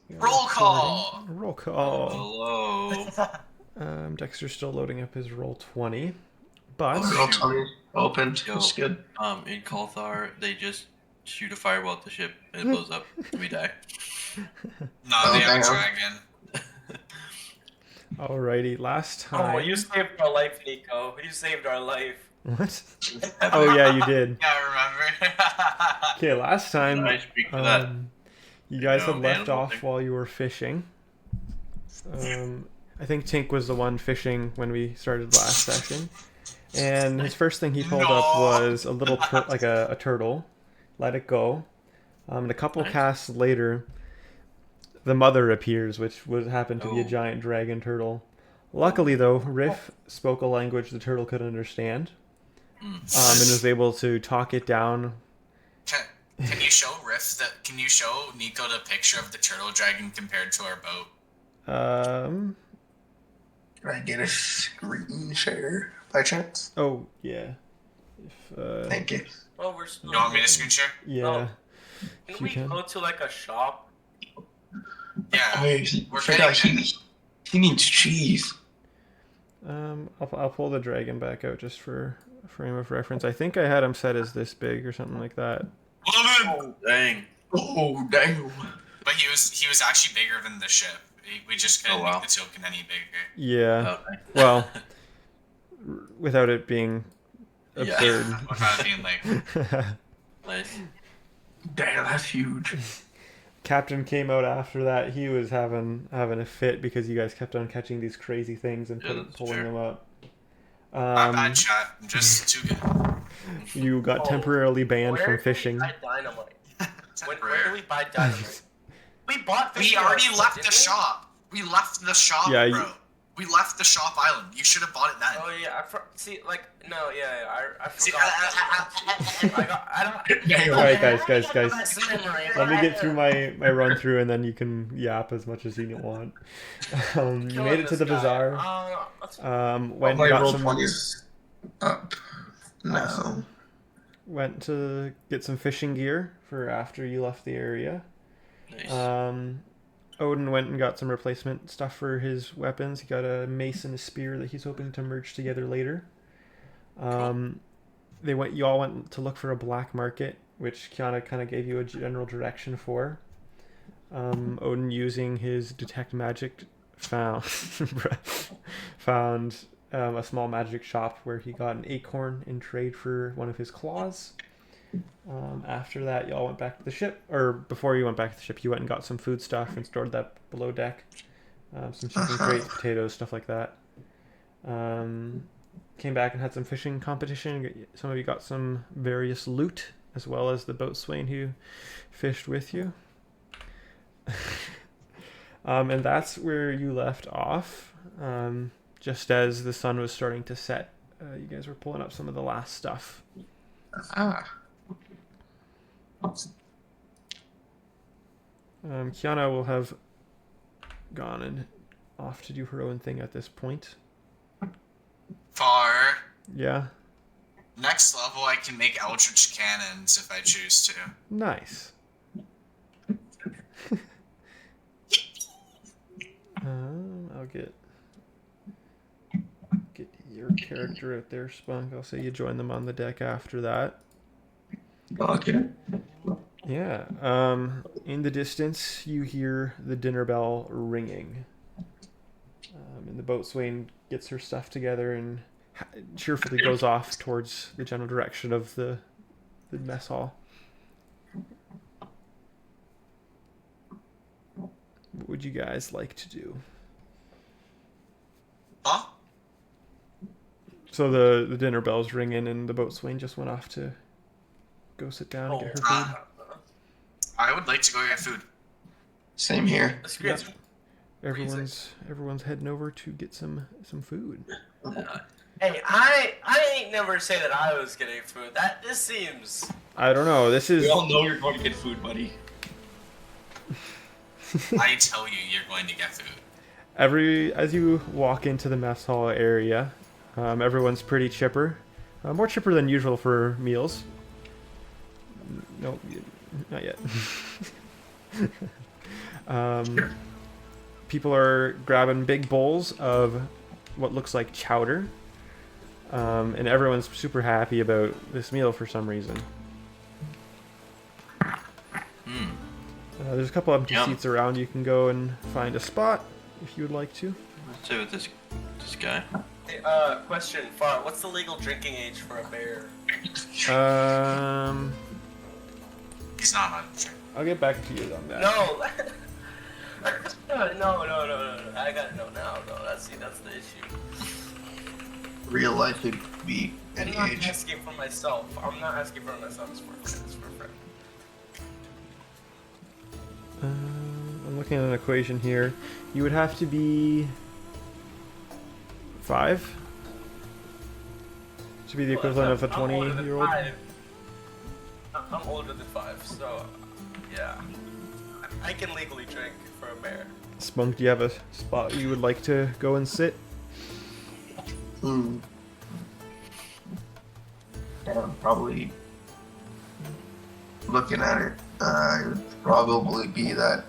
Roll call! Roll call. Hello. Dexter's still loading up his roll 20, but Roll 20 opened. Yo, That's good. in Culthar, they just shoot a fireball at the ship and it blows up and we die. No, they have a dragon. alrighty. Last time. Oh, you saved our life, Nico. You saved our life. What? Oh yeah, you did. Yeah, I remember. Okay, last time. I speak for that. You guys No, had left animal off thing. while you were fishing. I think Tink was the one fishing when we started last session, and his first thing he pulled up was a little like a turtle. Let it go. And a couple Nice. casts later, the mother appears, which would happen to be a Oh. giant dragon turtle. Luckily, though, Riff spoke a language the turtle could understand, and was able to talk it down. Can you show Riff that? Can you show Nico the picture of the turtle dragon compared to our boat? Um. Can I get a screen share by chance? Oh yeah. If, Thank you. Well, we're still. You want me to screen share? yeah. Oh. If Can you we go to like a shop? Yeah. Wait, We're forgot getting- he needs cheese. I'll pull the dragon back out just for a frame of reference. I think I had him set as this big or something like that. Oh, dang. Oh, damn. But he was actually bigger than the ship. We just couldn't Oh, wow. make the token any bigger. Yeah. Okay. Well, without it being Yeah. absurd. Without it being like, Nice. Damn, that's huge. Captain came out after that. He was having a fit because you guys kept on catching these crazy things and Yeah, that's pulling fair. them up. my bad chat. I'm just too good. You got Oh, temporarily banned Where from do we fishing. buy dynamite? Where do we buy dynamite? We bought We fishing already rods, left didn't the we? shop. We left the shop, Yeah, bro. We left the shop island. You should have bought it then. Oh yeah, see, like, no, yeah, I See, forgot. I don't. Damn. Alright, guys. Memory. Let me get through my run through and then you can yap as much as you want. You made it to the bazaar. Went and My got roll some 20 is up. No. Awesome. Went to get some fishing gear for after you left the area. Nice. Odin went and got some replacement stuff for his weapons. He got a mace and a spear that he's hoping to merge together later. You all went to look for a black market, which Kiana kind of gave you a general direction for. Odin, using his detect magic, found a small magic shop where he got an acorn in trade for one of his claws. After that, y'all went back to the ship, or before you went back to the ship, you went and got some food stuff and stored that below deck. Some chicken crates, potatoes, stuff like that. Came back and had some fishing competition. Some of you got some various loot, as well as the boatswain who fished with you. And that's where you left off. Just as the sun was starting to set, you guys were pulling up some of the last stuff. Kiana will have gone and off to do her own thing at this point. Far. Yeah, Next level, I can make eldritch cannons if I choose to. nice. I'll get your character out there, Spunk. I'll say you join them on the deck after that. Okay. Yeah. In the distance, you hear the dinner bell ringing. And the boatswain gets her stuff together and cheerfully goes off towards the general direction of the mess hall. What would you guys like to do? Huh? So the dinner bell's ringing and the boatswain just went off to go sit down and get her food. I would like to go get food. Same here. That's great. Everyone's heading over to get some food. Hey, I ain't never say that I was getting food. This seems. I don't know. This is We all know you're going to get food, buddy. I tell you, you're going to get food. as you walk into the mess hall area, everyone's pretty chipper, more chipper than usual for meals. No, not yet. People are grabbing big bowls of what looks like chowder, and everyone's super happy about this meal for some reason. There's a couple empty Yum. seats around. You can go and find a spot if you would like to. Let's say with this guy. Hey, question, Far, what's the legal drinking age for a bear? He's not on the I'll get back to you on that. No! no. I gotta know now, though. That's the issue. Real life could be any I'm not age. asking for myself. I'm not asking for myself. It's for a friend. It's for a friend. I'm looking at an equation here. You would have to be 5 to be the equivalent of a I'm older than 20-year-old. 5. I'm older than 5, so yeah. I can legally drink for a bear. Spunk, do you have a spot you would like to go and sit? Yeah, probably looking at it, it would probably be that.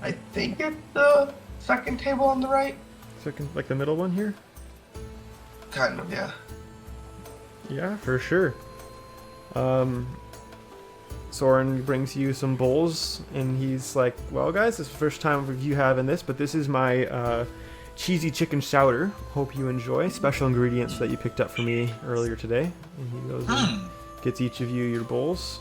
I think it's the second table on the right. Second, like the middle one here? Kind of, yeah. Yeah, for sure. Soren brings you some bowls, and he's like, well, guys, this is the first time you having this, but this is my cheesy chicken chowder. Hope you enjoy. Special ingredients that you picked up for me earlier today. And he goes and gets each of you your bowls.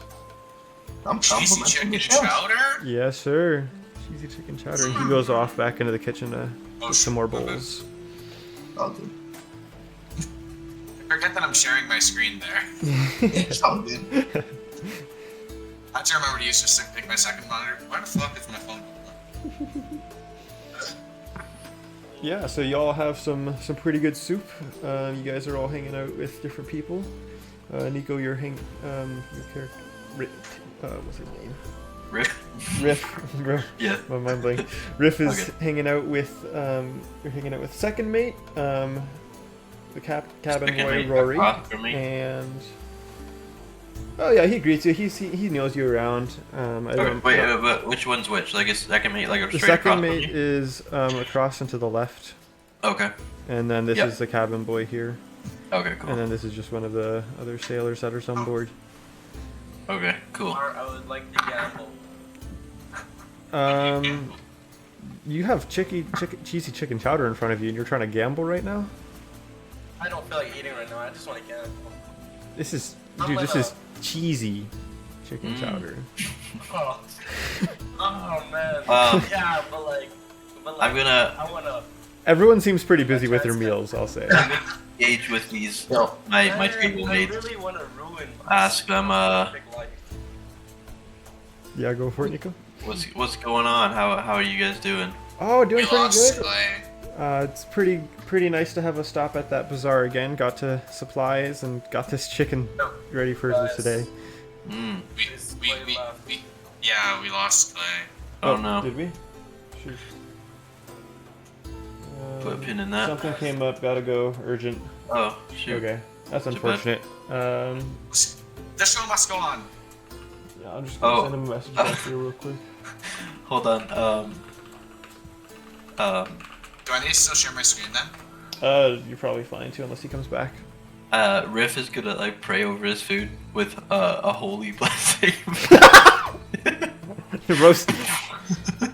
I'm cheesy complimenting chicken the chef. chowder? Yes, sir. Cheesy chicken chowder. And he goes off back into the kitchen to get some more okay. bowls. All good. Forget that I'm sharing my screen there. It's all good. I have to remember to use just to pick my second monitor. Why the fuck is my phone? Yeah, so y'all have some pretty good soup. You guys are all hanging out with different people. Nico, your character, what's his name? Rick? Riff. Yeah. My mind blank. Riff is Okay. hanging out with you're hanging out with second mate, the cabin Second boy mate Rory, across from me. and oh yeah, he greets you. He knows you around. But which one's which? Like, is second mate like The straight across second from mate me? is across and to the left, Okay. and then this Yep. is the cabin boy here, Okay, cool. and then this is just one of the other sailors that are on board. Okay, cool. Or I would like to gamble. You have cheesy chicken chowder in front of you, and you're trying to gamble right now. I don't feel like eating right now. I just want to gamble. This is, I'm dude. This gonna- is cheesy chicken chowder. Oh, oh man. Yeah, but like, I'm gonna I wanna. Everyone seems pretty busy with their meals. I'll say. engage with these No. my I table mates. really want to ruin. Ask them big life. Yeah, go for it, Nico. what's going on? How are you guys doing? Oh, doing We pretty lost good. Clay. It's pretty nice to have a stop at that bazaar again. Got to supplies and got this chicken ready for Guys. today. Mm. Yeah, we lost Clay. Oh no. Did we? Shoot. Put a pin in that. Something came up. Gotta go. Urgent. Oh shoot. Okay, that's Too bad. unfortunate. The show must go on. Yeah, I'm just gonna Oh. send him a message back here real quick. Hold on. Do I need to still share my screen then? You're probably fine too, unless he comes back. Riff is gonna like pray over his food with a holy blessing. The roast.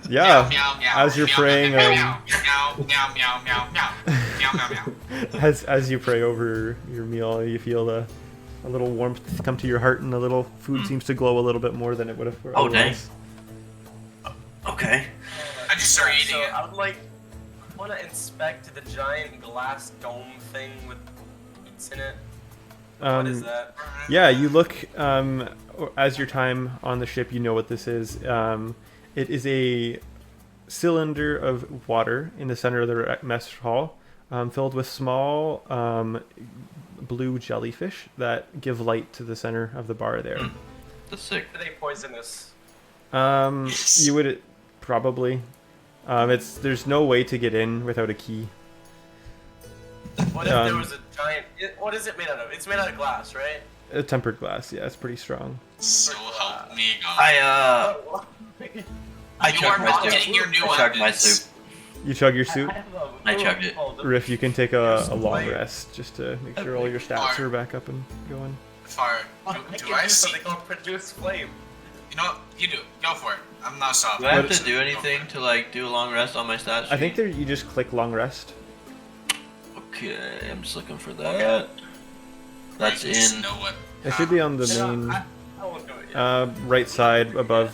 Yeah. Meow, meow, As you're meow, praying, meow, meow, meow, meow, meow, meow, meow, meow, meow, meow. as you pray over your meal, you feel a little warmth come to your heart, and the little food seems to glow a little bit more than it would have. Oh, dang. otherwise. Okay. I just started eating So it. I would like want to inspect the giant glass dome thing with meats in it. What is that? Yeah, you look as your time on the ship, you know what this is. It is a cylinder of water in the center of the mess hall, filled with small blue jellyfish that give light to the center of the bar there. That's sick. Are they poisonous? You would probably. There's no way to get in without a key. What if there was a giant? What is it made out of? It's made out of glass, right? A tempered glass, yeah, it's pretty strong. So help me God. I I You chugged are my not soup. getting your new I chugged my weapons. soup. You chug your soup. I chugged it. Riff, you can take a long rest just to make sure all your stats Alright. are back up and going. Far. I Do can I do see? something called produce flame. You know what? You do. Go for it. I'm not stopping. Do I have What- to do anything to like do a long rest on my stat sheet? I think there you just click long rest. Okay, I'm just looking for that. That's You just in. know what. It should be on the main I won't do it yet. right side above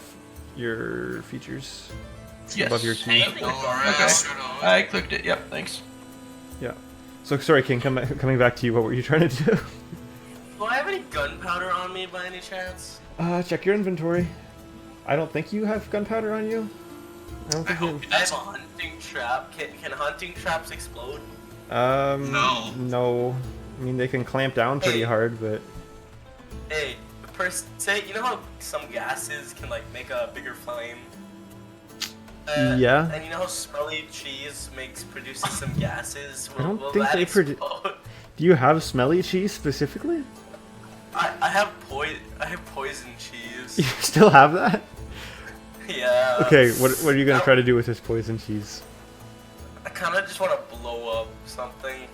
your features. Yes. Above your key. Ain't no rest for no- I clicked it. Yep. Thanks. Yeah. So sorry, King. Coming back to you. What were you trying to do? Do I have any gunpowder on me by any chance? Check your inventory. I don't think you have gunpowder on you. I don't I think you. hope I have a hunting trap. Can hunting traps explode? No. No. I mean, they can clamp down pretty Hey. hard, but Hey, per se, you know how some gases can like make a bigger flame? Yeah. And you know how smelly cheese produces some gases? I don't Will think that they produ- explode? do you have smelly cheese specifically? I have poison cheese. You still have that? Yeah. Okay. What are you gonna try to do with this poison cheese? I kind of just want to blow up something.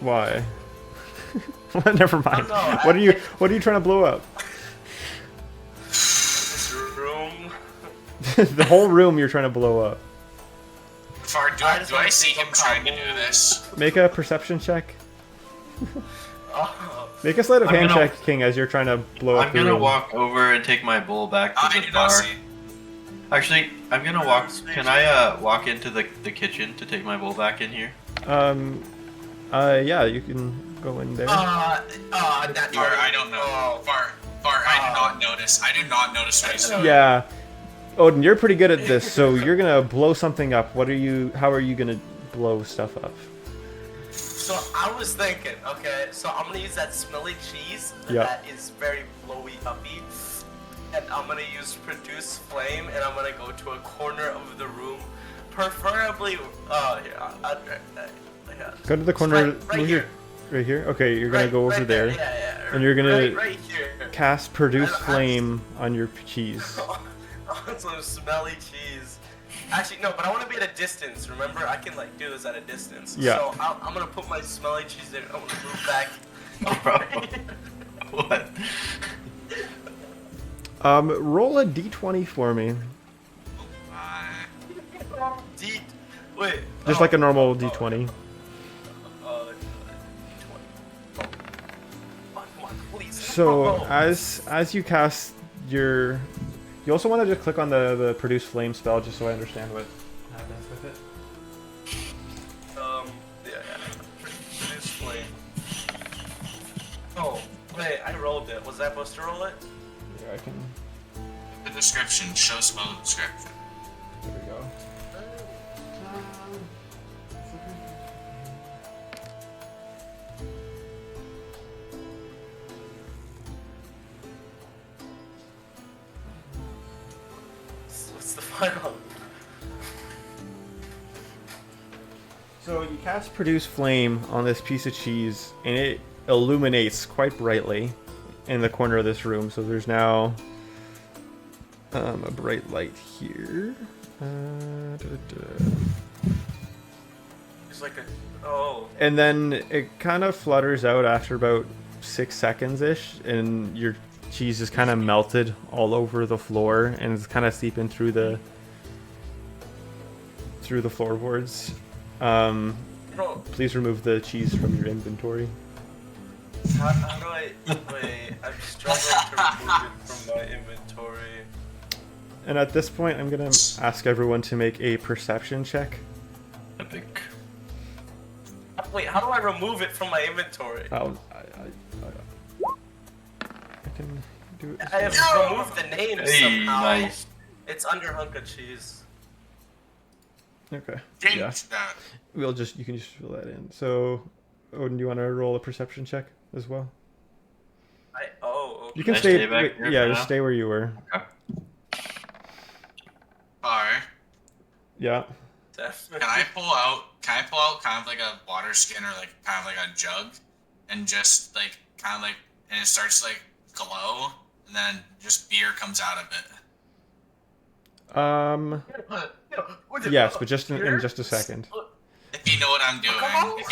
Why? Well, never mind. know, What are you trying to blow up? This room. The whole room you're trying to blow up. Far, do I I, just do I wanna see think him of trying to do combos. this? Make a perception check. Oh, Make a sleight of I'm hand gonna- check, King, as you're trying to blow up I'm the gonna room. walk over and take my bowl back to I the did bar. not see. Actually, I'm gonna walk. Can I walk into the kitchen to take my bowl back in here? Yeah, you can go in there. that Far, I don't know. Oh. Far, I do not notice. I do not notice what he's doing. Yeah. Odin, you're pretty good at this, so you're gonna blow something up. How are you gonna blow stuff up? So I was thinking, okay, so I'm gonna use that smelly cheese Yeah. that is very blowy uppy, and I'm gonna use produce flame, and I'm gonna go to a corner of the room, preferably, here, Go to the corner. Right move here. Right here. Okay, you're gonna Right- go over right there. Yeah. And you're gonna right here. Cast produce I'm- flame on your cheese. On some smelly cheese. Actually, no, but I want to be at a distance. Remember, I can like do this at a distance. Yeah. So I'm gonna put my smelly cheese there. I'm gonna move back. What? Roll a d20 for me. Wait. Just like a normal d20. Come on, please. So Oh. as you cast your, you also want to just click on the produce flame spell just so I understand what happens with it. Produce flame. Oh, wait, I rolled it. Was I supposed to roll it? Yeah, I can. The description. Show spell description. There we go. What's the final? So you cast produce flame on this piece of cheese, and it illuminates quite brightly in the corner of this room. So there's now a bright light here. It's like a. Oh. And then it kind of flutters out after about 6 seconds ish, and your cheese is kind of melted all over the floor, and it's kind of seeping through the floorboards. Bro, Please remove the cheese from your inventory. how do I. Wait, I'm struggling to remove it from my inventory. And at this point, I'm gonna ask everyone to make a perception check. Epic. Wait, how do I remove it from my inventory? I can do it. I have removed the name Hey, somehow. nice. It's under hunk of cheese. Okay. Change Yeah. that. You can just fill that in. So, Odin, do you want to roll a perception check as well? Okay. You can I stay. stay back here Yeah, for just now? stay where you were. Okay. Far. Yeah. Definitely. Can I pull out kind of like a water skin or like kind of like a jug and just like kind of like and it starts to like glow and then just beer comes out of it. Yes, but just in just a second. If you know what I'm doing, if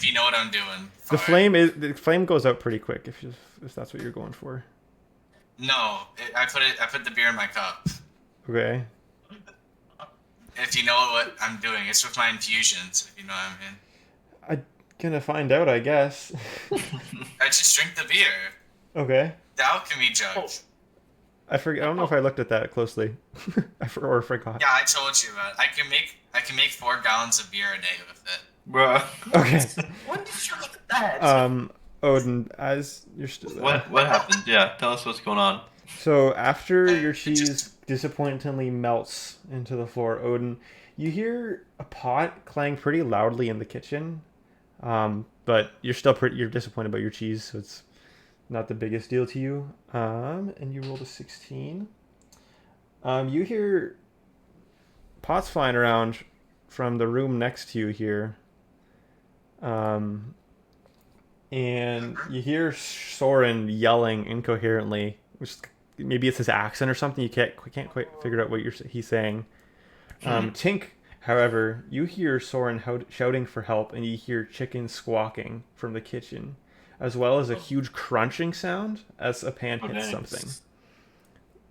you know what I'm doing. Fire. The flame goes out pretty quick if that's what you're going for. No, I put the beer in my cup. Okay. If you know what I'm doing, it's with my infusions. If you know what I mean. I'm gonna find out, I guess. I just drink the beer. Okay. The alchemy jug. I forget. I don't know if I looked at that closely, or forgot. Yeah, I told you about it. I can make 4 gallons of beer a day with it. Bruh. Okay. When did you look at that? Odin, as you're still there. What happened? Yeah, tell us what's going on. So after your cheese disappointingly melts into the floor, Odin, you hear a pot clang pretty loudly in the kitchen. But you're disappointed about your cheese, so it's not the biggest deal to you. And you rolled a 16. You hear pots flying around from the room next to you here. And you hear Soren yelling incoherently, which maybe it's his accent or something. You can't quite figure out what he's saying. Tink, however, you hear Soren shouting for help, and you hear chickens squawking from the kitchen, as well as a huge crunching sound as a pan hits something.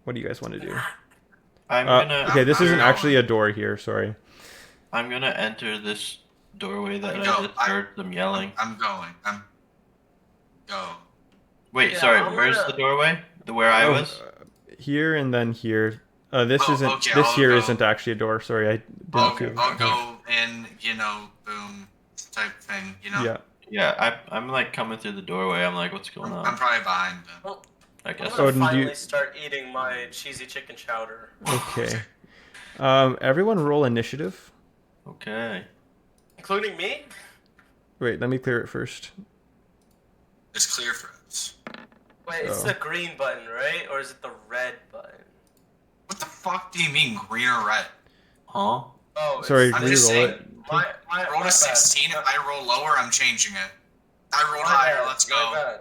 What do you guys want to do? Okay, this isn't actually a door here. Sorry. I'm gonna enter this doorway that I just heard them yelling. I'm going. Go. Wait, Yeah, sorry. I'm Where's gonna- the doorway? Where I was? Here and then here. This Oh, isn't. okay, this I'll here go. not actually a door. Sorry, I didn't. I'll go in. Boom type thing. Yeah. Yeah, I'm like coming through the doorway. I'm like, what's going I'm on? probably behind them. Well, I I'm guess. gonna Odin, do you- finally start eating my cheesy chicken chowder. Okay. Everyone roll initiative. Okay. Including me? Wait, let me clear it first. It's clear for us. Wait, it's Oh. the green button, right? Or is it the red button? What the fuck do you mean green or red? Huh? Oh, Sorry, it's- I'm just re-roll saying. it. My I rolled my a bad. 16. If I roll lower, I'm changing it. I rolled My higher. bad, Let's my go. bad.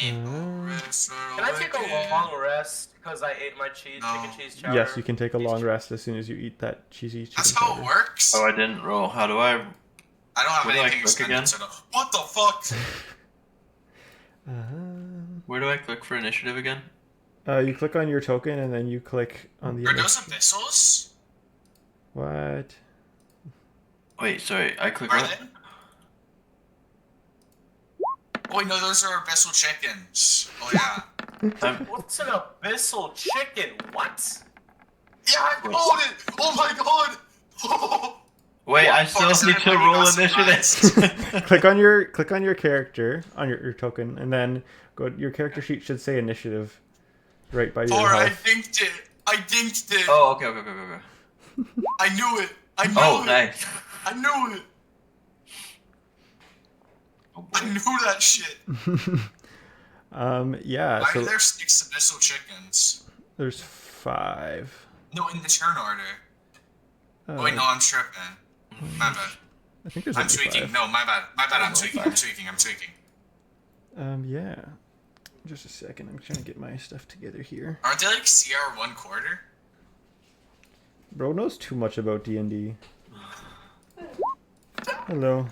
And Can I take a long rest because I ate my chicken cheese chowder? Yes, you can take a long rest as soon as you eat that cheesy chicken. That's how chowder. it works. Oh, I didn't roll. How do I? I don't have Where do I anything click again? set up. What the fuck? Where do I click for initiative again? You click on your token and then you click on the. Are those abyssals? What? Wait, sorry. I click Are on. they? Oh wait, no, those are abyssal chickens. Oh yeah. What's an abyssal chicken? What? Yeah, I called it. Oh my god. Wait, I Fuck, still need to everybody roll got initiative. click on your character on your token and then go. Your character sheet should say initiative, right by your Or I health. dinked it. I dinked it. Oh, okay. I knew it. I knew Oh, it. nice. I knew it. Oh, I boy. knew that shit. Yeah. Why So are there 6 abyssal chickens? there's 5. No, in the turn order. Oh wait, no, I'm tripping. My bad. I think there's I'm only tweaking. 5. No, my bad. My bad. I'm Oh, tweaking. five. I'm tweaking. Yeah. Just a second. I'm trying to get my stuff together here. Aren't they like CR 1/4? Bro knows too much about D&D. Hello.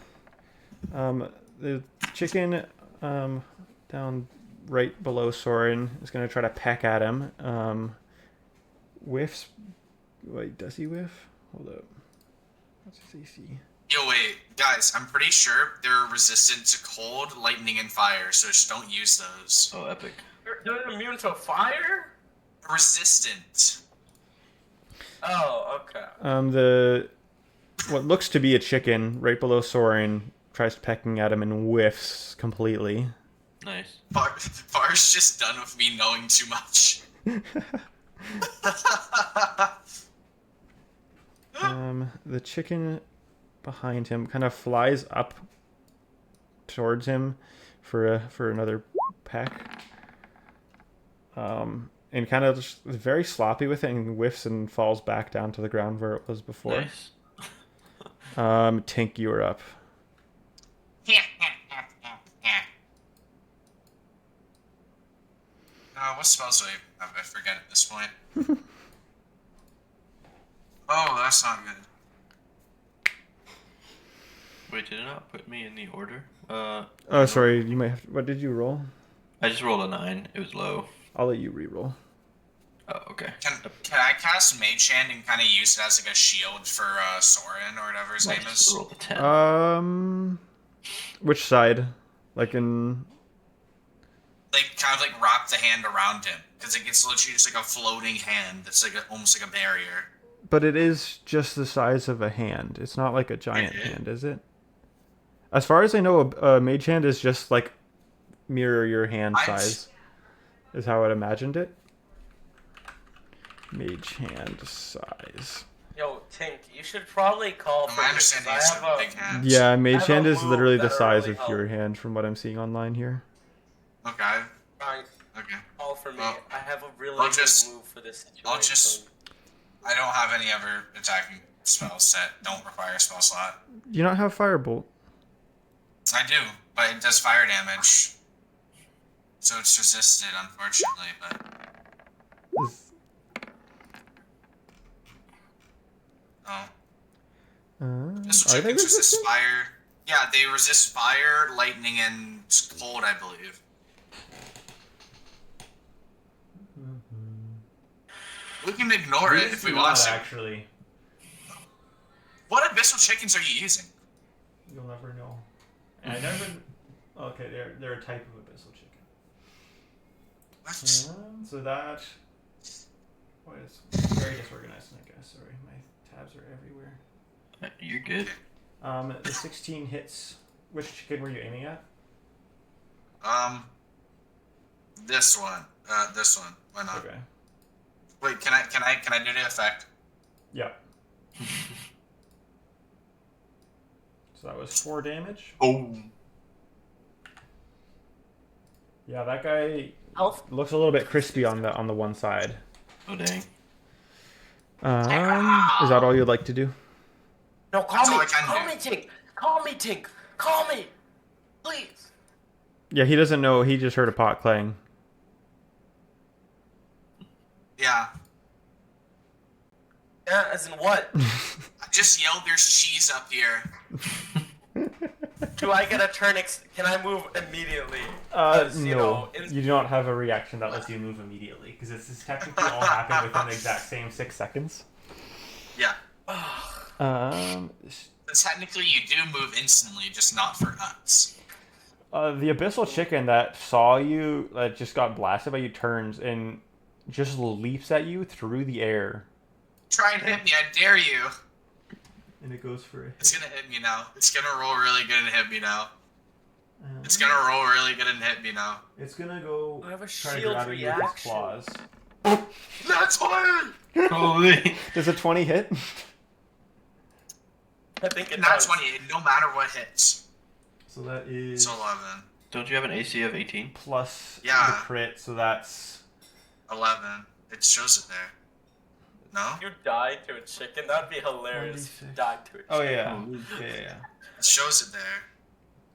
The chicken down right below Soren is going to try to peck at him. Whiffs. Wait, does he whiff? Hold up. What's his AC? Yo, wait, guys. I'm pretty sure they're resistant to cold, lightning, and fire. So just don't use those. Oh, epic. They're immune to fire? Resistant. Oh, okay. The what looks to be a chicken right below Soren tries pecking at him and whiffs completely. Nice. Far's just done with me knowing too much. The chicken behind him kind of flies up towards him for another peck. And kind of just very sloppy with it and whiffs and falls back down to the ground where it was before. Nice. Tink, you are up. What spells do I have? I forget at this point. Oh, that's not good. Wait, did it not put me in the order? Oh, no. sorry. You might have. What did you roll? I just rolled a 9. It was low. I'll let you re-roll. Oh, okay. Can I cast Mage Hand and kind of use it as like a shield for Soren or whatever his I name just is? rolled a 10. Which side? Like in. Like kind of like wrap the hand around him because it gets literally just like a floating hand that's like almost like a barrier. But it is just the size of a hand. It's not like a giant It is? hand, is it? As far as I know, a mage hand is just like mirror your hand size. Is how I'd imagined it. Mage hand size. Yo, Tink, you should probably call From for my me, understanding, 'cause it's I a have big hand. Yeah, mage have a hand is move literally the that'll size really of your help. hand from what I'm seeing online here. Okay. Fine, Okay. call for me. Well, I have a really I'll good just- move for this situation. I'll just- I don't have any other attacking spells that don't require a spell slot. Do you not have firebolt? I do, but it does fire damage. So it's resisted, unfortunately, but Is- oh. are Pistol they chickens resist resistant? fire. Yeah, they resist fire, lightning, and cold, I believe. We can ignore it if we want to. Actually, What abyssal chickens are you using? you'll never know. And I never. Okay, they're a type of abyssal chicken. What? So that. Boy, it's very disorganized, I guess. Sorry, my tabs are everywhere. You're good. The 16 hits. Which chicken were you aiming at? This one. This one. Why not? Okay. Wait, can I do the effect? Yeah. So that was 4 damage. Oh. Yeah, that guy Health. looks a little bit crispy on the one side. Oh, dang. Is that all you'd like to do? No, call That's me. all I can Call do. me, Tink. Call me, Tink. Call me. Please. Yeah, he doesn't know. He just heard a pot clang. Yeah. Yeah, as in what? I just yelled there's cheese up here. Do I get a turn? Can I move immediately? 'Cause, No. you know, You do not have a reaction that lets you move immediately because this is technically all happened within the exact same 6 seconds. Yeah. Um, But technically, you do move instantly, just not for us. the abyssal chicken that saw you, that just got blasted by you, turns and just leaps at you through the air. Try and hit me, I dare you. And it goes for a It's gonna hit me now. It's gonna roll really good and hit me now. It's gonna roll really good and hit me now. It's gonna go I have a try to shield grab you with its reaction. claws. That's fine! Holy. Does a 20 hit? I think it Not does. 28, no matter what hits. So that is It's 11. Don't you have an AC of 18? plus Yeah. the crit, so that's 11. It shows it there. No? If you die to a chicken, that'd be hilarious. 26. Die to a chicken. oh yeah, yeah. It shows it there.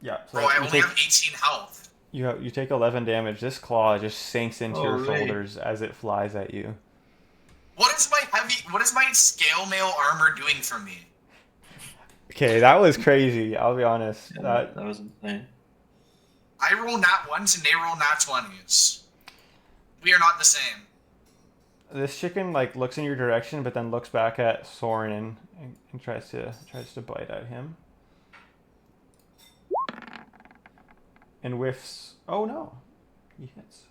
Yeah. So Bro, I you only take have 18 health. you take 11 damage. This claw just sinks into your Holy. shoulders as it flies at you. What is my scale mail armor doing for me? Okay, that was crazy. I'll be honest. That was insane. I roll nat 1s and they roll nat 20s. We are not the same. This chicken like looks in your direction, but then looks back at Soren and tries to bite at him. And whiffs. Oh no, he hits.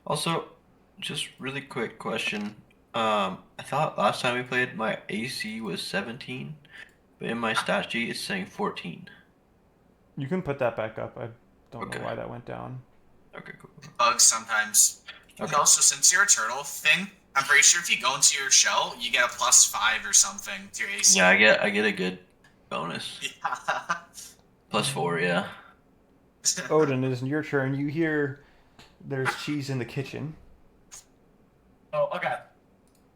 Also, just really quick question. I thought last time we played my AC was 17, but in my stat sheet it's saying 14. You can put that back up. I don't Okay. know why that went down. Okay, cool. Bugs sometimes. And Okay. also, since you're a turtle thing, I'm pretty sure if you go into your shell, you get a +5 or something to your AC. Yeah, I get a good bonus. +4, yeah. Odin, it is your turn. You hear there's cheese in the kitchen. Oh, okay.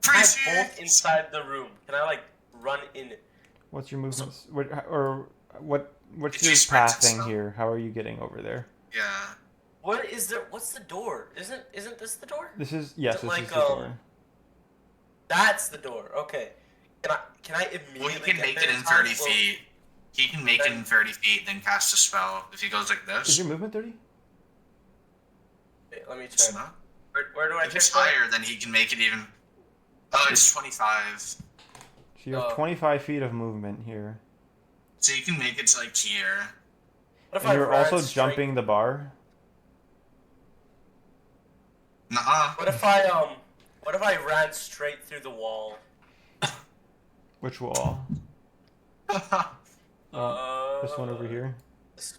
Free I cheese! bolt inside the room. Can I like run in it? What's your movements? What's Did your you sprint and pathing stuff? here? How are you getting over there? Yeah. What is there? What's the door? Isn't this the door? This is yes. Is it This like, is the door. That's the door. Okay. Can I immediately? Well, he can get make there it in time? 30 feet. He can make it in 30 feet, then cast a spell. If he goes like Is this, your movement 30? Wait, let me it's check. not. Where do I If check it's that? higher, then he can make it even. Oh, it's 25. So you have Oh. 25 feet of movement here. So you can make it to like here. What if And I you're ran also straight- jumping the bar. Nuh-uh. What if I ran straight through the wall? Which wall? This one over here. This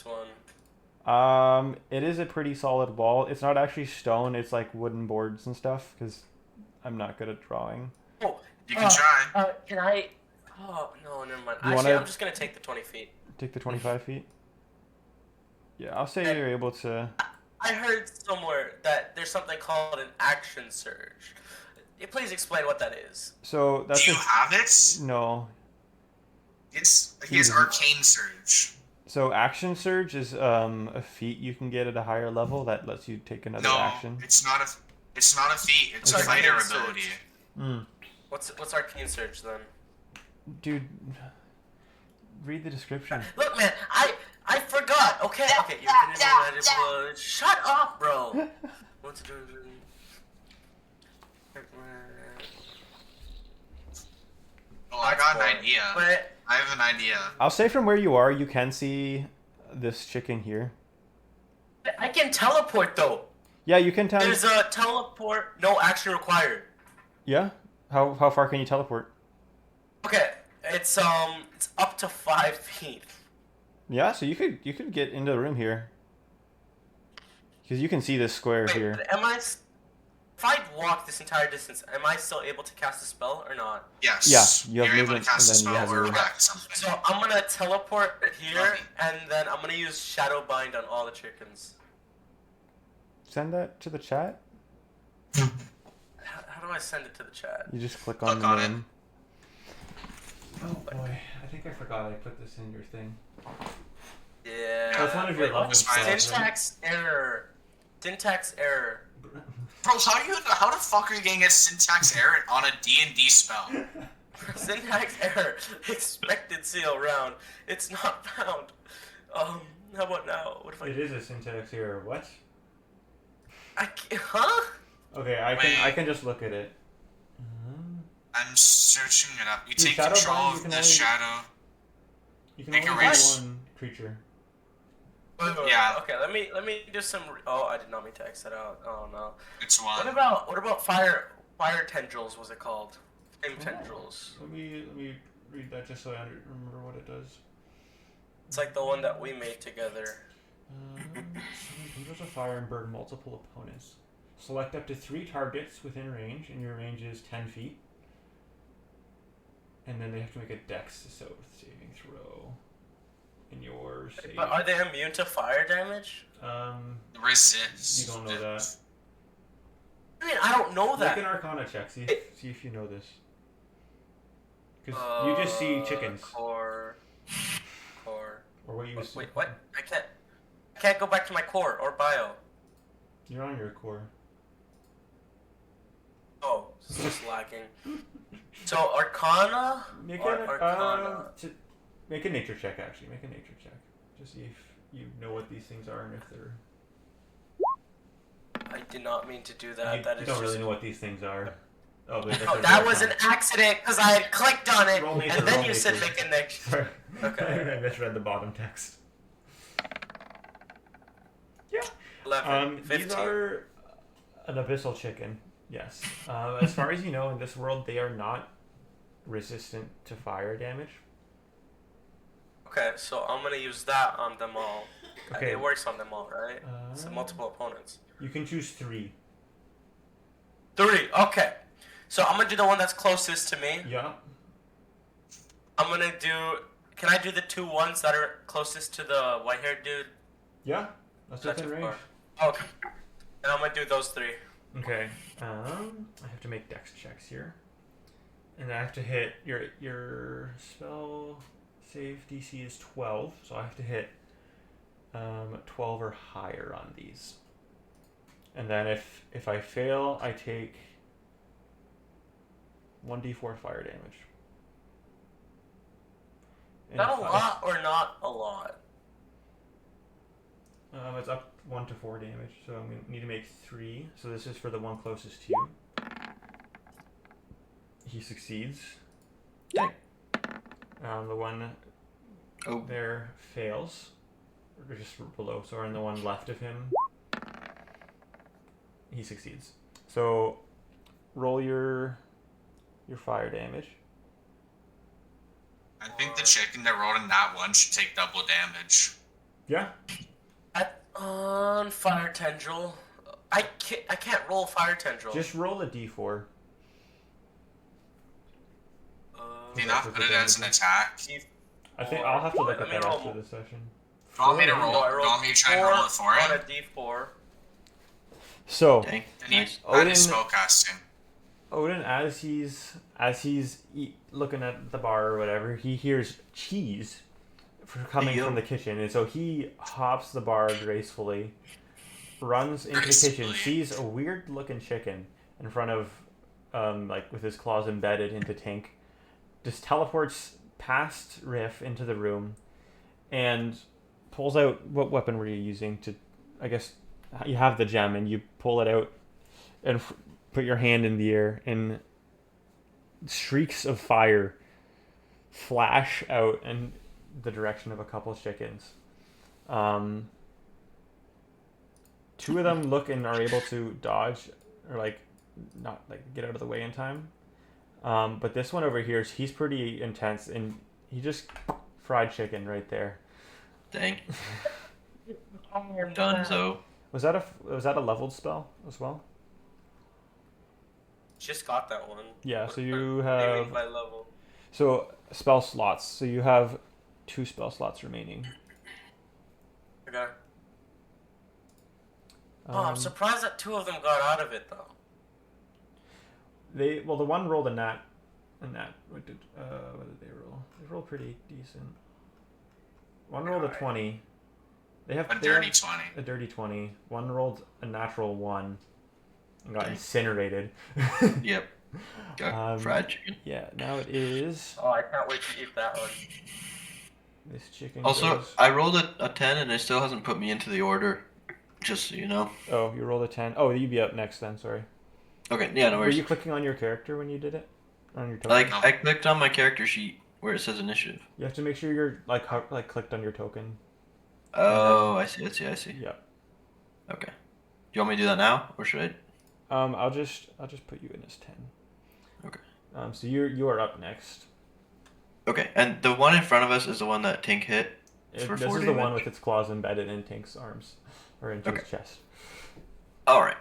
one. It is a pretty solid wall. It's not actually stone. It's like wooden boards and stuff. Because I'm not good at drawing. Oh, You can try. can I? Oh no, never mind. You Actually, wanna- I'm just gonna take the 20 feet. Take the 25 feet. Yeah, I'll say you're able to. I heard somewhere that there's something called an action surge. Please explain what that is. So that's Do you have it? no. It's he has arcane surge. So action surge is a feat you can get at a higher level that lets you take another No, action. it's not a feat. It's a Okay. fighter Arcane ability. surge. Mm. What's arcane surge then? Dude, read the description. Look, man, I forgot. Okay, you can shut up, bro. What's it doing? Oh, I got an That's idea. But I have an idea. I'll say from where you are, you can see this chicken here. I can teleport though. Yeah, you can tell. There's a teleport, no action required. Yeah. How far can you teleport? Okay, it's up to 5 feet. Yeah, so you could get into the room here. Because you can see this square Wait, here. if I walk this entire distance, am I still able to cast a spell or not? Yes. Yeah, you have You're able to movement, cast a and then you spell have or your- react something. So I'm gonna teleport here, Okay. and then I'm gonna use Shadow Bind on all the chickens. Send that to the chat. How do I send it to the chat? You just click on Click the on it. name. Oh boy, I think I forgot I put this in your thing. Yeah. That's one of your Wait, level what? spells, right? Syntax error. Syntax error. Bro, how the fuck are you getting a syntax error on a D&D spell? Syntax error. Expected seal round. It's not found. How about now? What if I? It is a syntax error. What? Huh? Okay, I can just look at it. I'm searching it up. You Dude, take Shadow control Bind, you of can the only- shadow. You can Make a only do race. one creature. Wait. Yeah. Okay, let me do some. Oh, I did not mean to X that out. Oh no. It's one. What about fire tendrils? Was it called? Flame tendrils. Let me read that just so I remember what it does. It's like the one that we made together. Tendrils of fire and burn multiple opponents. Select up to 3 targets within range, and your range is 10 feet. And then they have to make a dex saving throw. In your save. But are they immune to fire damage? Resist. You don't know that. I mean, I don't know Make that. an Arcana check. See if you know this. Because you just see chickens. Core. Or what you see. Wait, what? I can't go back to my core or bio. You're on your core. Oh, it's just lagging. So Arcana. Make or an Arcana. make a nature check. Actually, make a nature check. Just see if you know what these things are and if they're. I did not mean to do that. You that is don't just. really know what these things are. Oh, Oh, that was an accident because I had clicked on it, Roll nature, and then roll you said nature. make a next. Sorry. Okay. I misread the bottom text. 11, 15. These are an abyssal chicken. Yes. As far as you know, in this world, they are not resistant to fire damage. Okay, so I'm gonna use that on them all. Okay. It works on them all, right? So multiple opponents. You can choose 3. 3. Okay. So I'm gonna do the one that's closest to me. Yeah. I'm gonna do. Can I do the 2 ones that are closest to the white-haired dude? Yeah. That's Not within too range. far. Okay. And I'm gonna do those 3. Okay. I have to make dex checks here, and I have to hit your spell save DC is 12, so I have to hit 12 or higher on these. And then if I fail, I take 1d4 fire damage. And Not a if lot or not a lot? It's up 1 to 4 damage, so I'm going to need to make 3. So this is for the one closest to you. He succeeds. Dang. The one there fails. Or just below Soren, the one left of him, he succeeds. So roll your fire damage. I think the chicken that rolled in that one should take double damage. Yeah. On fire tendril. I can't roll fire tendril. Just roll a d4. Do you not put it as an attack? I think I'll have to look at that after the session. Do you want me to roll? Do you want me to try and roll it for on a it? d4. So Dang. Nice. Odin- That is spellcasting. Odin, as he's looking at the bar or whatever, he hears cheese coming from the kitchen, and so he hops the bar gracefully, runs into the kitchen, sees a weird-looking chicken in front of, like with his claws embedded into Tink, just teleports past Riff into the room, and pulls out. What weapon were you using to? I guess you have the gem, and you pull it out, and put your hand in the air, and shrieks of fire flash out in the direction of a couple of chickens. Two of them look and are able to dodge, or like not like get out of the way in time. But this one over here, he's pretty intense, and he just fried chicken right there. Dang. Dunzo. Was that a leveled spell as well? Just got that one. Yeah, so you What do have mean by level? so spell slots. So you have 2 spell slots remaining. Okay. I'm surprised that 2 of them got out of it though. The one rolled a nat. What did they roll? They rolled pretty decent. One rolled a 20. They have A dirty 20. A dirty 20. One rolled a natural 1 and got incinerated. Yep. Got fried chicken. Yeah, now it is. Oh, I can't wait to eat that one. This chicken. Also, goes... I rolled a 10 and it still hasn't put me into the order. Just so you know. Oh, you rolled a 10. Oh, you'd be up next then. Sorry. Okay, yeah, no Were worries. you clicking on your character when you did it? On your token? Like, I clicked on my character sheet where it says initiative. You have to make sure you're like clicked on your token. Oh, I see. Yeah. Okay. Do you want me to do that now, or should I? I'll just put you in as 10. Okay. So you are up next. Okay, and the one in front of us is the one that Tink hit. This For is 4 the damage? one with its claws embedded in Tink's arms, or into his Okay. chest. All right.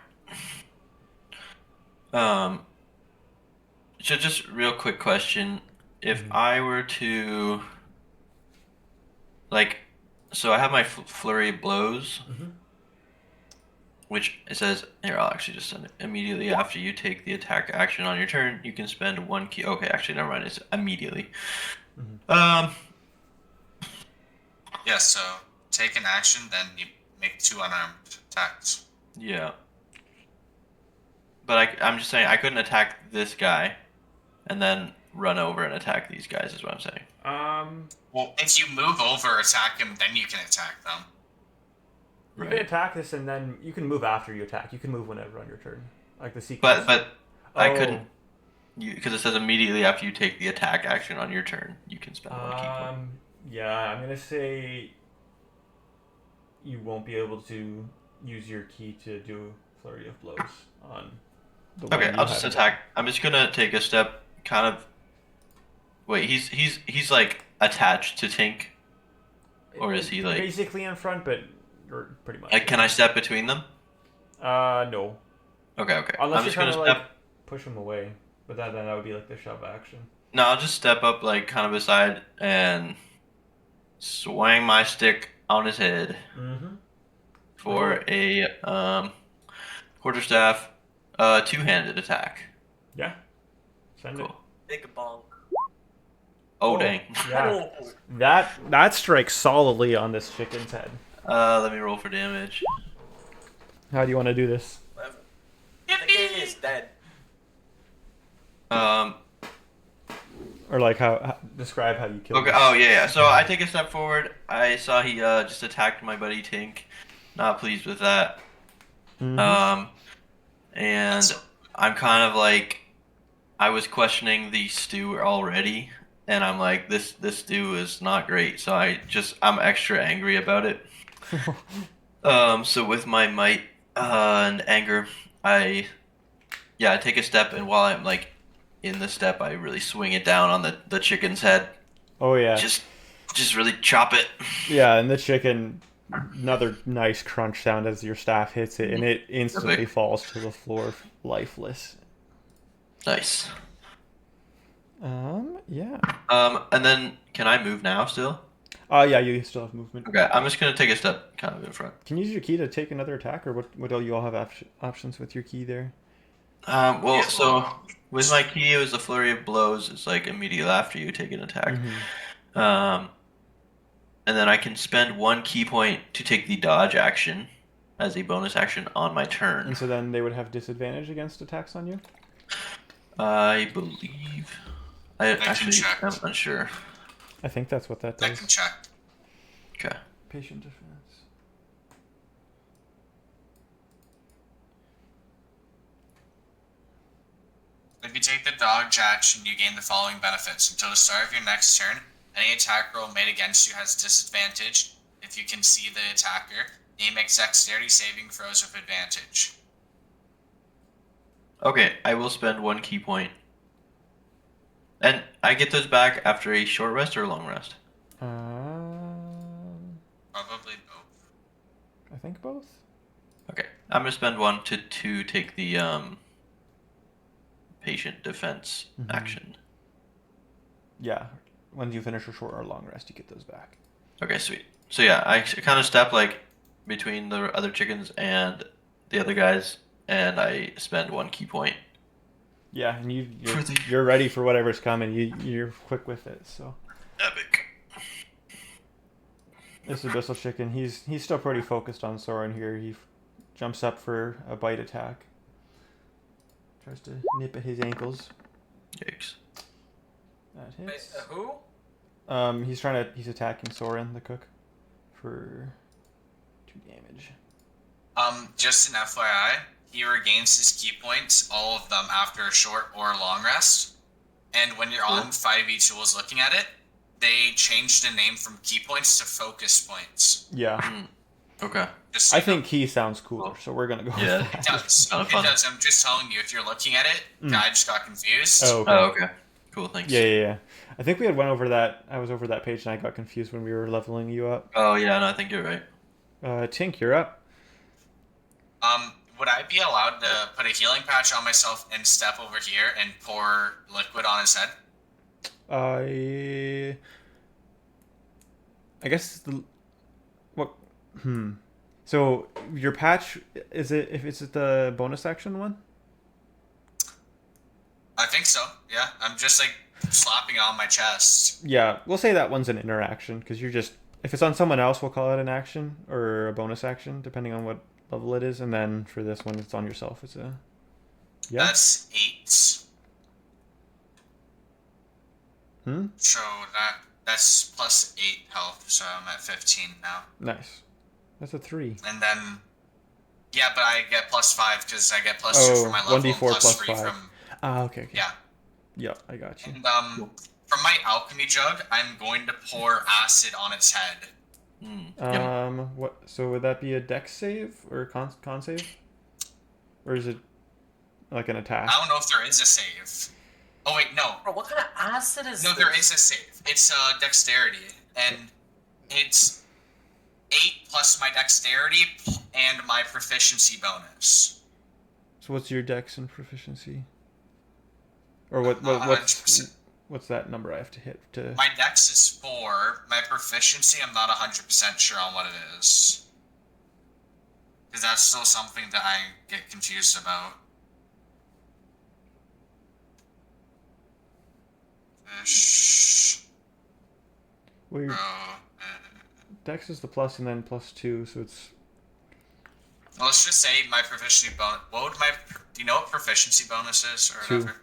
So just real quick question: if I were to, like, so I have my flurry of blows, which it says here. I'll actually just send it immediately after you take the attack action on your turn. You can spend 1 key. Okay, actually, never mind. It's immediately. Yeah, so take an action, then you make 2 unarmed attacks. Yeah. But I'm just saying I couldn't attack this guy, and then run over and attack these guys. Is what I'm saying. Well, if you move over, attack him, then you can attack them. You can attack this, and then you can move after you attack. You can move whenever on your turn, like the sequence. But I couldn't, because it says immediately after you take the attack action on your turn, you can spend 1 key point. Yeah, I'm gonna say you won't be able to use your key to do flurry of blows on. The one Okay, you I'll just have. attack. I'm just gonna take a step, kind of. Wait, he's like attached to Tink, or is he like basically in front, but pretty much. like? Can I step between them? No. Okay. Unless I'm you're just trying gonna to step. like push him away, but then that would be like the shove action. No, I'll just step up like kind of beside and swing my stick on his head for a quarterstaff, 2-handed attack. Yeah. Send it. Cool. Big bonk. Oh dang. Yeah. That strikes solidly on this chicken's head. Let me roll for damage. How do you want to do this? The king is dead. Um. Or like how describe how you killed Okay. this. Oh yeah. So I take a step forward. I saw he just attacked my buddy Tink. Not pleased with that. Mhm. And I'm kind of like, I was questioning the stew already, and I'm like, this stew is not great. So I'm extra angry about it. So with my might and anger, I take a step, and while I'm like in the step, I really swing it down on the chicken's head. Oh yeah. Just really chop it. Yeah, and the chicken, another nice crunch sound as your staff hits it, and it instantly Perfect. falls to the floor, lifeless. Nice. Yeah. And then can I move now still? Yeah, you still have movement. Okay, I'm just gonna take a step kind of in front. Can you use your key to take another attack, or what do you all have options with your key there? Well, Yeah. so with my key, it was a flurry of blows. It's like immediately after you take an attack. Mhm. And then I can spend 1 key point to take the dodge action as a bonus action on my turn. And so then they would have disadvantage against attacks on you? I believe. I can actually check. am unsure. I think that's what that I does. can check. Okay. Patient defense. If you take the dodge action, you gain the following benefits. Until the start of your next turn, any attack roll made against you has disadvantage. If you can see the attacker, they make dexterity saving throws with advantage. Okay, I will spend 1 key point. And I get those back after a short rest or a long rest? Probably both. I think both. Okay, I'm gonna spend 1 to take the patient defense Mhm. action. Yeah. When you finish a short or long rest, you get those back. Okay, sweet. So yeah, I kind of step like between the other chickens and the other guys, and I spend 1 key point. Yeah, and For the- you're ready for whatever's coming. You're quick with it. So Epic. this abyssal chicken, he's still pretty focused on Soren here. He jumps up for a bite attack. Tries to nip at his ankles. Yikes. That Wait, hits. who? He's attacking Soren the cook for 2 damage. Just an FYI, he regains his key points, all of them after a short or long rest. And when you're on 5e tools looking at it, they changed the name from key points to focus points. Yeah. Okay. Just so I you know. think key sounds cooler, so we're gonna go Yeah. with It that. does. Kinda It fun. does. I'm just telling you, if you're looking at it, I just got confused. Oh, okay. Oh, okay. Cool, thanks. Yeah. I think we had went over that. I was over that page and I got confused when we were leveling you up. Oh, yeah, no, I think you're right. Tink, you're up. Would I be allowed to put a healing patch on myself and step over here and pour liquid on his head? I guess So your patch is it the bonus action one? I think so. Yeah, I'm just like slapping it on my chest. Yeah, we'll say that one's an interaction because you're just if it's on someone else, we'll call it an action or a bonus action depending on what level it is, and then for this one, it's on yourself. It's a That's 8. Hmm. So that's plus 8 health. So I'm at 15 now. Nice. That's a 3. And then, yeah, but I get plus 5 because I get plus 2 for my level 1d4 and plus 3 +5. from. Okay. Yeah. Yep, I got you. And from my alchemy jug, I'm going to pour acid on its head. What? So would that be a dex save or a con save, or is it like an attack? I don't know if there is a save. Oh wait, no. Bro, what kind of acid is No, this? there is a save. It's dexterity, and it's 8 plus my dexterity and my proficiency bonus. So what's your dex and proficiency? Or what's that number I have to hit to? My dex is 4. My proficiency, I'm not 100% sure on what it is. Because that's still something that I get confused about. Fish. Well, Bro. Dex is the plus and then +2, so it's... Well, let's just say my proficiency bonus. What would my? Do you know what proficiency bonus is or 2. whatever?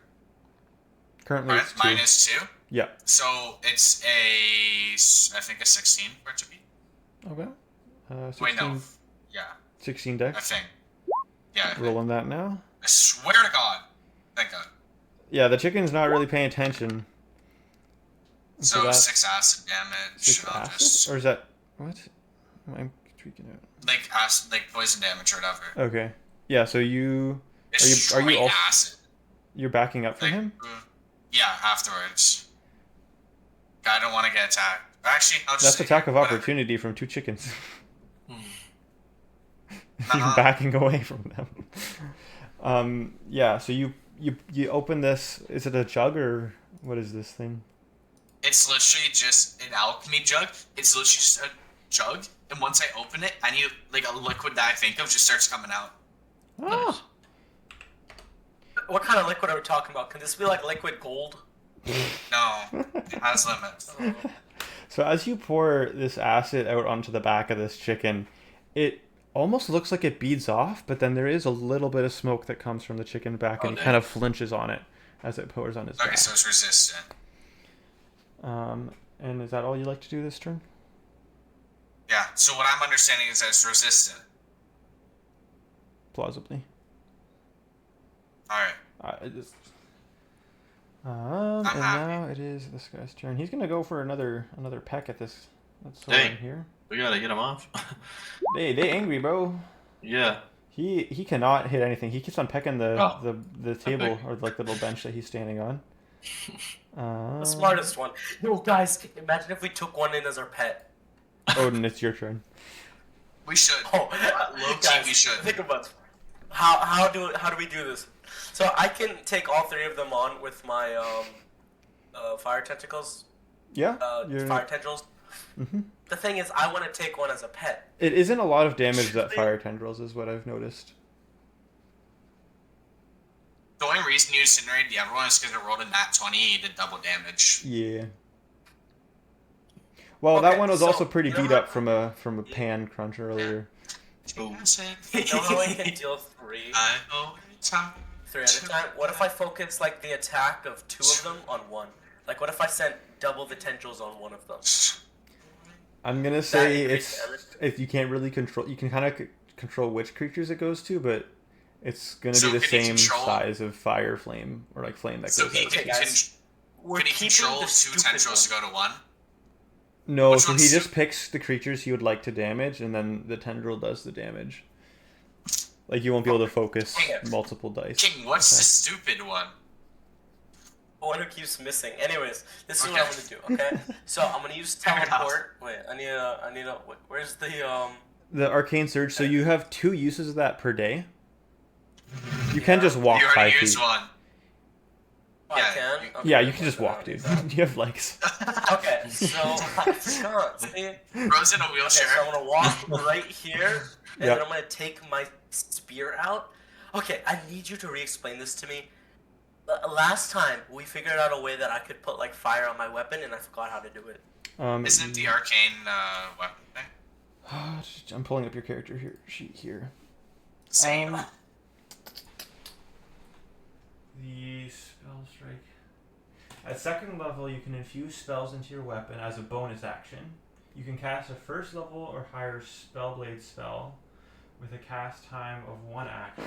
Currently Right, it's 2. -2. Yeah. So it's I think a 16 for it to be. Okay. 16, Wait, no. Yeah, 16 I Dex. think. Yeah. Rolling that now. I swear to God. Thank God. Yeah, the chicken's not really paying attention. So that's 6 acid damage. 6 I'll acid? just Or is that... What? I'm tweaking out. like acid, like poison damage or whatever. Okay. Yeah, so you... It's Are you straight also... acid. You're backing up from Like, him? yeah, afterwards. I don't want to get attacked. Actually, I'll just That's say attack of whatever. opportunity from 2 chickens. Uh-huh. You're backing away from them. Yeah, so you open this... Is it a jug or... What is this thing? It's literally just an alchemy jug. It's literally just a jug, and once I open it, I need like a liquid that I think of just starts coming out. Ah! What kind of liquid are we talking about? Can this be like liquid gold? No, it has limits. So as you pour this acid out onto the back of this chicken, it almost looks like it beads off, but then there is a little bit of smoke that comes from the chicken back, and he kind of flinches on it as it pours on his Okay, back. so it's resistant. And is that all you like to do this turn? Yeah. So what I'm understanding is that it's resistant. Plausibly. All right. And now it is this guy's turn. He's gonna go for another peck at this. That's Soren Hey. here. We gotta get him off. They angry, bro. Yeah. He cannot hit anything. He keeps on pecking the table Okay. or like the little bench that he's standing on. The smartest one. No, guys, imagine if we took one in as our pet. Odin, it's your turn. We should. Oh, Low key, guys, we should. think about it. How do we do this? So I can take all 3 of them on with my fire tentacles. Yeah. Fire tendrils. Mm-hmm. The thing is, I want to take one as a pet. It isn't a lot of damage that fire tendrils is what I've noticed. The only reason you incinerate the other one is because it rolled a nat 20, you did double damage. Yeah. Well, Okay, that one was so, also pretty you know beat what? up from a pan crunch earlier. Ooh. You know how I can deal 3? I know it's time. 3 at a time? What if I focus like the attack of 2 of them on one? Like what if I sent double the tendrils on one of them? I'm gonna say increase it's damage? if you can't really control, you can kind of control which creatures it goes to, but it's gonna So be the can he same control- size of fire flame or like flame that So goes he out. can, Okay, guys. We're can he keeping control the 2 stupid tendrils one. to go to 1? No, Which so he one's- just picks the creatures he would like to damage, and then the tendril does the damage. Like you won't be able to focus Okay. multiple dice. King, what's Okay. the stupid one? The one who keeps missing. Anyways, this is Okay. what I'm gonna do. Okay, so I'm gonna use Fair enough. teleport. Wait, I need a. Where's the The arcane surge. So you have 2 uses of that per day. You can just walk You 5 already feet. used one. I Yeah, can. you- Okay, Yeah, you can just walk, dude. You have legs. Okay, so I forgot. See? Rose in a Okay, wheelchair. so I'm gonna walk right here, and Yep. then I'm gonna take my spear out. Okay, I need you to re-explain this to me. Last time we figured out a way that I could put like fire on my weapon, and I forgot how to do it. Isn't it the arcane weapon thing? I'm pulling up your character sheet here. Same. The spell strike. At 2nd level, you can infuse spells into your weapon as a bonus action. You can cast a 1st level or higher spellblade spell with a cast time of 1 action.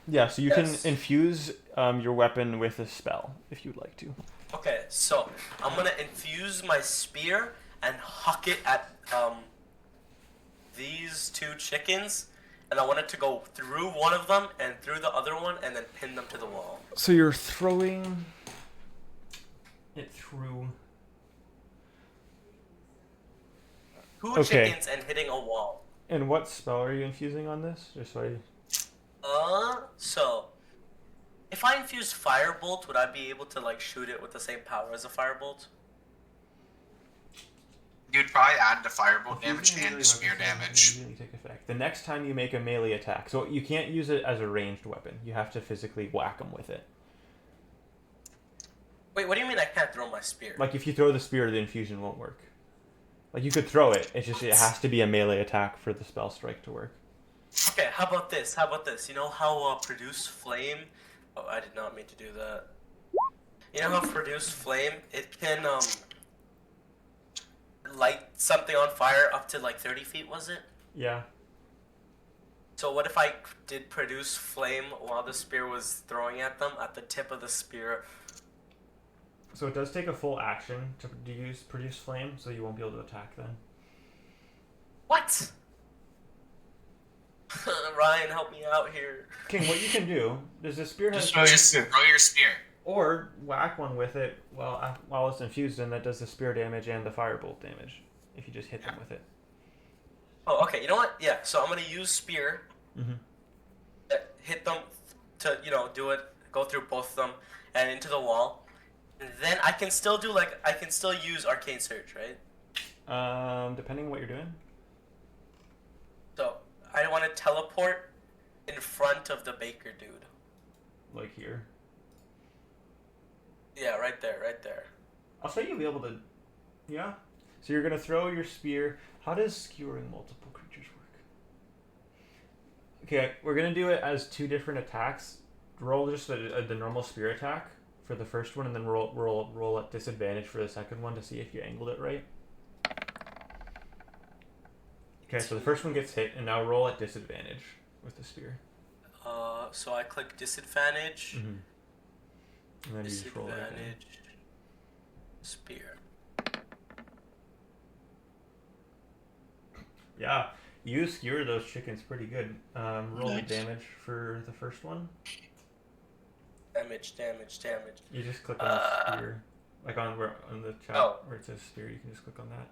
Yeah, so you Yes. can infuse your weapon with a spell if you'd like to. Okay, so I'm gonna infuse my spear and huck it at these 2 chickens, and I want it to go through one of them and through the other one, and then pin them to the wall. So you're throwing it through. 2 Okay. chickens and hitting a wall. And what spell are you infusing on this? Just so I... So if I infuse firebolt, would I be able to like shoot it with the same power as a firebolt? You'd probably add the firebolt damage Infusing and melee the spear weapons damage. immediately take effect. The next time you make a melee attack, so you can't use it as a ranged weapon. You have to physically whack them with it. Wait, what do you mean I can't throw my spear? Like if you throw the spear, the infusion won't work. Like you could throw it. It's just it has to be a melee attack for the spell strike to work. Okay, how about this? How about this? You know how produce flame? Oh, I did not mean to do that. You know how produce flame? It can light something on fire up to like 30 feet, was it? Yeah. So what if I did produce flame while the spear was throwing at them at the tip of the spear? So it does take a full action to produce flame, so you won't be able to attack then. What? Ryan, help me out here. King, what you can do, does the spear have... Just throw your spear. Or whack one with it while it's infused, and that does the spear damage and the firebolt damage, if you just hit them with it. Oh, okay, you know what? Yeah, so I'm going to use spear, hit them to, do it, go through both of them, and into the wall. And then I can still use Arcane Surge, right? Depending on what you're doing. So, I want to teleport in front of the baker dude. Like here. Yeah, right there, right there. I'll say you'll be able to... Yeah. So you're going to throw your spear. How does skewering multiple creatures work? Okay, we're going to do it as 2 different attacks. Roll just the normal spear attack for the first one, and then roll at disadvantage for the second one to see if you angled it right. Okay, so the first one gets hit, and now roll at disadvantage with the spear. So I click disadvantage. And then you just roll it again. Disadvantage. Spear. Yeah, you skewer those chickens pretty good. Roll the damage for the first one. Damage. You just click on the spear. Like on the chat where it says spear, you can just click on that.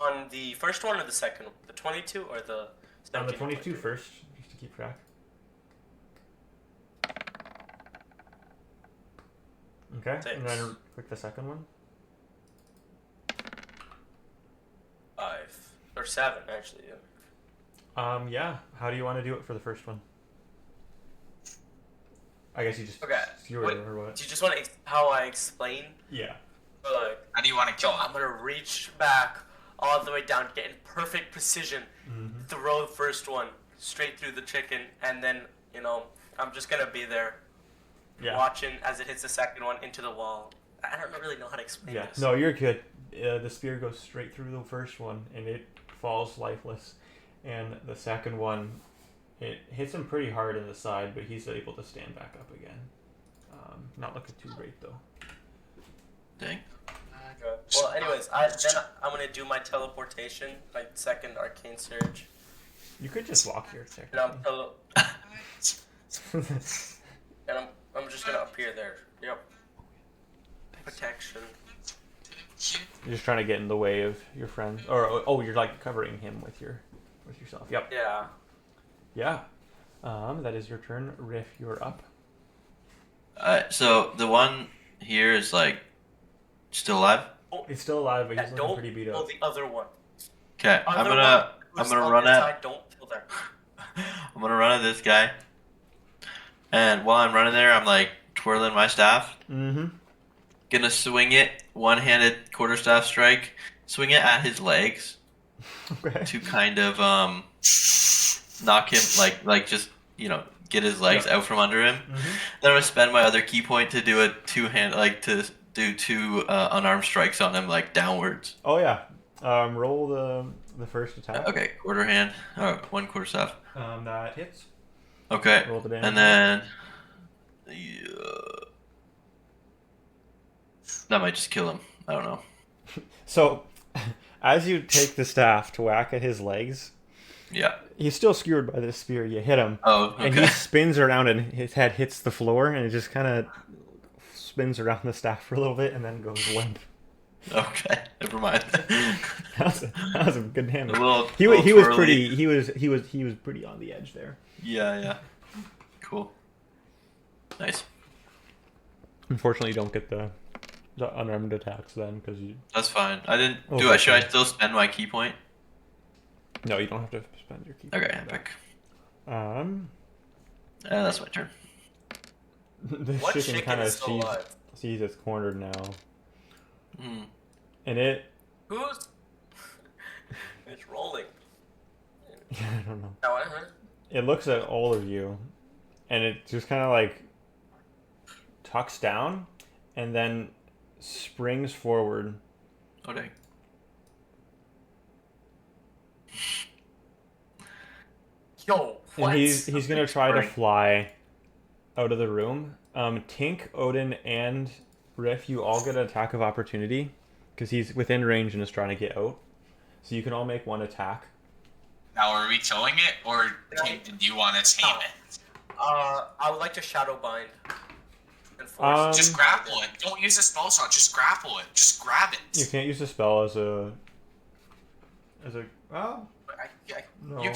On the first one or the second one? The 22 or the 17? On the 22 first, just to keep track. Okay, 6. and then click the second one. 5. Or 7, actually, yeah. Yeah. How do you want to do it for the first one? I guess you just skewer it or what? Do you just want to how I explain? Yeah. Like, How do you want to kill I'm gonna reach back all the way down, get in perfect precision, throw the first one straight through the chicken, and then I'm just gonna be there, watching as it hits the second one into the wall. I don't really know how to explain this. No, you're good. The spear goes straight through the first one, and it falls lifeless. And the second one, it hits him pretty hard in the side, but he's able to stand back up again. Not looking too great, though. Dang. Well, anyways, then I'm gonna do my teleportation, my second arcane surge. You could just walk here, And I'm just gonna appear there. Yep. Protection. You're just trying to get in the way of your friend, or you're like covering him with yourself. Yep. Yeah. Yeah. That is your turn. Riff, you're up. So the one here is like still alive. He's still alive, but he's looking pretty beat up. The other one. Okay, I'm gonna run at. Don't kill there. I'm gonna run at this guy, and while I'm running there, I'm like twirling my staff. Gonna swing it, one-handed quarterstaff strike. Swing it at his legs. Okay. To kind of knock him, like just get his legs out from under him. Then I'm gonna spend my other key point to do a two-hand, like to do 2 unarmed strikes on him, like downwards. Oh yeah. Roll the first attack. Okay, quarter hand. 1 quarterstaff. That hits. Okay. Roll the damage. And then that might just kill him. I don't know. So, as you take the staff to whack at his legs, he's still skewered by this spear. You hit him, and he spins around, and his head hits the floor, and it just kind of spins around the staff for a little bit, and then goes limp. Okay, never mind. that was a good damage. He was pretty on the edge there. Yeah. Cool. Nice. Unfortunately, you don't get the unarmed attacks then, because you... That's fine. I didn't do it. Should I still spend my key point? No, you don't have to spend your key. Okay, epic. That's my turn. This chicken kind of sees it's cornered now. Hmm. And it... Who's? It's rolling. I don't know. Oh, huh? It looks at all of you, and it just kind of like tucks down, and then springs forward. Oh dang. Yo, what? And he's gonna try to fly out of the room. Tink, Odin, and Riff, you all get an attack of opportunity because he's within range and is trying to get out. So you can all make one attack. Now, are we killing it, or did you want to tame it? I would like to shadow bind. Just grapple it. Don't use a spell slot. Just grapple it. Just grab it. You can't use the spell as a. Well, no. You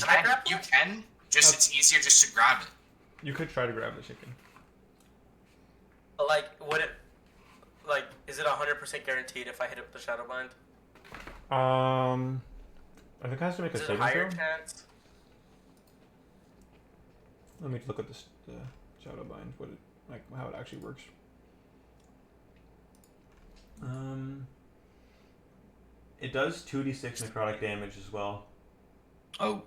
can. Just it's easier just to grab it. You could try to grab the chicken. Like, would it? Like, is it 100% guaranteed if I hit it with the shadow bind? I think it has to make a Is it a saving higher throw. chance? Let me look at this shadow bind. How it actually works. It does 2d6 necrotic damage as well. Oh.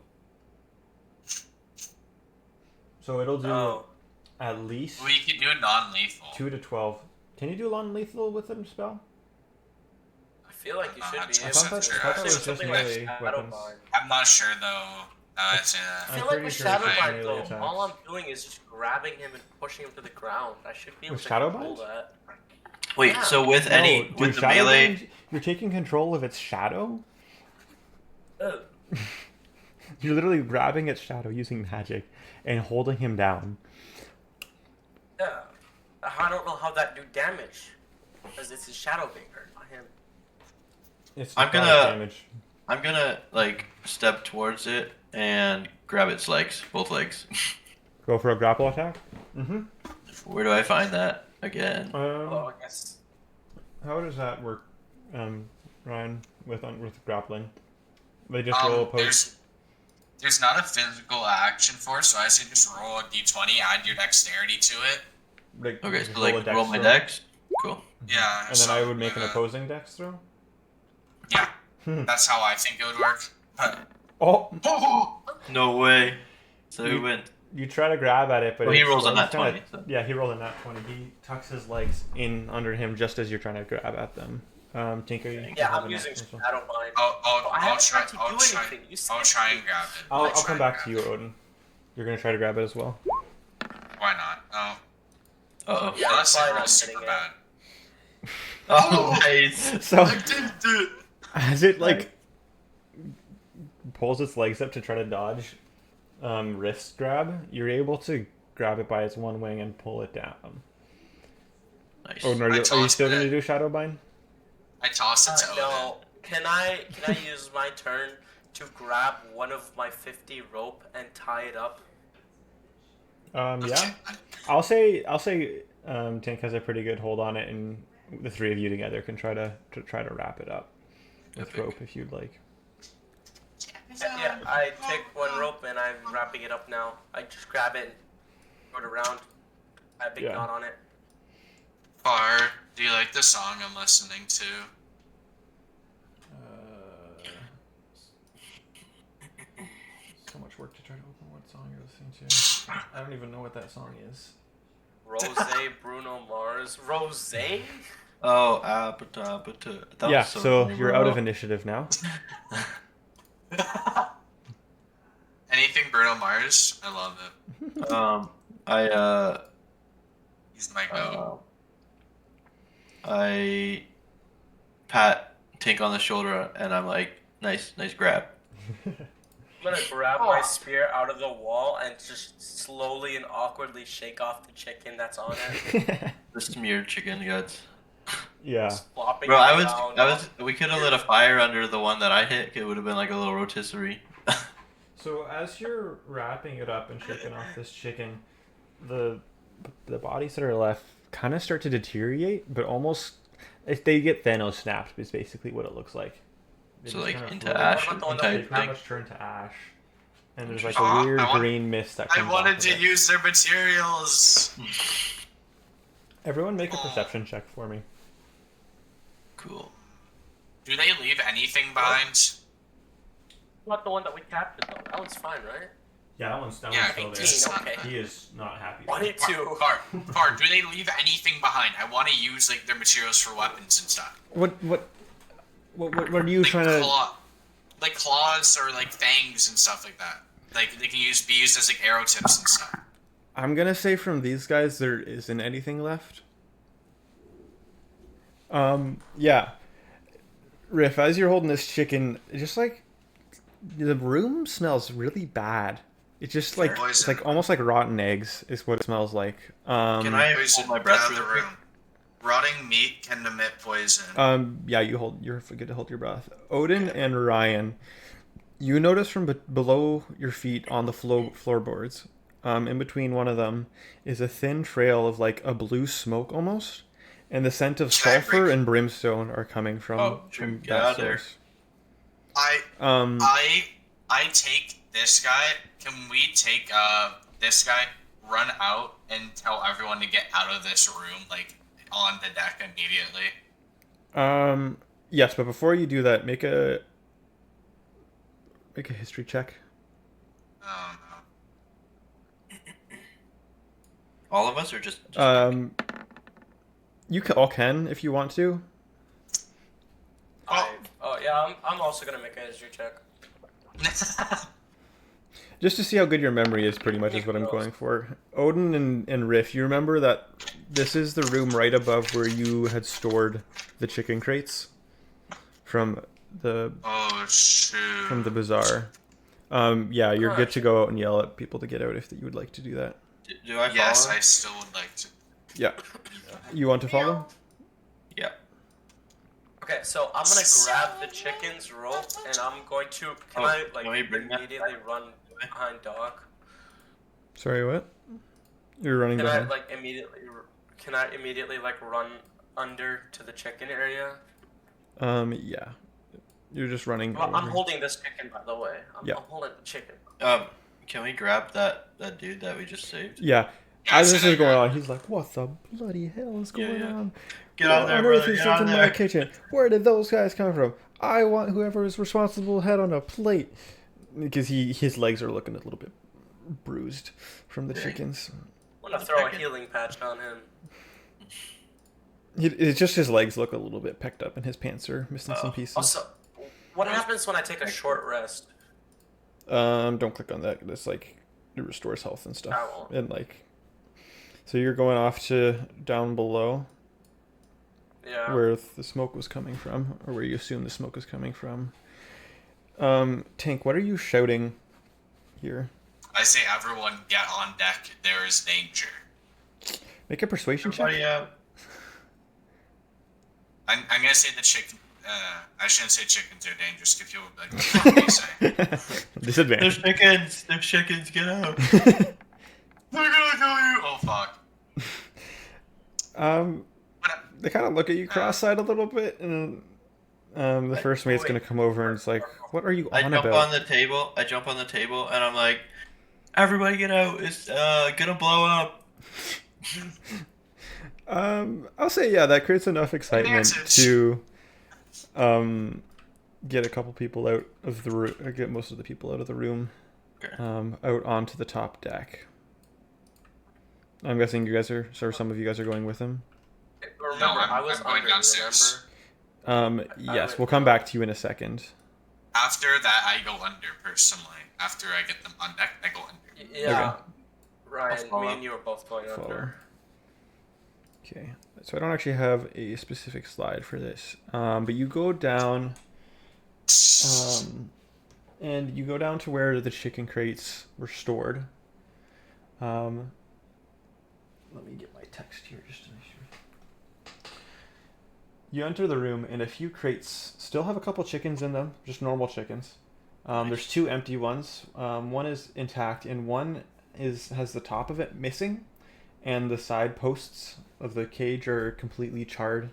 So it'll do Oh. at least Well, you can do it non-lethal. 2 to 12. Can you do non-lethal with a spell? I feel like you should be I able thought to. that- I thought that Especially was with just something like melee shadow weapons. bind. I'm not sure though. It's, I I'm feel like pretty with sure shadow it's bind melee though, attacks. all I'm doing is just grabbing him and pushing him to the ground. I should be able With to shadow control bind? that. Wait, Yeah. so with Dude, with the shadow melee, bind, you're taking control of its shadow? Ugh. You're literally grabbing its shadow using magic and holding him down. Yeah. I don't know how that do damage. Because it's his shadow being hurt, not him. It's I'm necrotic gonna- damage. I'm gonna like step towards it and grab its legs, both legs. Go for a grapple attack? Mm-hmm. Where do I find that again? Well, I guess. How does that work, Ryan, with grappling? They just roll a post. There's not a physical action for it, so I say just roll a d20, add your dexterity to it. Okay, just so roll a like dex roll my throw. dex. Cool. Yeah. And then so, I would make an opposing dex throw? Yeah. That's how I think it would work. But, Oh! No way. So who You- wins? You try to grab at it, but Well, he its rolls a legs nat kinda- 20, so. Yeah, he rolled a nat 20. He tucks his legs in under him just as you're trying to grab at them. Tinker, you Yeah, have I'm a using next one. shadow bind. I'll haven't try. tried to do anything. You I'll skipped try me. and grab it. I'll try come and back to grab you, it. Odin. You're gonna try to grab it as well. Why not? Oh, Uh Yeah, unless I'm it fine, rolls I'm super getting bad. oh. Nice. So didn't do it. as it like pulls its legs up to try to dodge wrist grab, you're able to grab it by its one wing and pull it down. Nice. Odin, are you still gonna do shadow bind? I toss it to Odin. No. Can I use my turn to grab one of my 50 rope and tie it up? Yeah. I'll say Tink has a pretty good hold on it, and the three of you together can try to wrap it up with Epic. rope if you'd like. Yeah, I take one rope and I'm wrapping it up now. I just grab it and throw it around. I have a big Yeah. knot on it. Bar, do you like the song I'm listening to? So much work to try to open what song you're listening to. I don't even know what that song is. Rose, Bruno Mars. Rose? Oh, that Yeah, was so you're out of an. initiative now. Anything Bruno Mars? I love it. He's my goat. I pat Tink on the shoulder and I'm like, nice grab. I'm gonna grab my spear out of the wall and just slowly and awkwardly shake off the chicken that's on it. The smeared chicken guts. Yeah. Flopping Bro, it I down. was. We could have lit a fire under the one that I hit. It would have been like a little rotisserie. So as you're wrapping it up and shaking off this chicken, the bodies that are left kind of start to deteriorate, but almost if they get Thanos snapped is basically what it looks like. They So just like kinda into float. ash What about the one They type pretty thing. much turn to ash, and there's like Aw, a weird I want- green mist that comes I wanted off to of it. use their materials. Everyone make a perception check for me. cool. Do they leave anything behind? Not the one that we captured though. That one's fine, right? Yeah, that one's still Yeah, there. 18, okay. He is not happy. 22. Far, do they leave anything behind? I want to use like their materials for weapons and stuff. What are you Like trying to? like claws or like fangs and stuff like that. Like they can be used as like arrow tips and stuff. I'm gonna say from these guys there isn't anything left. Yeah. Riff, as you're holding this chicken, it's just like the room smells really bad. It's just like it's like almost like rotten eggs is what it smells like. Can I hold my breath Get out of real the quick? room. Rotting meat can emit poison. Yeah, you're good to hold your breath. Odin and Ryan, you notice from below your feet on the floorboards, in between one of them is a thin trail of like a blue smoke almost, and the scent of sulfur and brimstone are coming from Get that out of there. source. I take this guy. Can we take this guy, run out, and tell everyone to get out of this room, like on the deck immediately? Yes, but before you do that, make a history check. No. All of us, or just You all can if you want to. Oh yeah, I'm also gonna make a history check. Just to see how good your memory is, pretty much is what I'm going for. Odin and Riff, you remember that this is the room right above where you had stored the chicken crates from the from the bazaar. Yeah, you're good to go out and yell at people to get out if you would like to do that. do I follow? Yes, I still would like to. Yeah. You want to follow? Yeah. Okay, so I'm gonna grab the chicken's rope and I'm going to. Can I like can we bring that immediately run behind Doc? Sorry, what? You're running Can behind. I like immediately? Can I immediately like run under to the chicken area? Yeah. You're just running. Well, I'm over. holding this chicken, by the way. I'm holding the chicken. Can we grab that dude that we just saved? Yeah. As this is going on, he's like, "What the bloody hell is going on? Get out of there, on earth brother. is Get out in of my there. kitchen? Where did those guys come from? I want whoever is responsible head on a plate." Because his legs are looking a little bit bruised from the chickens. I'm gonna throw a healing patch on him. It's just his legs look a little bit pecked up, and his pants are missing some pieces. Also, what happens when I take a short rest? Don't click on that. It's like it restores health and stuff. I won't. And like, so you're going off to down below. Yeah. Where the smoke was coming from, or where you assume the smoke is coming from. Tank, what are you shouting here? I say everyone get on deck. There is danger. Make a persuasion check. Everybody, I'm gonna say the chicken. I shouldn't say chickens are dangerous. Because people would be like, what are you saying? Disadvantage. there's chickens. There's chickens. Get out. They're gonna kill you. Oh fuck. They kind of look at you cross-eyed a little bit, and the first mate's gonna come over and it's like, "What are you I on jump about?" on the table. I jump on the table, and I'm like, "Everybody, get out! It's gonna blow up." I'll say yeah, that creates enough excitement to get a couple people out of the room, or get most of the people out of the room, Okay. out onto the top deck. I'm guessing you guys are, so some of you guys are going with him. Remember, I was I'm going under, downstairs. Yes, we'll come back to you in a second. After that, I go under personally. After I get them on deck, I go under. Yeah. Okay. Ryan, follow. me and you are both going under. Follower. Okay, so I don't actually have a specific slide for this, but you go down, and you go down to where the chicken crates were stored. Let me get my text here just to make sure. You enter the room, and a few crates still have a couple chickens in them, just normal chickens. There's two empty ones. One is intact, and one has the top of it missing, and the side posts of the cage are completely charred.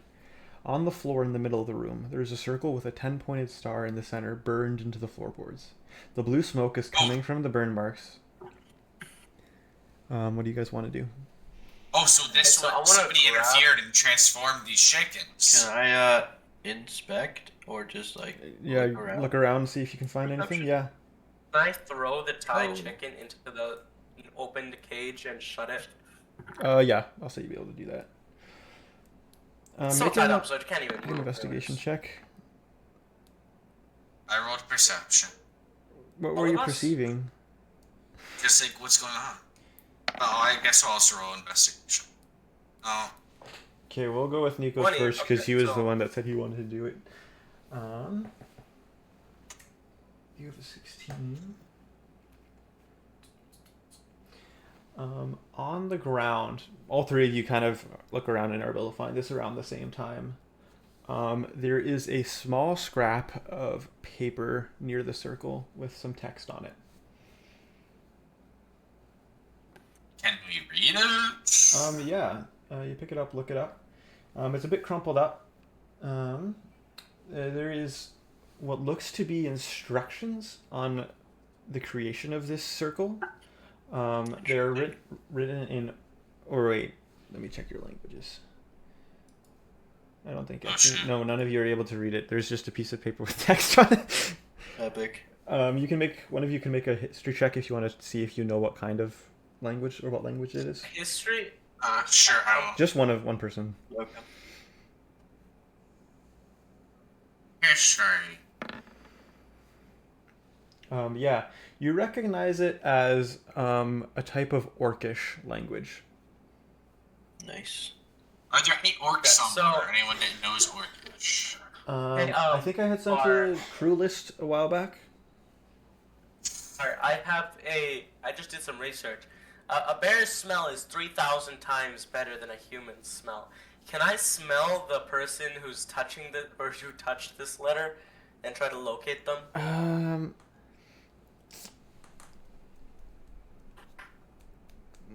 On the floor in the middle of the room, there is a circle with a 10-pointed star in the center burned into the floorboards. The blue smoke is coming from the burn marks. What do you guys want to do? Oh, so this So I one, wanna somebody grab- interfered and transformed these chickens. Can I inspect or just like Yeah, look around? look around and see if you can find anything. Perception. Yeah. Can I throw the tied Oh. chicken into the opened cage and shut it? Yeah, I'll say you'll be able to do that. It's so Make tied an, up, so it can't even make move. an investigation check. I rolled perception. What All were of you us? perceiving? Just like, what's going on? Oh, I guess I'll also roll investigation. Oh, Okay, we'll go with Nico 20, first because okay, he was so- the one that said he wanted to do it. You have a 16. On the ground, all three of you kind of look around and are able to find this around the same time. There is a small scrap of paper near the circle with some text on it. can we read it? Yeah. You pick it up, look it up. It's a bit crumpled up. There is what looks to be instructions on the creation of this circle. They're written in... Or wait, let me check your languages. I don't think... No, none of you are able to read it. There's just a piece of paper with text on it. Epic. You can make... One of you can make a history check if you want to see if you know what kind of language or what language it is. History? Sure, I will. Just one person. Okay. History. Yeah, you recognize it as a type of orcish language. Nice. Are there any orcs Yeah, somewhere? so- Anyone that knows orcish? Hey, I think I had sent you a crew list a while back. Alright, I just did some research. A bear's smell is 3,000 times better than a human's smell. Can I smell the person who's touching or who touched this letter and try to locate them?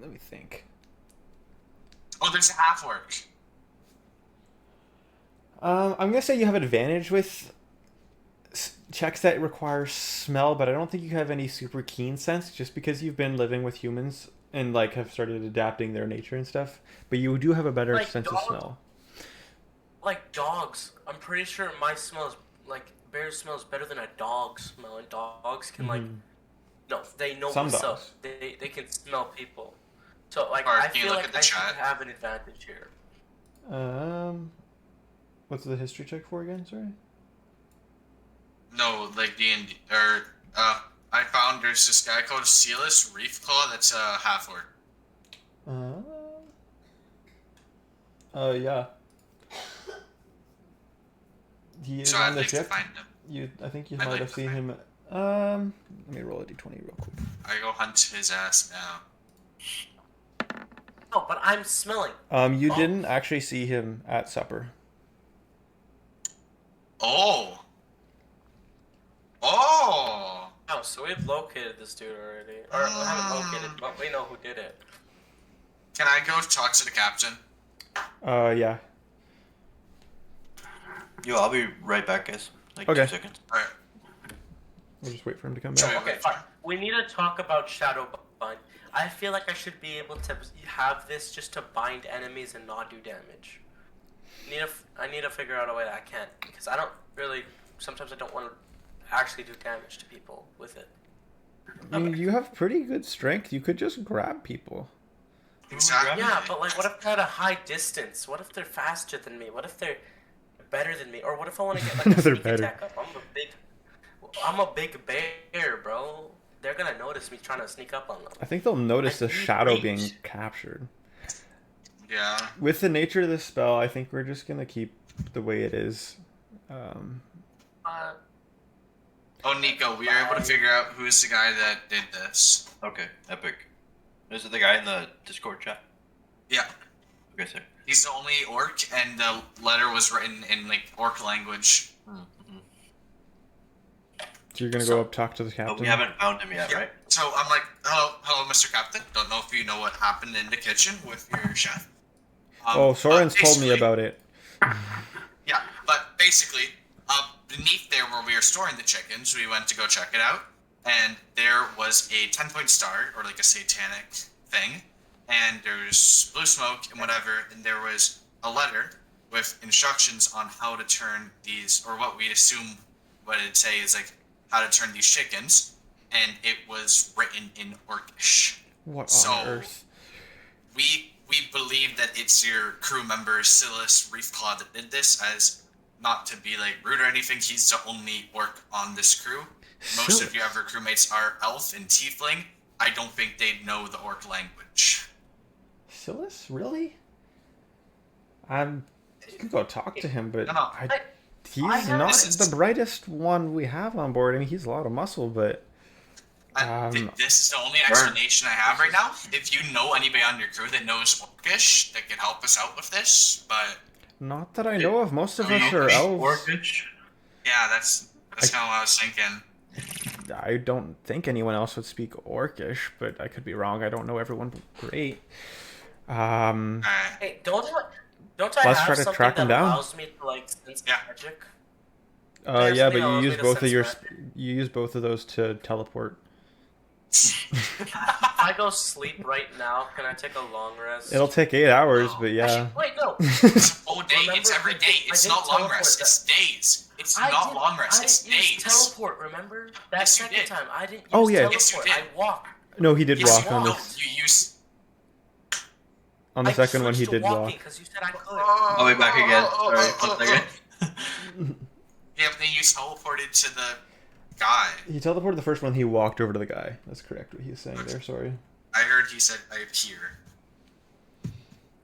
Let me think. Oh, there's a half-orc. I'm gonna say you have advantage with checks that require smell, but I don't think you have any super keen sense, just because you've been living with humans and like have started adapting their nature and stuff. But you do have a better Like sense of dogs? smell. Like dogs. I'm pretty sure my smell is bear's smell is better than a dog's smell, and dogs can no, they know Some what's dogs. up. They can smell people. So like Alright, I can you feel look like at the I should chat? have an advantage here. What's the history check for again? Sorry. No, like D&D, I found there's this guy called Sealess Reefclaw that's a half-orc. Yeah. He is So on I'd the like to ship. find him. I think you I'd might like have to seen find him. Let me roll a d20 real quick. I go hunt his ass now. No, but I'm smelling. You Oh. didn't actually see him at supper. Oh! Oh! Oh, so we've located this dude already. Or we haven't located, but we know who did it. Can I go talk to the captain? Yeah. Yo, I'll be right back, guys. Like Okay. 2 seconds. Alright. We'll just wait for him to come Sure. back. Okay, fine. We need to talk about shadow bind. I feel like I should be able to have this just to bind enemies and not do damage. I need to figure out a way that I can, because I don't really. Sometimes I don't want to actually do damage to people with it. I mean, you have pretty good strength. You could just grab people. Exactly. Yeah, but like, what if they're at a high distance? What if they're faster than me? What if they're better than me? Or what if I want to get like a They're sneak better. attack up? I'm a big bear, bro. They're gonna notice me trying to sneak up on them. I think they'll notice I the need shadow reach. being captured. Yeah. With the nature of this spell, I think we're just gonna keep the way it is. Oh, Nico, we were able to figure out who's the guy that did this. Okay, epic. Is it the guy in the Discord chat? Yeah. Okay, sir. He's the only orc, and the letter was written in, like, orc language. Mm-hmm. So you're gonna go up talk to the But captain. we haven't found him yet, Yeah. right? So I'm like, hello, Mr. Captain. Don't know if you know what happened in the kitchen with your chef. Oh, Soren's but told me basically- about it. Yeah, but basically, beneath there where we were storing the chickens, we went to go check it out, and there was a 10-point star, or like a satanic thing, and there's blue smoke and whatever, and there was a letter with instructions on how to turn these, or what we assume what it'd say is like how to turn these chickens, and it was written in Orcish. What So on earth? we believe that it's your crew member Silas Reefclaw that did this, as not to be like rude or anything, he's the only orc on this crew. Most of your other crewmates are elf and tiefling. I don't think they'd know the orc language. Silas? Really? You could go talk to him, but No. he's not the brightest one we have on board. I mean, he's a lot of muscle, but... This is the only explanation I have right now. If you know anybody on your crew that knows Orcish that could help us out with this, but... Not that I know of. Most of us are elves. Orcish? Yeah, that's kind of what I was thinking. I don't think anyone else would speak Orcish, but I could be wrong. I don't know everyone great. Hey, don't I Let's have try to something track that them down. allows me to like sense magic? Yeah, but allows you me use to both of sense you use both of those to teleport. If I go sleep right now, can I take a long rest? It'll take 8 hours, but yeah. Actually, wait, no. It's a whole day. Remember, It's every day. It's I not did long teleport rest. that. It's days. It's not long rest. It's I didn't use days. teleport, remember? That Yes, you second did. time, I didn't use Oh, yeah. teleport. Yes, you did. I walked. No, he did Yes, walk on no, this. you use. On the second one, he did walk. Because you said I could. I'll be back again. Sorry, 1 second. Yeah, but then you teleported to the guy. He teleported the first one, he walked over to the guy. That's correct what he's saying there, sorry. I heard he said I appear.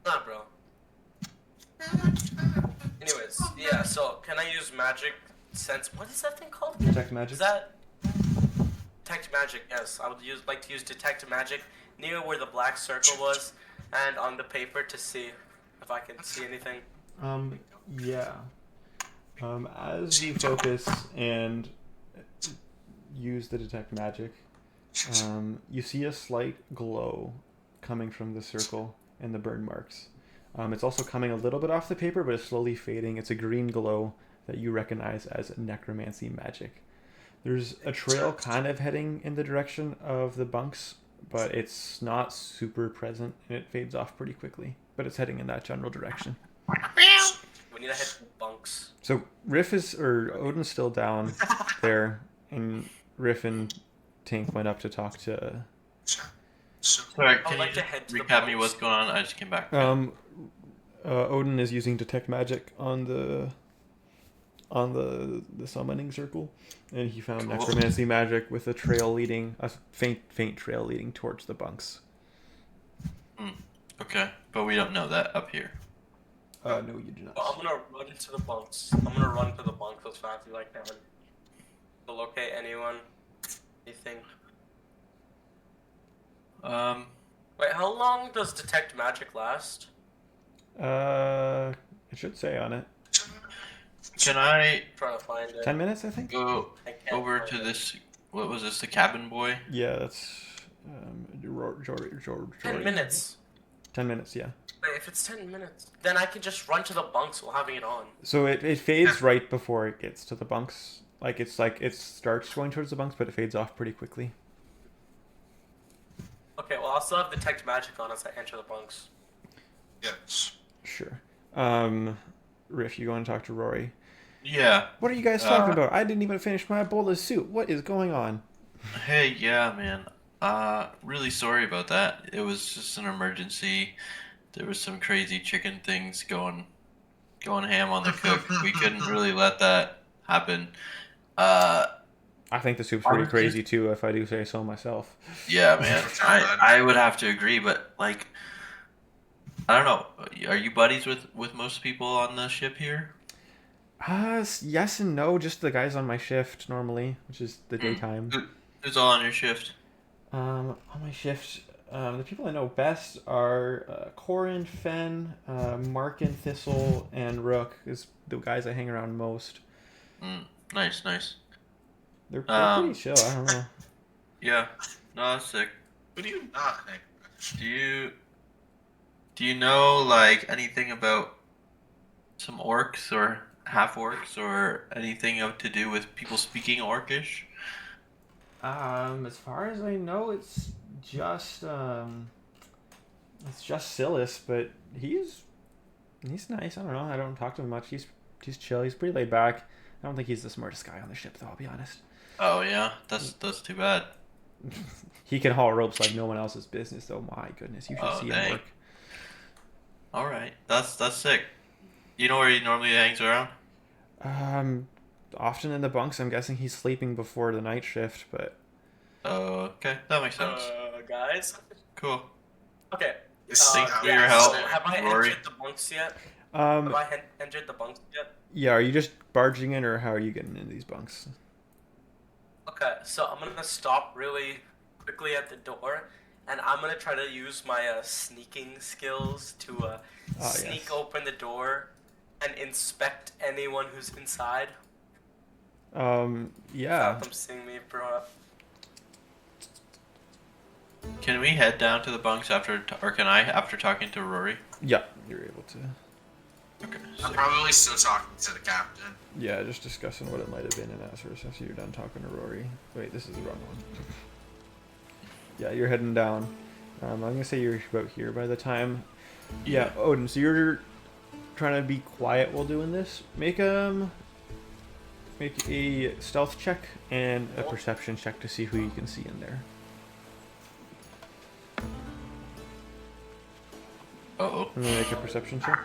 Nah, bro. Anyways, yeah, so can I use magic sense? What is that thing called? Detect magic? Is that detect magic? Yes, I would like to use detect magic near where the black circle was, and on the paper to see if I can see anything. Yeah. As you focus and use the detect magic, you see a slight glow coming from the circle and the burn marks. It's also coming a little bit off the paper, but it's slowly fading. It's a green glow that you recognize as necromancy magic. There's a trail kind of heading in the direction of the bunks, but it's not super present, and it fades off pretty quickly. But it's heading in that general direction. We need to head to the bunks. So Odin's still down there, and Riff and Tink went up to talk to. Sorry, I'd can like you to just head to the recap me bunks. what's going on? I just came back. Odin is using detect magic on the summoning circle, and he found necromancy magic with a faint trail leading towards the bunks. Okay, but we don't know that up here. No, you do not. Well, I'm gonna run to the bunks. I'm gonna run to the bunks as fast as I can. To locate anyone. Anything. Wait, how long does detect magic last? It should say on it. Can I Trying to find it. 10 minutes, I think. go I can't over find to it. this? What was this? The cabin boy? Yeah, that's George. 10 minutes. 10 minutes, yeah. Wait, if it's 10 minutes, then I can just run to the bunks while having it on. So it fades right before it gets to the bunks. Like it starts going towards the bunks, but it fades off pretty quickly. Okay, well, I'll still have detect magic on as I enter the bunks. Yes. Sure. Riff, you going to talk to Rory? Yeah. What are you guys talking about? I didn't even finish my bowl of soup. What is going on? Hey, yeah, man. Really sorry about that. It was just an emergency. There was some crazy chicken things going ham on the cook. We couldn't really let that happen. I think the soup's pretty crazy too, if I do say so myself. Yeah, man. I would have to agree, but like, I don't know. Are you buddies with most people on the ship here? Yes and no. Just the guys on my shift normally, which is the daytime. Who's all on your shift? On my shift, the people I know best are Corin, Fen, Markin, Thistle, and Rook is the guys I hang around most. Nice. They're pretty chill. I don't know. Yeah. No, that's sick. Who do you not think? Do you know like anything about some orcs or half-orcs or anything to do with people speaking Orcish? As far as I know, it's just Silas, but he's He's nice. I don't know. I don't talk to him much. He's chill. He's pretty laid back. I don't think he's the smartest guy on the ship, though. I'll be honest. Oh yeah, that's too bad. He can haul ropes like no one else's business, though. My goodness, you should see him work. All right, that's sick. You know where he normally hangs around? Often in the bunks. I'm guessing he's sleeping before the night shift, but. Okay, that makes sense. Guys. Cool. Okay. Thanks for your So help, have I Rory. entered the bunks yet? Have I entered the bunks yet? Yeah. Are you just barging in, or how are you getting into these bunks? Okay, so I'm gonna stop really quickly at the door, and I'm gonna try to use my sneaking skills to sneak open the door and inspect anyone who's inside. Yeah. Without them seeing me, bro. Can we head down to the bunks after talking to Rory? Yeah, you're able to. Okay. I'm probably still talking to the captain. Yeah, just discussing what it might have been and that sort of stuff. So you're done talking to Rory. Wait, this is the wrong one. Yeah, you're heading down. I'm gonna say you're about here by the time. Yeah, Odin. So you're trying to be quiet while doing this. Make a stealth check and a perception check to see who you can see in there. Uh-oh. I'm gonna make a perception check.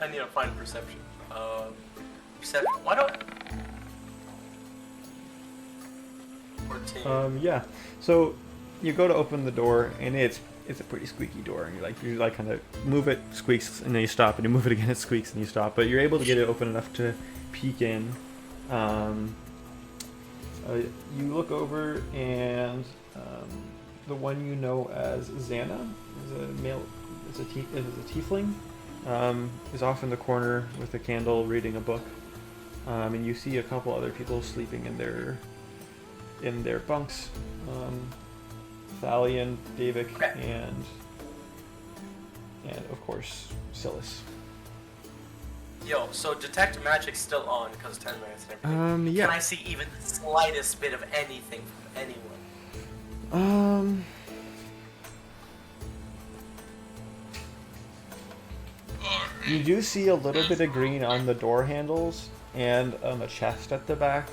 I need to find perception. Perception. Why don't? 14. Yeah. So you go to open the door, and it's a pretty squeaky door, and you kind of move it, squeaks, and then you stop, and you move it again, it squeaks, and you stop. But you're able to get it open enough to peek in. You look over, and the one you know as Xana is a male, is a tiefling. Is off in the corner with a candle reading a book, and you see a couple other people sleeping in their bunks. Thalion, Davik, and of course Silas. Yo, so detect magic's still on because 10 minutes and everything. Yeah. Can I see even the slightest bit of anything from anyone? You do see a little bit of green on the door handles and on the chest at the back.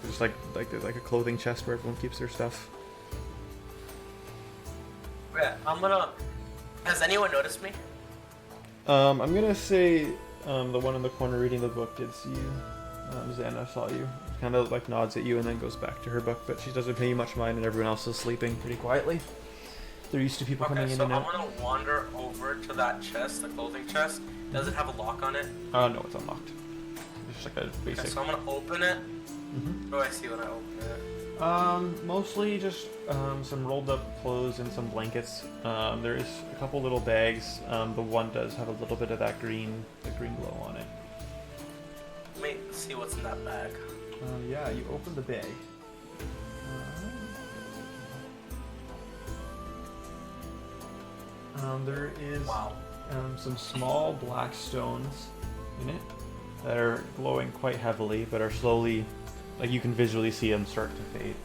There's there's a clothing chest where everyone keeps their stuff. Yeah, has anyone noticed me? I'm gonna say the one in the corner reading the book did see you. Xana saw you. Kind of nods at you and then goes back to her book, but she doesn't pay you much mind, and everyone else is sleeping pretty quietly. They're used to people coming in and out. So I'm gonna wander over to that chest, the clothing chest. Does it have a lock on it? No, it's unlocked. It's just a basic. Okay, so I'm gonna open it. What do I see when I open it? Mostly just some rolled up clothes and some blankets. There is a couple little bags. The one does have a little bit of the green glow on it. Let me see what's in that bag. Yeah, you open the bag. There is some small black stones in it that are glowing quite heavily, but are slowly, you can visually see them start to fade.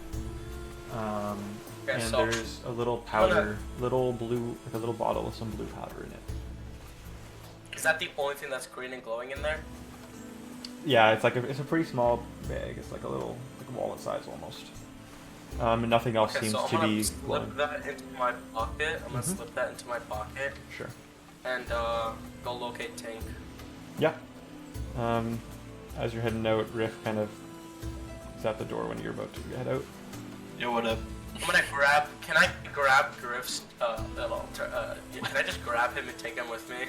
And so there's a little powder, little bottle with some blue powder in it. Is that the only thing that's green and glowing in there? Yeah, it's a pretty small bag. It's a little wallet size almost. And nothing else seems to be glowing. I'm gonna slip that into my pocket. I'm gonna slip that into my pocket. Sure. And go locate Tank. Yeah. As you're heading out, Riff kind of is at the door when you're about to head out. Yo, what up? Can I grab Griff's, can I just grab him and take him with me?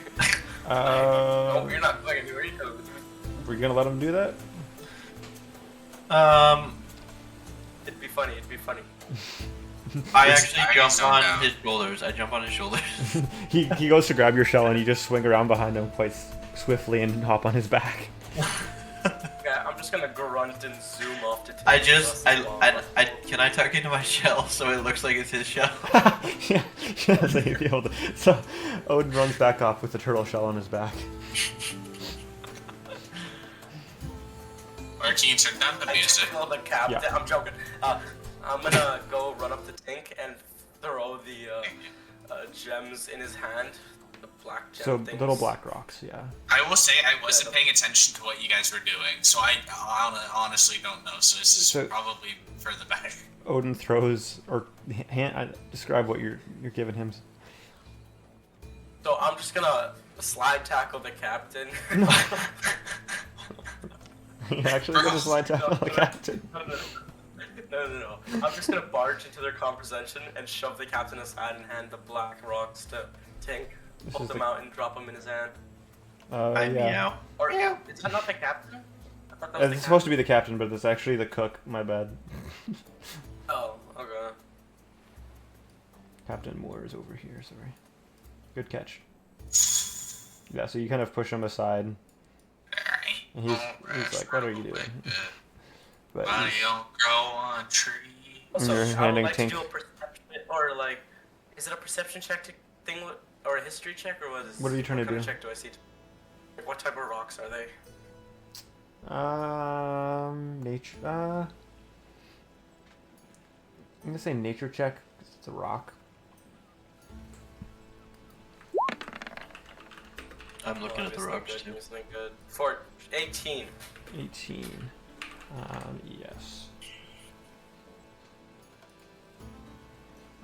No, you're not going anywhere. You're with me. Were you gonna let him do that? It'd be funny. I actually jump on his shoulders. I jump on his shoulders. He goes to grab your shell and you just swing around behind him quite swiftly and hop on his back. Yeah, I'm just gonna grunt and zoom off to take can I tuck into my shell so it looks like it's his shell? yeah, so you'd be able to. So Odin runs back off with the turtle shell on his back. Or can you turn down the music? The captain. Yeah. I'm joking. I'm gonna go run up to Tink and throw the gems in his hand, the black gem So things. little black rocks, yeah. I will say I wasn't paying attention to what you guys were doing, so I honestly don't know. So this is probably for the better. Odin throws, or describe what you're giving him. So I'm just gonna slide tackle the captain. You're actually gonna slide tackle the captain. No. I'm just gonna barge into their conversation and shove the captain aside and hand the black rocks to Tink. Pull them out and drop them in his hand. I meow. Or is that not the captain? I thought that was It's supposed to be the captain, but it's actually the cook. My bad. Oh, okay. Captain Moore is over here. Sorry. Good catch. Yeah, so you kind of push him aside. And he's like, "What are you doing?" But I don't grow on tree. Also, You're I would handing like to Tink. do a perception, or like, is it a perception check thing, or a history check, or what is? What are you trying to kind do? of check do I see? Like, what type of rocks are they? Nature. I'm gonna say nature check. 'Cause it's a rock. I'm looking at the rocks too. It's not good. For 18. 18. Yes.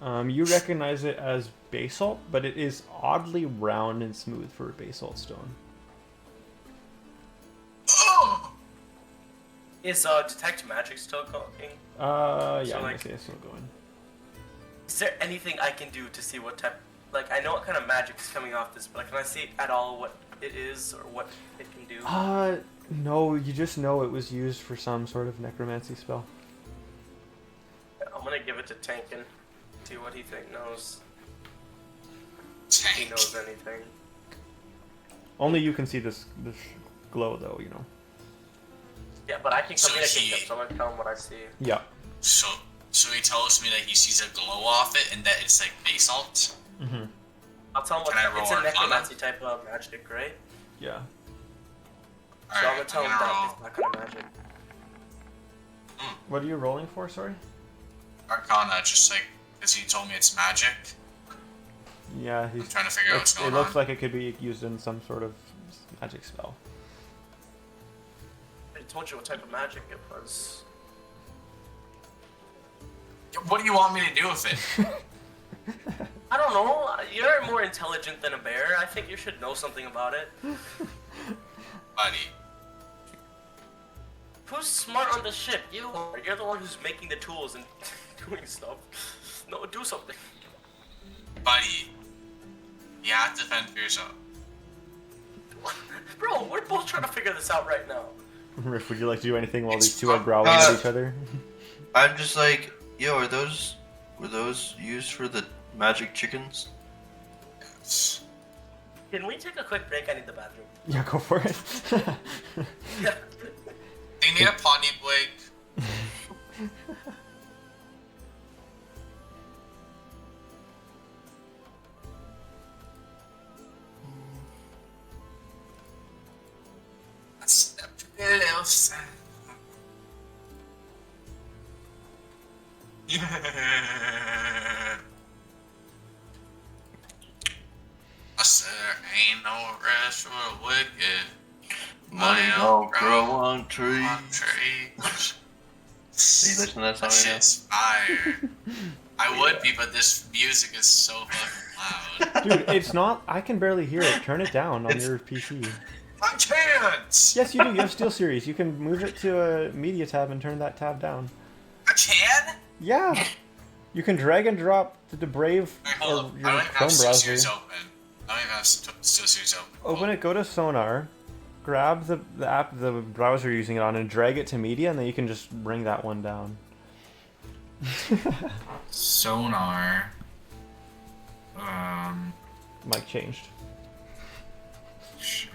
You recognize it as basalt, but it is oddly round and smooth for a basalt stone. Is detect magic still going? Yeah, So, I'm like- gonna say it's still going. Is there anything I can do to see what type? Like, I know what kind of magic is coming off this, but like, can I see at all what it is or what it can do? No, you just know it was used for some sort of necromancy spell. I'm gonna give it to Tank and see what he knows. If he Tank. knows anything. Only you can see this glow, though. You know. Yeah, but I can So communicate he- them, so I'm gonna tell him what I see. Yeah. So he tells me that he sees a glow off it and that it's like basalt. Mm-hmm. I'll tell him what Can I roll it's a Arcana? necromancy type of magic, right? Yeah. So I'm gonna Alright, tell I'm him gonna that roll it's that kind of magic. What are you rolling for? Sorry. Arcana, just like because he told me it's magic. Yeah, I'm trying to figure out what's it going looks on. like it could be used in some sort of magic spell. I told you what type of magic it was. What do you want me to do with it? I don't know. You're more intelligent than a bear. I think you should know something about it. Buddy. Who's smart on the ship? You are. You're the one who's making the tools and doing stuff. No, do something. Buddy. You have to fend for yourself. Bro, we're both trying to figure this out right now. Riff, would you like to do anything while It's these two are growling at each other? I'm just like, yo, were those used for the magic chickens? Yes. Can we take a quick break? I need the bathroom. Yeah, go for it. They need a potty break. That's a pretty little sound. Yeah. I said there ain't no rest for the wicked. Money don't grow on trees. On trees. Are you listening to that song That right shit's fire. I would be, but this music is so fucking loud. Dude, it's not. I can barely hear it. Turn it down on your PC. I can't! Yes, you do. You have SteelSeries. You can move it to a media tab and turn that tab down. I can? Yeah. You can drag and drop the Brave Alright, hold or up. your I don't even Chrome have browser. SteelSeries open. I don't even have SteelSeries open. Open it, go to Sonar, grab the app, the browser you're using it on, and drag it to media, and then you can just bring that one down. Sonar. Mic changed. Shit.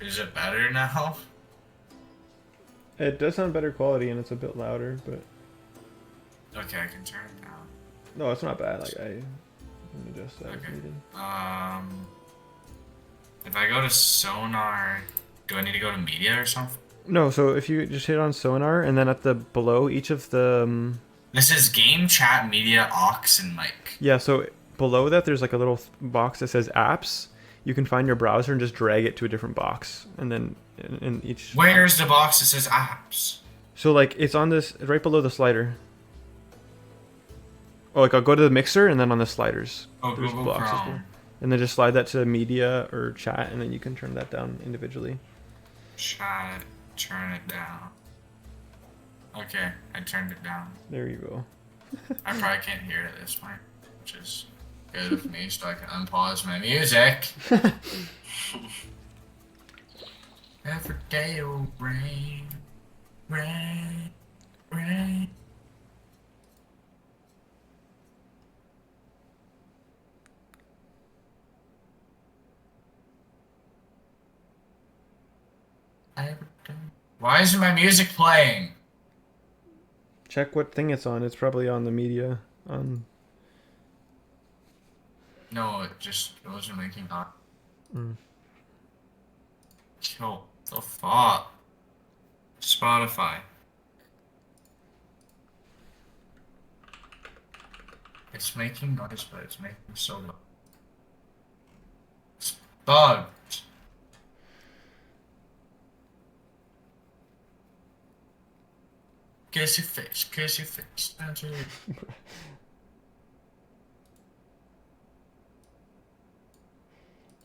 Is it better now? It does sound better quality, and it's a bit louder, but Okay, I can turn it down. no, it's not bad. Like I can adjust that if Okay. needed. If I go to Sonar, do I need to go to media or something? No, so if you just hit on Sonar, and then at the below each of the This is game, chat, media, aux, and mic. Yeah, so below that there's like a little box that says apps. You can find your browser and just drag it to a different box, and then in each. Where's the box that says apps? So like it's on this right below the slider. Oh, like I'll go to the mixer and then on the sliders. Oh, there's Google boxes Chrome. there. And then just slide that to media or chat, and then you can turn that down individually. Chat, turn it down. Okay, I turned it down. There you go. I probably can't hear it at this point, which is good with me, so I can unpause my music. Every day will rain, rain, rain. Why isn't my music playing? Check what thing it's on. It's probably on the media. No, it wasn't making that. Yo, the fuck? Spotify. It's making noise, but it's making so loud. It's bugged. Kiss your face. Answer it.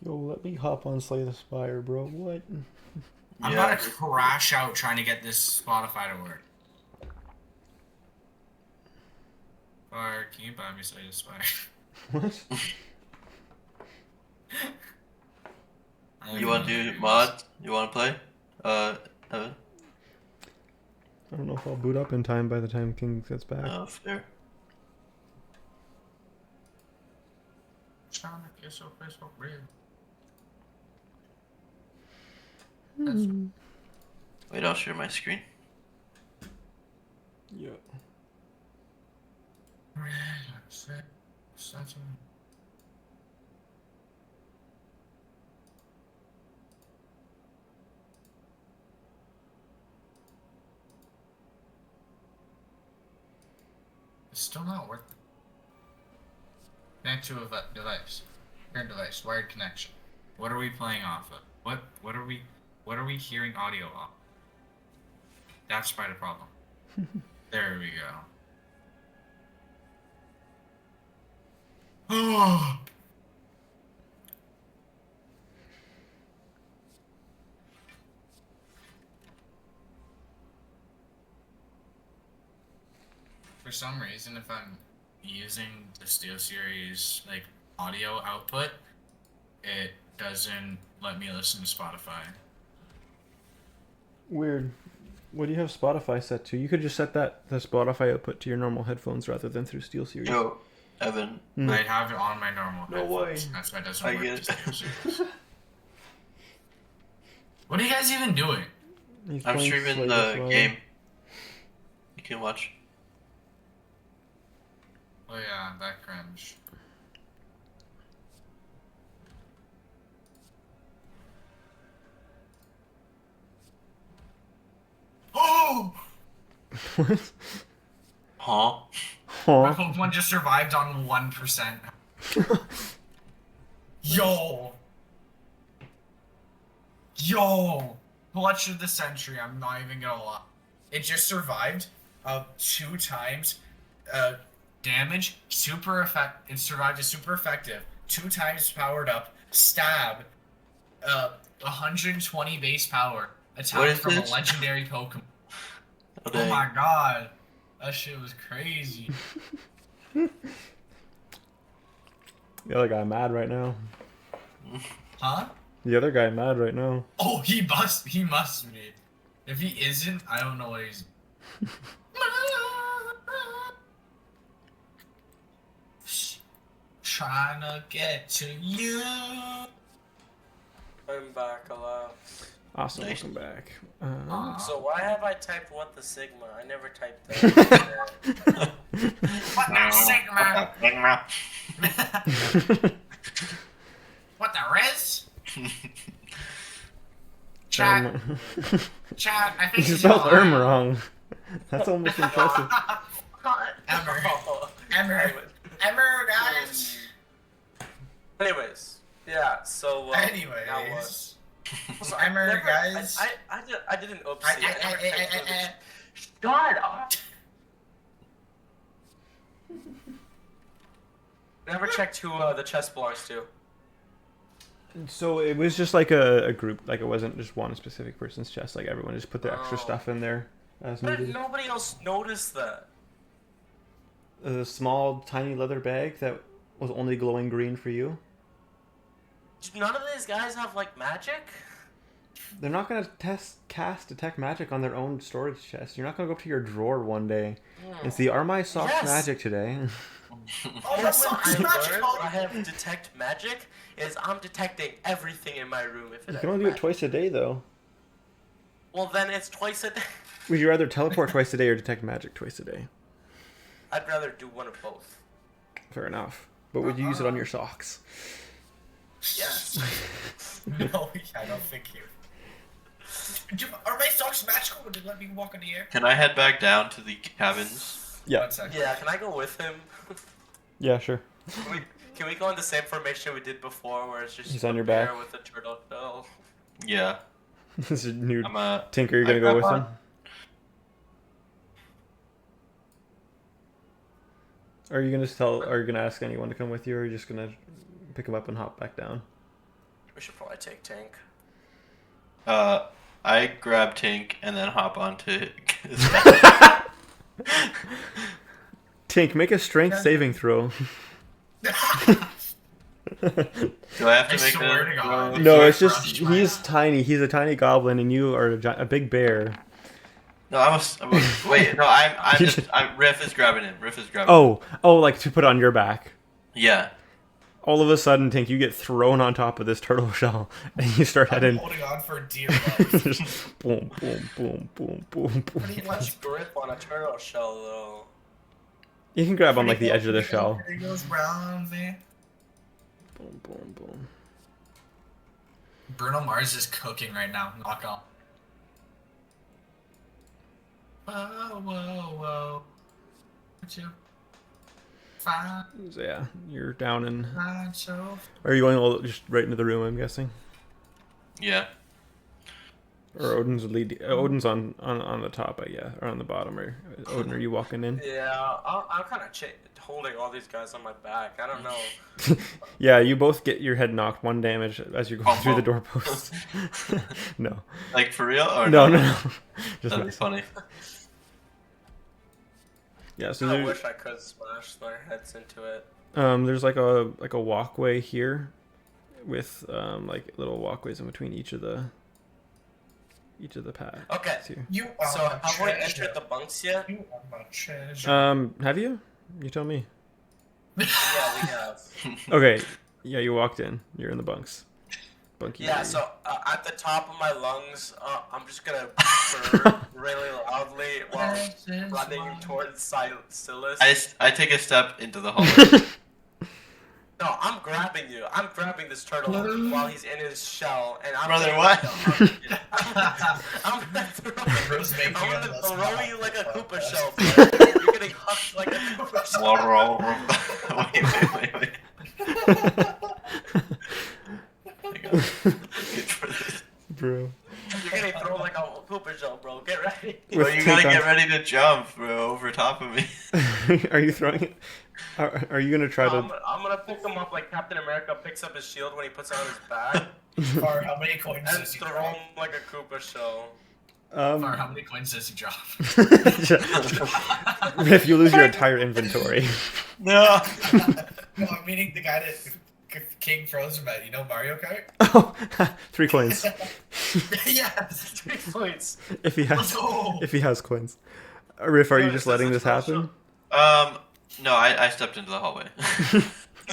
Yo, let me hop on Slay the Spire, bro. What? I'm about to crash out trying to get this Spotify to work. Or can you buy me Slay the Spire? What? You want to do mod? You want to play? Evan? I don't know if I'll boot up in time by the time King gets back. Oh, fair. Trying to kiss your face for real. Wait, I'll share my screen. Yeah. It's still not working. Connect to a device. Current device. Wired connection. What are we playing off of? What are we hearing audio off? That's probably the problem. There we go. Oh. For some reason, if I'm using the SteelSeries like audio output, it doesn't let me listen to Spotify. Weird. What do you have Spotify set to? You could just set the Spotify output to your normal headphones rather than through SteelSeries. Yo, Evan. I have it on my normal No headphones. way. That's why it doesn't I work get with it. SteelSeries. What are you guys even doing? He's I'm playing streaming Slay the Spire. game. You can watch. Oh yeah, that cringe. Oh! What? Huh? My Huh? Pokemon just survived on 1%. Yo! Yo! Clutch of the century, I'm not even gonna lie. It just survived 2 times damage, it survived a super effective, 2 times powered up, stab, 120 base power, What attack is from this? a legendary Pokemon. Oh, Oh dang. my god. That shit was crazy. The other guy mad right now. Huh? The other guy mad right now. Oh, he must be. If he isn't, I don't know what he's... Trying to get to you. I'm back alive. Awesome, Nice. welcome back. So why have I typed what the Sigma? I never typed that. What the Sigma? What the Riz? Chat, chat, I think You it's spelled your Erm line. wrong. That's almost impressive. Emmer. Oh. Emmer, guys. Anyways, yeah. So. Now what? Anyways. Also, Emmer, guys. I did an oopsie. God. Never checked who the chest belongs to. So it was just like a group, like it wasn't just one specific person's chest. Like everyone just put their extra stuff in there as But needed. nobody else noticed that. A small, tiny leather bag that was only glowing green for you. None of these guys have like magic. They're not gonna cast detect magic on their own storage chest. You're not gonna go up to your drawer one day and see, are my socks magic today? Oh, my socks magic! I have detect magic. Is I'm detecting everything in my room. If it You can only do it magic. twice a day, though. Well, then it's twice a day. Would you rather teleport twice a day or detect magic twice a day? I'd rather do one of both. Fair enough. But would you use it on your socks? Yes. No, I don't think you. Are my socks magical? Would they let me walk in the air? Can I head back down to the cabins? Yeah. 1 second. Yeah. Can I go with him? Yeah, sure. Can we go in the same formation we did before, where it's just He's on your a bear back. with a turtle shell? Yeah. This is new. I'm Tinker, you're gonna go with him? Are you gonna are you gonna ask anyone to come with you, or are you just gonna pick him up and hop back down? We should probably take Tank. I grab Tink and then hop onto his Tink, make a strength saving throw. Do I have to I make swear to God. No, it's just he's tiny. He's a tiny goblin, and you are a big bear. No, wait. No, Riff is grabbing him. Riff is grabbing. Oh, like to put on your back. Yeah. All of a sudden, Tink, you get thrown on top of this turtle shell, and you start I'm heading. holding on for dear life. Just boom, boom, boom, boom, boom, boom. Pretty much grip on a turtle shell, though. You can grab on like the edge of the shell. There goes round there. Boom, boom, boom. Bruno Mars is cooking right now. Knock on. Whoa, whoa, whoa. What you find? So yeah, you're down in. So Are you going just right into the room? I'm guessing. Yeah. Or Odin's would lead. Odin's on the top, I guess, or on the bottom. Or Odin, are you walking in? Yeah, I'm kind of holding all these guys on my back. I don't know. Yeah, you both get your head knocked 1 damage as you're going through the doorpost. No. Like for real? Or No. Just That'd be funny. Yeah, so I wish I could smash their heads into it. there's like a walkway here, with like little walkways in between each of the paths. Okay. Here. you are So my have we treasure. entered the bunks yet? You are my treasure. Have you? You tell me. Yeah, we have. Okay. Yeah, you walked in. You're in the bunks. Bunky. Yeah, so at the top of my lungs, I'm just gonna burp really loudly while running towards Silas. I take a step into the hallway. No, I'm grabbing you. I'm grabbing this turtle while he's in his shell, and I'm Brother, gonna, what? I'm gonna throw you like a Koopa podcast. shell, bro. You're getting hucked like a Koopa shell. Wait. Bro. You're getting thrown like a Koopa shell, bro. Get ready. Bro, With you gotta Tink on- get ready to jump, bro, over top of me. Are you throwing it? Are you gonna try to? I'm gonna pick him up like Captain America picks up his shield when he puts it on his back, Far, how many coins and does he throw drop? him like a Koopa shell. Far, how many coins does he drop? If you lose your entire inventory. No. No, I'm meaning the guy that King Frozen met. You know Mario Kart? Oh, 3 coins. Yes. 3 points. If he Let's has, go. if he has coins. Riff, are you No, just this letting is this a happen? No, I stepped into the hallway.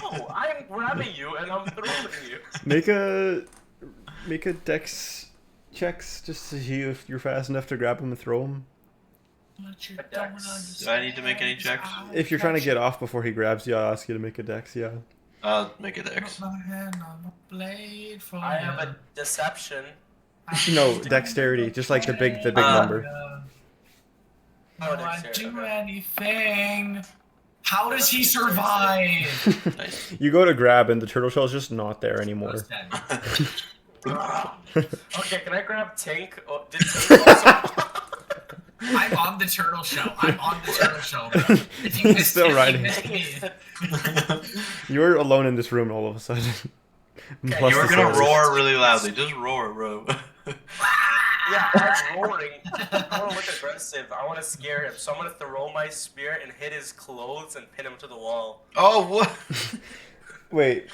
No, I'm grabbing you and I'm throwing you. Make a dex checks just to see if you're fast enough to grab him and throw him. Do I need to make any checks? If you're trying to get off before he grabs you, I'll ask you to make a dex. Yeah. I'll make a dex. I have a deception. No, dexterity, just like the big number. No, I dexterity, do okay. anything. How does he That's survive? Nice. You go to grab, and the turtle shell is just not there anymore. Okay, can I grab Tink? Oh, did Tink also? I'm on the turtle shell. I'm on the turtle shell. If you missed Still it, riding. you missed me. You're alone in this room all of a sudden. Plus You were the gonna sailors. roar really loudly. Just roar, bro. Yeah, I'm roaring. I want to look aggressive. I want to scare him. So I'm gonna throw my spear and hit his clothes and pin him to the wall. Oh, what? Wait.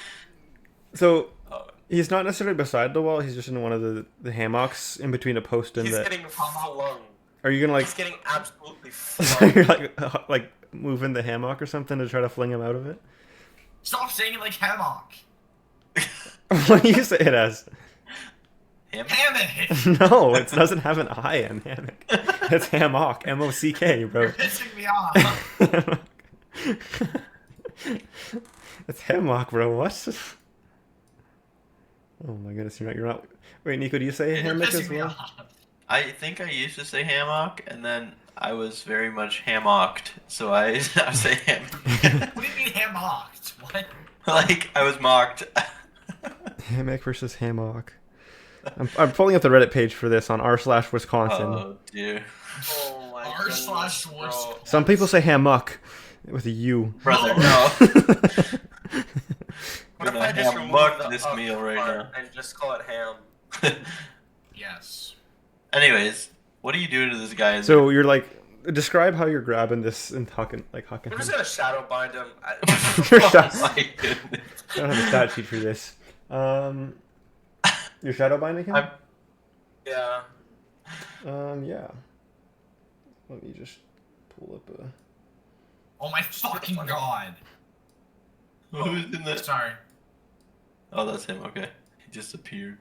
So Oh, he's not necessarily beside the wall. He's just in one of the hammocks in between a post and he's the. getting flung. Are you gonna like? He's getting absolutely So flung. you're like moving the hammock or something to try to fling him out of it? Stop saying it like hammock. What do you say it as? Hammock. No, it doesn't have an I in hammock. It's hammock. M-O-C-K, bro. You're pissing me off. It's hammock, bro. What? Oh my goodness, you're not. Wait, Nico, do you say You're hammock as pissing me well? off. I think I used to say hammock, and then I was very much hammocked, so I say hammock. What do you mean hammocked? What? Like I was mocked. Hammock versus hammock. I'm pulling up the Reddit page for this on r/Wisconsin. Oh dear. Oh my R goodness, slash bro. was. Some people say hammock with a U. Brother, No. no. What if Gonna I just remove hammock the this up meal right part now. and just call it ham? Yes. Anyways, what are you doing to this guy? So you're like, describe how you're grabbing this and hucking I'm him. just gonna shadow bind him. Your Oh shot- my goodness. I don't have a stat sheet for this. You're shadow binding him? Yeah. Yeah. Let me just pull up a. Oh my fucking god. Who's in that? Sorry. Oh, that's him. Okay, he just appeared.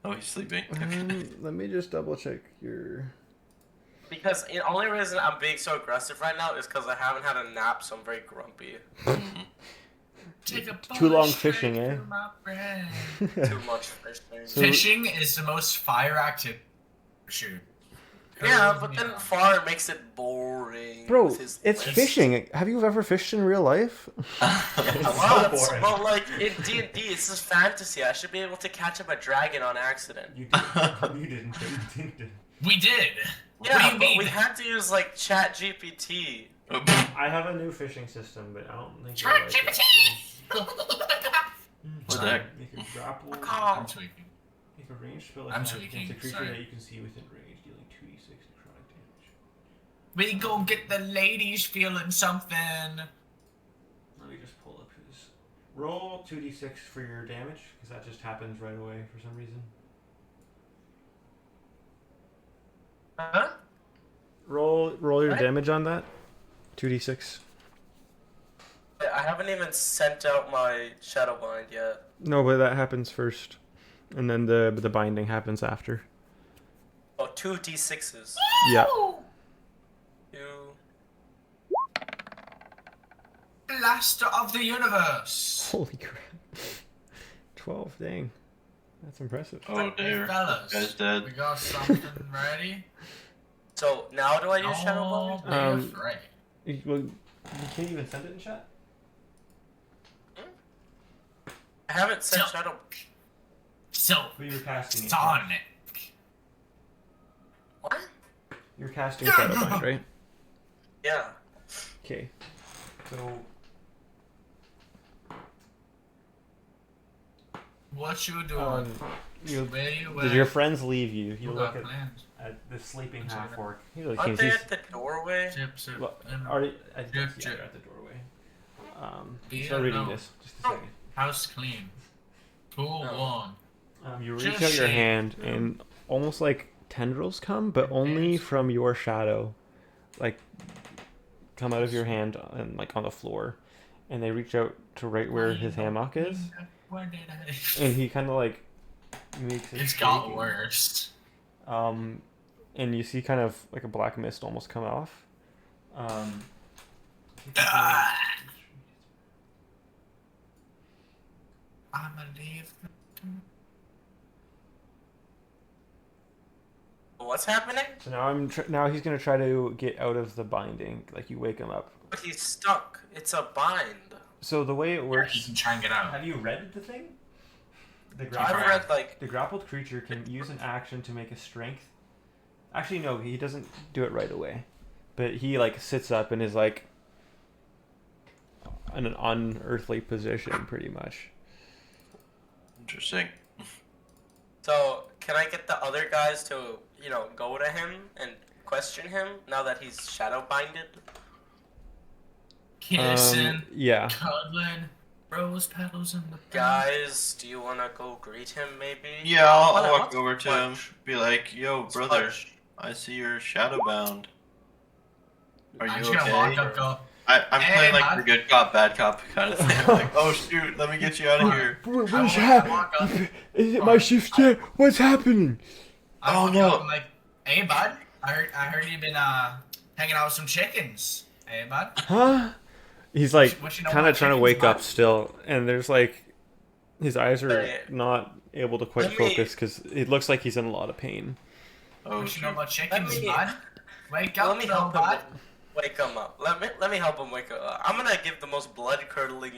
Oh, he's sleeping. Okay. Let me just double check your. Because the only reason I'm being so aggressive right now is because I haven't had a nap, so I'm very grumpy. Take a Too long bullet straight fishing, eh? through my brain. Too much fishing. So- Fishing is the most fire active. Shoot. Yeah, but then far makes it boring. Bro, with his it's list. fishing. Have you ever fished in real life? Once, but like in D&D, this is fantasy. I should be able to catch up a dragon on accident. You didn't. You didn't. We did. Yeah, what do you but mean? we had to use like Chat GPT. I have a new fishing system, but I don't think. What the heck? You can grapple. I'm tweaking. If a ranged spell I'm attack tweaking, hits a creature sorry. that you can see within range, dealing 2d6 necrotic damage. We gon' get the ladies feeling something. Let me just pull up his. Roll 2d6 for your damage, because that just happens right away for some reason. Huh? Roll your What? damage on that. 2d6. I haven't even sent out my shadow bind yet. No, but that happens first, and then the binding happens after. Oh, 2 D6s. Yeah. 2. Blaster of the universe. Holy crap. 12. Dang. That's impressive. Oh Hey, dear. fellas, Guy's dead. we got something ready. So now do I use shadow Oh, bind? be afraid. Well, you can't even send it in chat? I haven't sent So- shadow. So, But you're casting Sonic. What? You're casting Shadowbind, right? Yeah. Okay. So, What you doing? Where you did your friends leave you? You You look got at plans? the sleeping I'm sorry. half-orc. He really Aren't can't they see. at the doorway? Chip, chip. Well, and already, I think Chip, yeah, chip. they're at the doorway. Yeah, Start reading no. this. Just a second. House clean. Pool Oh. one. You reach Just out your shake. hand, and almost like tendrils come, but only from your shadow, like come out of your hand and like on the floor, and they reach out to right where his hammock is, Where did I? and he kind of like makes it. It's got shaking. worse. And you see kind of like a black mist almost come off. I'ma leave. what's happening? So now now he's gonna try to get out of the binding. Like you wake him up. But he's stuck. It's a bind. So the way it He works. can try and get out. Have you read the thing? I've read like The grappled creature can use an action to make a strength. Actually, no, he doesn't do it right away. But he like sits up and is like in an unearthly position, pretty much. Interesting. So can I get the other guys to go to him and question him now that he's shadow binded? Kissing, Yeah. cuddling, rose petals in the Guys, do you want to go greet him maybe? Yeah, I'll walk What's over to him. Fudge? Be like, "Yo, What's brother, Fudge? I see you're shadowbound. Are I'm you just gonna walk okay?" up, go. I'm Hey, playing like bud. the good cop, bad cop kind of thing. I'm like, "Oh shoot, let me get you out of here." Where's I walk up. Is it my shift yet? What's happening? I Oh, walk no. up, I'm like, hey bud, I heard you've been hanging out with some chickens. Hey bud. Huh? He's like What you know kind of about trying to chickens, wake up bud? still, and there's like his eyes are Hey. not able to quite Let me- focus because it looks like he's in a lot of pain. Oh What you know shoot. about chickens, me- bud? Wake Let up, me though, help him bud. wake him up. Let me help him wake up. I'm gonna give the most blood curdling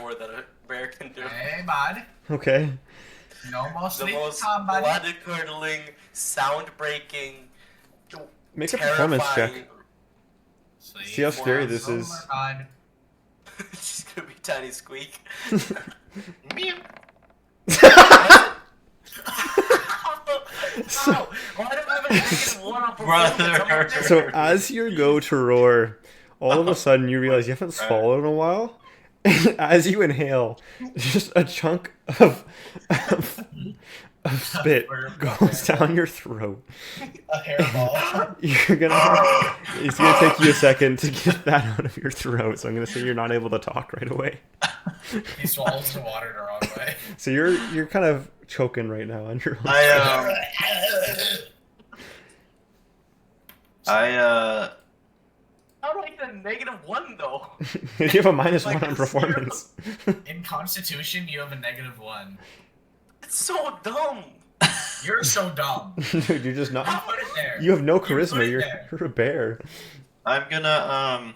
roar that a bear can do. Hey bud. Okay. No more The sleep most time, buddy. blood curdling, sound breaking, Make a performance check. Sleep See how scary this over, is. bud. It's just gonna be tiny squeak. Ow! Why do I have a -1 on performance? I'm a Brother. bear. So as you go to roar, all of a sudden you realize you haven't swallowed in a while. And as you inhale, just a chunk of spit goes down your throat. A hairball. It's gonna take you a second to get that out of your throat. So I'm gonna say you're not able to talk right away. He swallows the water the wrong way. So you're kind of choking right now on your own. How do I get a -1 though? You have a -1 Like on a performance. In Constitution, you have a -1. It's so dumb. You're so dumb. Dude, you're just You not. put it there. You have no put charisma. it You're there. a bear. I'm gonna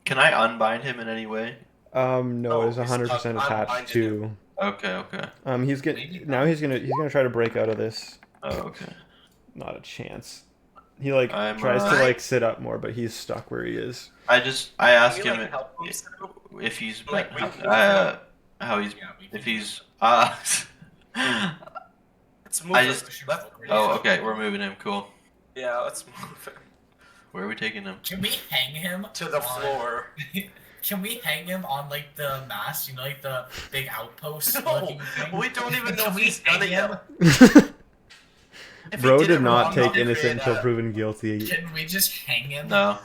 Can I unbind him in any way? No, Oh, it's 100% I'm attached binding to. Okay. He's Maybe now he's gonna try to break out of this. Oh, okay. Not a chance. He like I'm, tries to uh, like sit up more, but he's stuck where he is. I asked Can we, him like, help him sit up? if he's Like, we- how he's Yeah, we if can- he's Let's move I him. just- Let's- Oh, okay, we're moving him. Cool. Yeah, let's move him Where are we taking him? Can we hang him to the on- floor. Can we hang him on like the mast? You know, like the big outpost No, looking thing. we don't even know Can if we he's done it hang yet. him? If he Bro did did it not wrong, take I'll innocent create until a- proven guilty. Can we just hang him? No.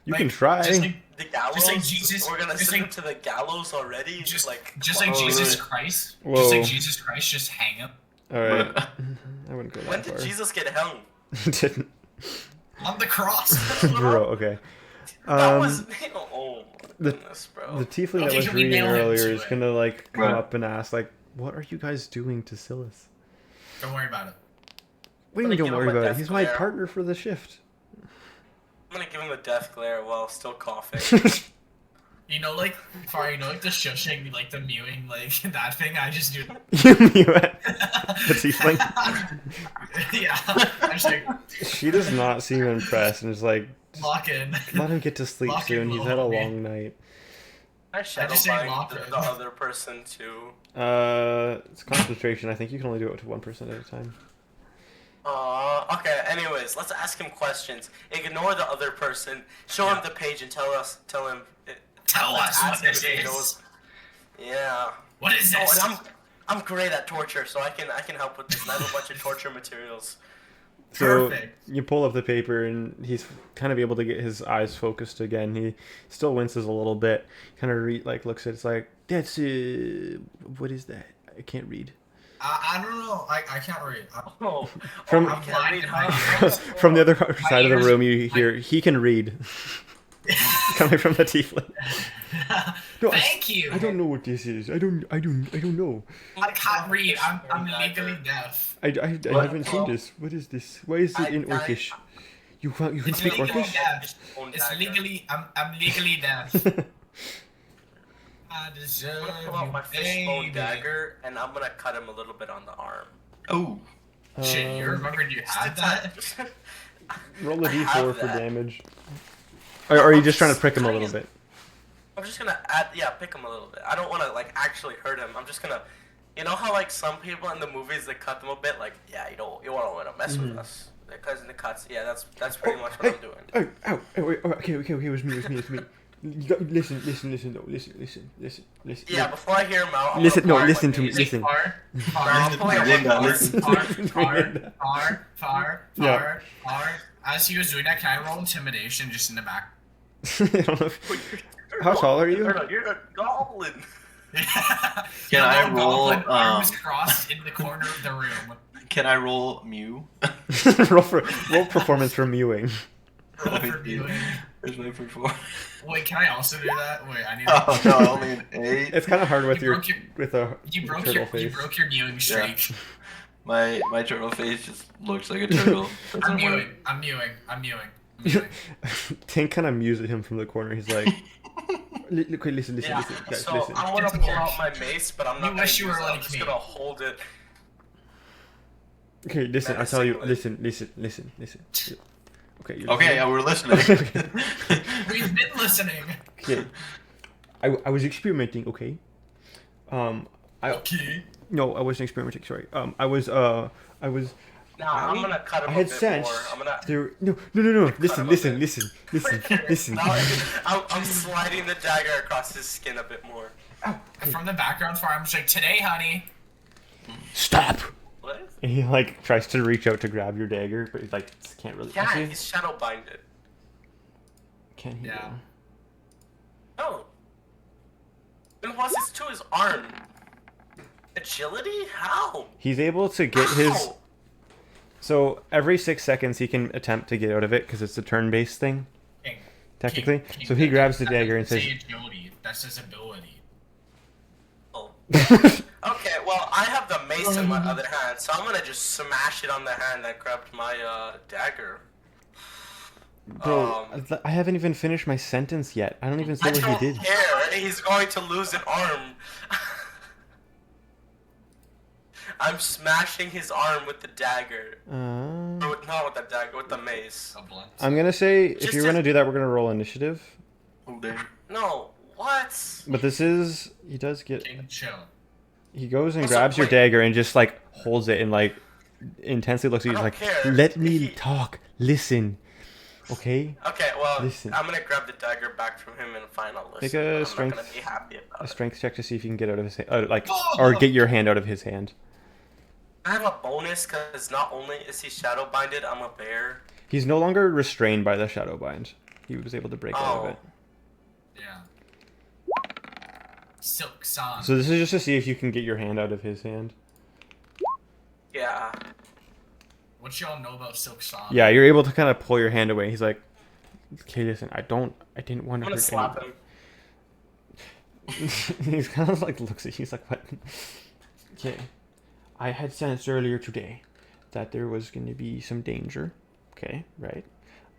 You Like, can try. Just like, The gallows. Just like Jesus- We're gonna just send like- him to the gallows already. just like just like Oh, Jesus really? Christ. Whoa. Just like Jesus Christ, just hang him All right. I wouldn't go that when far. did Jesus get hung? Didn't. on the cross. Bro, okay. That was oh my the- goodness, bro. The tiefling that Okay, was can we reading nail him earlier to is it? gonna like come Right. up and ask like, "What are you guys doing to Silas?" Don't worry about it. What do you gonna mean? give Don't him worry a about it. death He's my glare. partner for the shift. I'm gonna give him a death glare while still coughing. You know, like, sorry, you know, like the shushing, like the mewing, like that thing. I just do. You knew it. The tiefling. Yeah, I just like She does not seem impressed and is like, lock in. "Let him get to sleep Lock soon. in, He's had a little homie." long night." I shadow just say bind lock the it. other person too. It's concentration. I think you can only do it to 1% at a time. Okay. Anyways, let's ask him questions. Ignore the other person. Show him the page and tell him. Tell let's us what ask him this if he is. knows. Yeah. What is Oh, this? and I'm great at torture, so I can help with this. And I have a bunch of torture materials. So Perfect. you pull up the paper and he's kind of able to get his eyes focused again. He still winces a little bit. Kind of looks at it. It's like, "That's what is that? I can't read." I don't know. I can't read. Oh, From- I I'm can't read blind. my- From the other side of the ears- room, you hear he can read. coming from the tiefling. No, Thank you. I don't know what this is. I don't know. I can't read. I'm legally deaf. I haven't seen this. What is this? Why is it in Orcish? You can It's speak legally Orcish? deaf. It's legally. I'm legally deaf. I deserve I'm gonna pull out you, my fishbone baby. dagger and I'm gonna cut him a little bit on the arm. Oh, Shit, you remembered you had that? Roll a I have d4 for that. damage. Or are you just trying to prick him a little bit? I'm just gonna pick him a little bit. I don't want to like actually hurt him. I'm just gonna, you know how like some people in the movies they cut them a bit. Like you don't want to mess with us. Because in the cuts, yeah, that's pretty much what I'm doing. Oh, wait, okay, it was me. You got, listen, no, listen. Yeah, before I hear him out, I'm Listen, gonna no, pour listen my to me, mace. listen. Far. As he was doing that, can I roll intimidation just in the back? I don't know how tall are you? You're a goblin. Can I roll, Arms crossed in the corner of the room. can I roll Mew? roll performance for mewing. Roll for viewing. Where's my performance? Wait, can I also do that? Wait, I need. Oh no, only an 8. It's kind of hard with You your broke your- with a You broke turtle your face. mewing streak. My turtle face just looks like a turtle. I'm mewing. Tank kind of mews at him from the corner. He's like, okay, listen, Yeah, guys, so listen. I'm gonna pull out my mace, but I'm You not gonna wish you use were it. I'm like just me. gonna hold it. Okay, listen. I tell you, listen. Okay, you're Okay, yeah, we're listening. We've been listening. Okay. I was experimenting. Okay. Okay. No, I wasn't experimenting. Sorry. I was. Now I'm gonna cut him I a had bit sensed more. I'm gonna. there. No. Listen. Now I'm sliding the dagger across his skin a bit more. From the background far, I'm just like, today, honey. Stop. What? And he like tries to reach out to grab your dagger, but he like can't really. Yeah, Actually, he's shadow binded. can he? Yeah. No. Then what's this to his arm? Agility? How? He's able to get his. How? So every 6 seconds he can attempt to get out of it because it's a turn-based thing, King. technically. King, So he grabs the dagger and say says, agility. That's his ability. Oh. Okay, well, I have the mace in my other hand, so I'm gonna just smash it on the hand that grabbed my dagger. "Bro, I haven't even finished my sentence yet. I don't even say I what don't he did." care. He's going to lose an arm. I'm smashing his arm with the dagger. Or with, not with the dagger, with the mace. A blunt. I'm gonna say if Just you're to- gonna do that, we're gonna roll initiative. Oh damn. No, what? But this is he does get King, chill. he goes and Also, grabs your wait. dagger and just like holds it and like intensely looks at you. He's I like, don't care. "Let me He- talk. Listen, okay." Okay, well, Listen. I'm gonna grab the dagger back from him and fine, I'll listen. Make a I'm strength- not gonna be happy about A it. strength check to see if you can get out of his hand, or get your hand out of his hand. I have a bonus because not only is he shadow binded, I'm a bear. He's no longer restrained by the shadow bind. He was able to break out of Oh. it. Yeah. Silk song. So this is just to see if you can get your hand out of his hand. Yeah. What y'all know about silk song? Yeah, you're able to kind of pull your hand away. He's like, "Okay, listen, I didn't want I'm to gonna hurt slap anyone." him. He's kind of like looks at you. He's like, "What?" Okay, I had sensed earlier today that there was going to be some danger. Okay, right?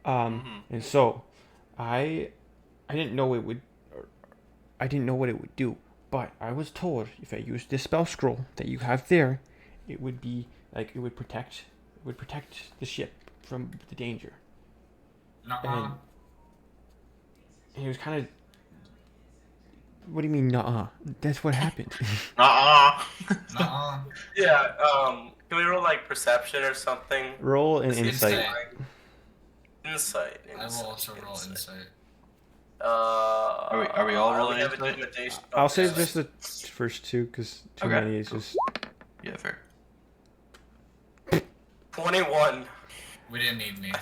And so I didn't know it would. I didn't know what it would do, but I was told if I used this spell scroll that you have there, it would be like it would protect the ship from the danger. Nuh-uh. And he was kind of. What do you mean, nuh-uh? That's what happened. Uh-uh. Nuh-uh. Yeah, can we roll like perception or something? Roll an Insight. insight. Insight. I will also roll insight. Are we all rolling have insight? intimidation? I'll say Okay. just the first two, because too Okay, many is cool. just. Yeah, fair. 21. We didn't need me. I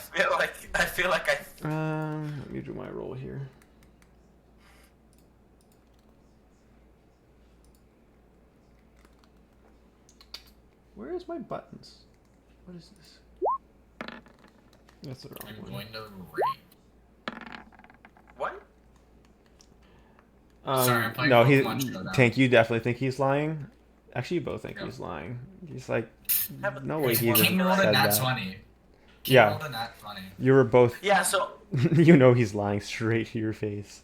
feel like I. Let me do my roll here. Where is my buttons? What is this? That's the wrong I'm one. going to rate. What? Sorry, I'm playing No, Pokemon Showdown. Tank, you definitely think he's lying. Actually, you both think Yep. he's lying. He's like, Have- no way he King even rolled a said nat that. 20. King Yeah. rolled a nat 20. You were both. Yeah, so You know he's lying straight to your face.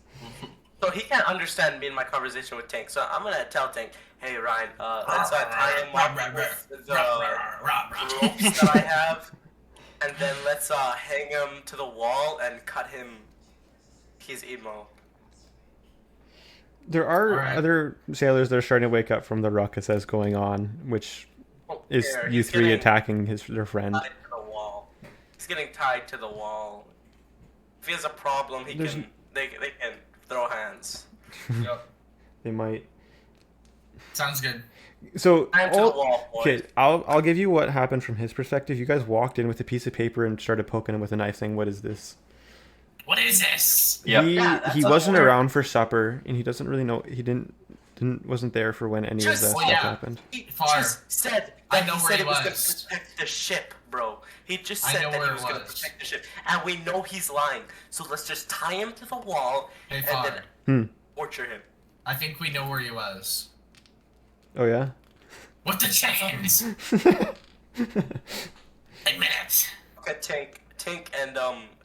he can't understand me in my conversation with Tank. So I'm gonna tell Tank, hey Ryan, let's tie him up with the ropes that I have, and then let's hang him to the wall and cut him his emo. There are Alright. other sailors that are starting to wake up from the ruckus that's going on, which is Here, you he's three getting attacking their friend. tied to the wall. He's getting tied to the wall. If he has a problem, There's- they can throw hands. Yep. They might. Sounds good. So Time to the wall, boys. okay, I'll give you what happened from his perspective. You guys walked in with a piece of paper and started poking him with a knife, saying, "What is this?" What is this? Yep. He Yeah, that's he a wasn't word. around for supper, and he doesn't really know. He wasn't there for when any of Just- that oh, stuff yeah. happened. He Far. just said I that know he where said he it was was. going to protect the ship, bro. He just I said know that where he it was going to was. protect the ship, and we know he's lying. So let's just tie him to the wall Hey, and Far. then torture him. I think we know where he was. Oh yeah. With the chains! Admit it! Okay, Tink, and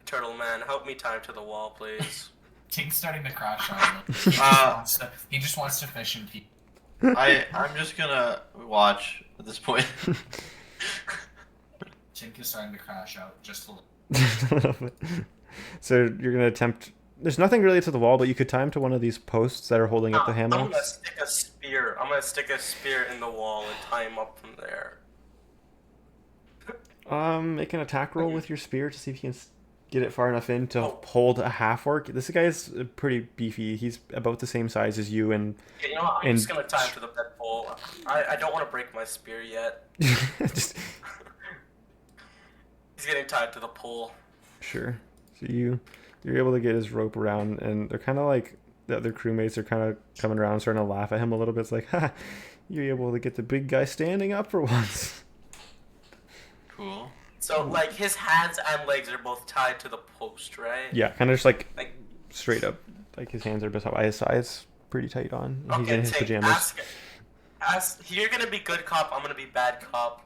Turtle Man, help me tie him to the wall, please. Tink's starting to crash on him. He just wants to fish and pee. I'm just gonna watch at this point. Tink is starting to crash out just a little. So you're gonna attempt. There's nothing really to the wall, but you could tie him to one of these posts that are holding up the I'm gonna hammocks. stick a spear. I'm gonna stick a spear in the wall and tie him up from there. Make an attack roll with your spear to see if you can get it far enough in to Oh. hold a half-orc. This guy is pretty beefy. He's about the same size as you, and Okay, you know what? I'm And- just gonna tie him to the bed pole. I don't want to break my spear yet. just He's getting tied to the pole. sure. So you're able to get his rope around, and they're kind of like the other crewmates are kind of coming around, starting to laugh at him a little bit. It's like, ha, you're able to get the big guy standing up for once. Cool. So like his hands and legs are both tied to the post, right? Yeah, kind of just like Like straight up, like his hands are beside his sides, pretty tight on. And he's okay, in his Tink, pajamas. ask. You're gonna be good cop. I'm gonna be bad cop.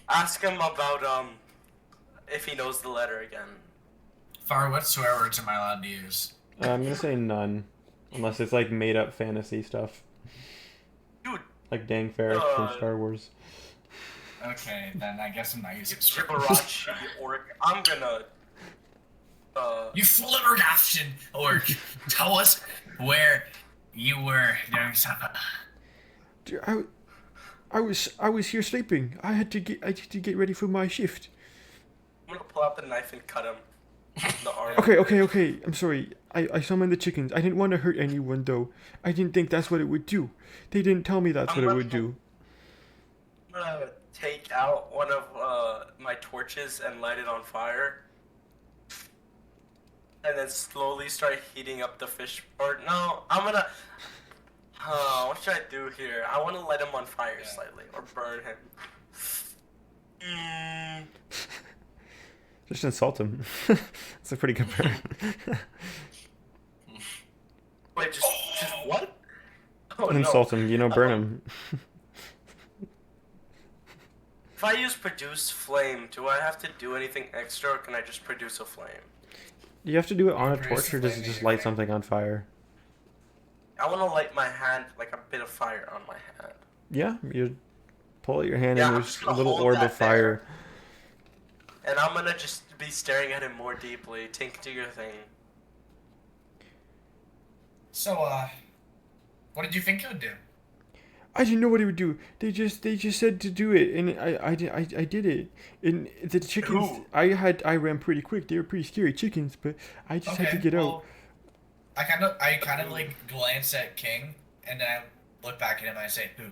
Ask him about if he knows the letter again. Far, what swear words am I allowed to use? I'm gonna say none, unless it's like made up fantasy stuff, Dude, like Dang Ferris from Uh, Star Wars. Okay, then I guess I'm not using you swear Gibberachi words. orc. I'm gonna. You flabbergasted orc, tell us where you were during supper. Dear, I was here sleeping. I had to get ready for my shift. I'm gonna pull out the knife and cut him in the arm. Okay. I'm sorry. I summoned the chickens. I didn't want to hurt anyone though. I didn't think that's what it would do. They didn't tell me that's what it would do. I'm gonna take out one of my torches and light it on fire. And then slowly start heating up the fish. Or no, I'm gonna. What should I do here? I want to light him on fire slightly, or burn him. Just insult him. That's a pretty good burn. Wait, just what? Oh Insult him, burn him. If I use produce flame, do I have to do anything extra, or can I just produce a flame? You have to do it on a Produce torch, or does it flame, just maybe. light something on fire? I want to light my hand, like a bit of fire on my hand. Yeah, you pull out your hand Yeah, and I'm there's just a gonna little hold orb that of fire. And I'm gonna just be staring at him more deeply. Tink, do your thing. So, what did you think it would do? I didn't know what it would do. They just said to do it, and I did it. And the chickens, Who? I ran pretty quick. They were pretty scary chickens, but I just had to get out. I kind of like glance at King, and then I look back at him and I say, "Who?"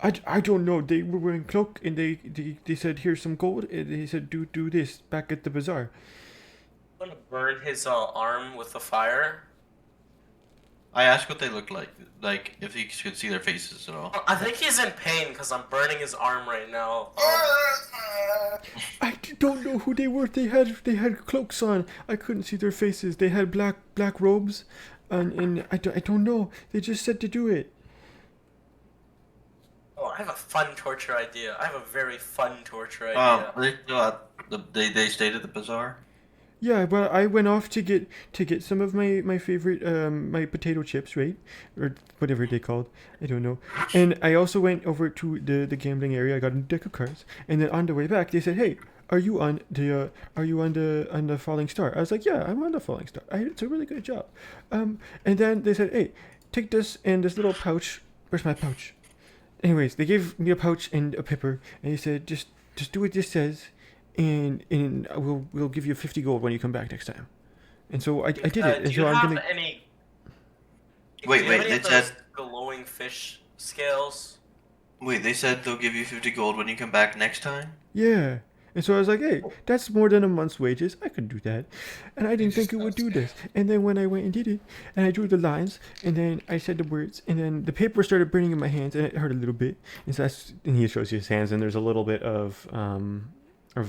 I don't know. They were wearing cloak, and they said here's some gold. And they said do this back at the bazaar. I'm gonna burn his arm with the fire. I asked what they looked like if you could see their faces at all. I think he's in pain because I'm burning his arm right now. I don't know who they were. They had cloaks on. I couldn't see their faces. They had black robes. and I don't know. They just said to do it. Oh, I have a fun torture idea. I have a very fun torture idea. They still they stayed at the bazaar. Yeah, well, I went off to get some of my favorite my potato chips, right, or whatever they called. I don't know. And I also went over to the gambling area. I got a deck of cards, and then on the way back, they said, "Hey, are you on the Falling Star?" I was like, "Yeah, I'm on the Falling Star. It's a really good job." And then they said, "Hey, take this and this little pouch. Where's my pouch?" Anyways, they gave me a pouch and a pepper, and they said, "Just do what this says." And we'll give you 50 gold when you come back next time. And so I did it. And Do you so I'm have gonna. any? Wait, do you have any they of those said. glowing fish scales? Wait, they said they'll give you 50 gold when you come back next time. Yeah. And so I was like, hey, that's more than a month's wages. I could do that. And I didn't think it would do this. And then when I went and did it, and I drew the lines, and then I said the words, and then the paper started burning in my hands, and it hurt a little bit. And so and he shows you his hands, and there's a little bit of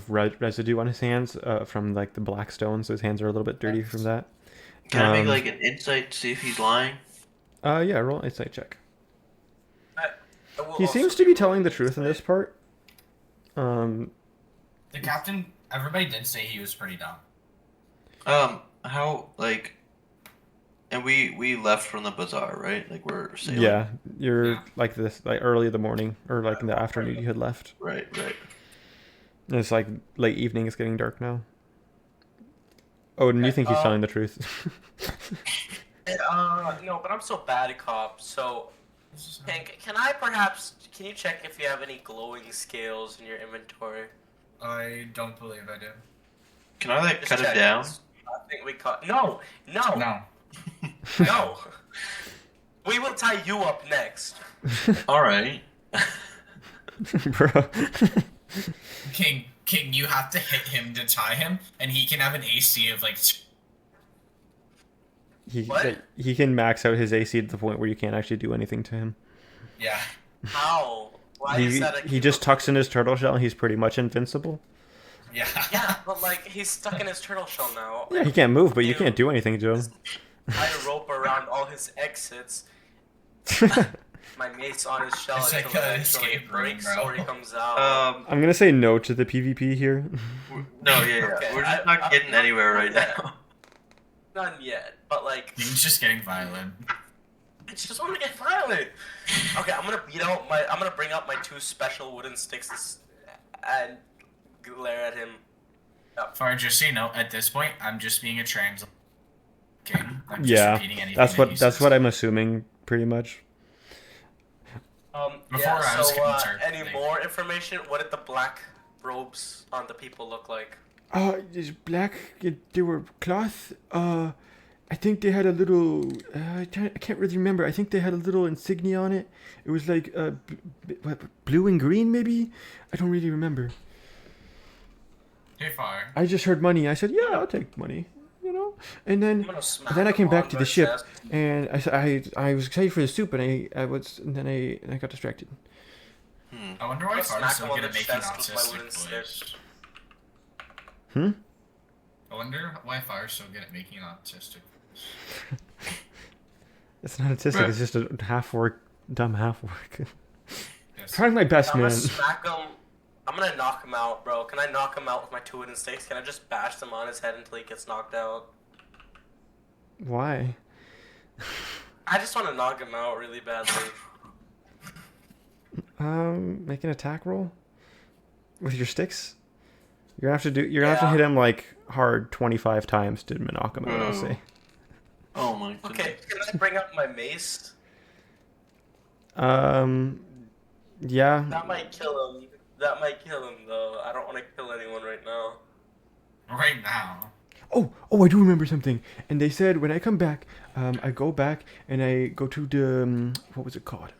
residue on his hands from like the black stone, so his hands are a little bit dirty from that. Can I make like an insight to see if he's lying? Yeah, roll an insight check. I will He also seems to be do telling the an truth in this insight. part. The captain, everybody did say he was pretty dumb. How like, and we left from the bazaar, right? Like we're sailing. Yeah, you're Yeah. like this, like early in the morning or like in the afternoon. You had left. Right. And it's like late evening. It's getting dark now. Oh, and you think he's telling the truth? No, but I'm so bad at cops. So, can I perhaps? Can you check if you have any glowing scales in your inventory? I don't believe I do. Can I like Just cut check. it down? I think we caught. No. No. No. We will tie you up next. All right. Bro. King, you have to hit him to tie him, and he can have an AC of like. What? He can max out his AC to the point where you can't actually do anything to him. Yeah. How? Why is He that? he just tucks in his turtle shell and he's pretty much invincible. Yeah. Yeah, but like he's stuck in his turtle shell now. Yeah, he can't move, but you can't do anything to him. Tie a rope around all his exits. My mate's on his shell It's until like an eventually it escape room, breaks bro. or he comes out. I'm gonna say no to the PvP here. No, yeah. Okay, We're just not getting anywhere right now. None yet, but like He's just getting violent. I just want to get violent. Okay, I'm gonna bring out my 2 special wooden sticks and glare at him. Far, just so you know, at this point, I'm just being a trans king. I'm just Yeah, repeating anything that's that what he that's says. what I'm assuming, pretty much. Before Yeah, I was so concerned, any like- more information? What did the black robes on the people look like? It's black. They were cloth. I think they had a little. I can't really remember. I think they had a little insignia on it. It was like blue and green, maybe. I don't really remember. Hey, Far. I just heard money. I said, "Yeah, I'll take money," you know. And I'm then gonna smack I him came back on to the the ship, chest. and I was excited for the soup, and I got distracted. I wonder why I'll Far's smack so him on good the at making chest with my wooden autistic stick. voice. I wonder why Far's so good at making an autistic voice. It's not autistic. It's just a half-orc, dumb half-orc. Yes. Trying my best, I'm man. gonna smack him. I'm gonna knock him out, bro. Can I knock him out with my 2 wooden sticks? Can I just bash them on his head until he gets knocked out? Why? I just want to knock him out really badly. Make an attack roll with your sticks. You're gonna have to hit him like hard 25 times to knock him out. I'll say. Oh my goodness. Okay, can I bring up my mace? Yeah. That might kill him. That might kill him, though. I don't want to kill anyone right now. Right now. Oh, I do remember something. And they said when I come back, I go back and I go to the what was it called?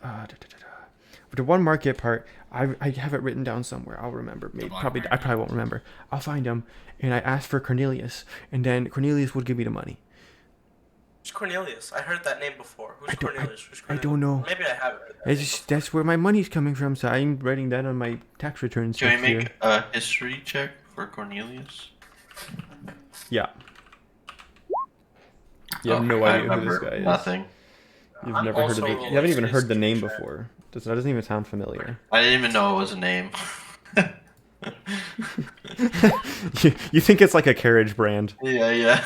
The one market part. I have it written down somewhere. I'll remember. Maybe black probably market. I probably won't remember. I'll find him, and I ask for Cornelius, and then Cornelius would give me the money. Who's Cornelius? I heard that name before. Who's Cornelius? Who's I Cornelius? don't know. Maybe I haven't heard that name before. That's where my money's coming from. So I'm writing that on my tax returns. Can I next year. make a history check for Cornelius? Yeah. You have no I idea who this remember guy is. nothing. You've I'm never heard of also it. You haven't even his heard the name teacher. before. That doesn't even sound familiar. I didn't even know it was a name. You think it's like a carriage brand. Yeah.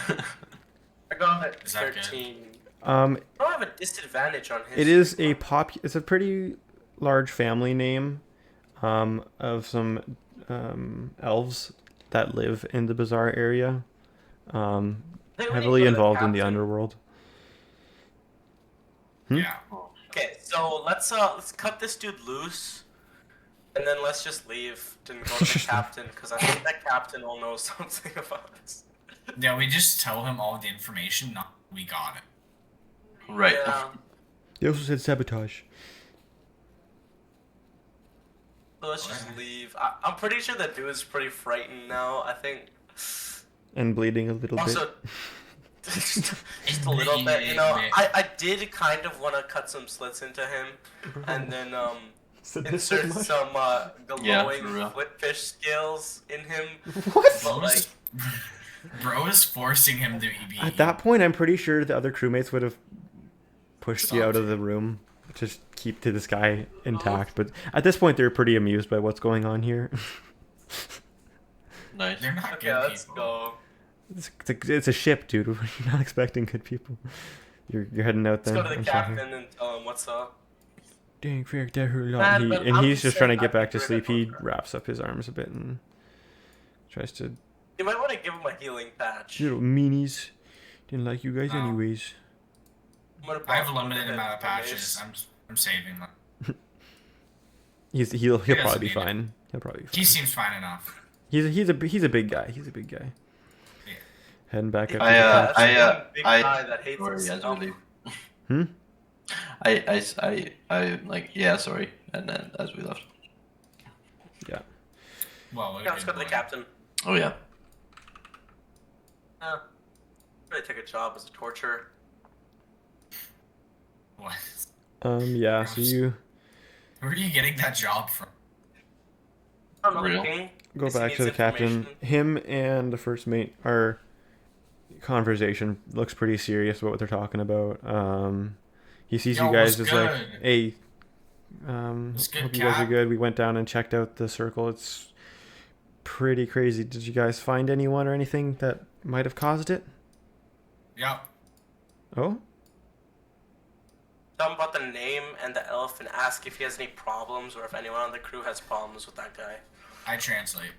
I got it. Is that good? 13. Um, I don't have a disadvantage on his. it is a it's a pretty large family name, of some elves that live in the bazaar area, They really heavily go to the involved in the captain. underworld. Yeah. Okay, so let's cut this dude loose, and then let's just leave and go to the captain because I think that captain will know something about us. Yeah, we just tell him all the information, not we got it. Right. Yeah. They also said sabotage. So let's just leave. I'm pretty sure that dude is pretty frightened now. I think. And bleeding a little Also, bit. just a little bit, you know. I did kind of want to cut some slits into him, and then insert some glowing for real. flipfish scales in him. What? But like, Bro is forcing him to be. At that point, I'm pretty sure the other crewmates would have pushed you out of the room to keep this guy intact. But at this point, they're pretty amused by what's going on here. Nice. They're not okay, good let's people. go. It's a ship, dude. You're not expecting good people. You're heading out Let's then. go to the I'm sorry. captain and tell him what's up. Dang, frick, that hurt a lot. Man, but And I'm he's just trying to saying get back I'd to get sleep. rid He of him. wraps up his arms a bit and tries to. You might want to give him a healing patch. Little meanies. Didn't like you guys Oh. anyways. I'm gonna I have a pop him limited in the amount of head. patches. I'm saving them. He'll doesn't probably be need it. fine. He'll probably be fine. He seems fine enough. He's a big guy. He's a big guy. Yeah. Heading back up. I, to the uh, captain. That's a big I- guy that hates Sorry, himself. as we leave. Hmm? I like, yeah, sorry. And then as we left. Yeah. Well, Yeah, let's go to the captain. Oh, yeah. Really take a job as a torturer. What? Yeah. So you Where are you getting that job from? I don't know, Real. King. go Guess he back to the needs captain. information. Him and the first mate are conversation looks pretty serious about what they're talking about. He sees Yo, you guys what's as like, good? hey, What's good, hope you guys are Cap? good. We went down and checked out the circle. It's pretty crazy. Did you guys find anyone or anything that might have caused it? Yep. Oh, Tell him about the name and the elf and ask if he has any problems or if anyone on the crew has problems with that guy. I translate.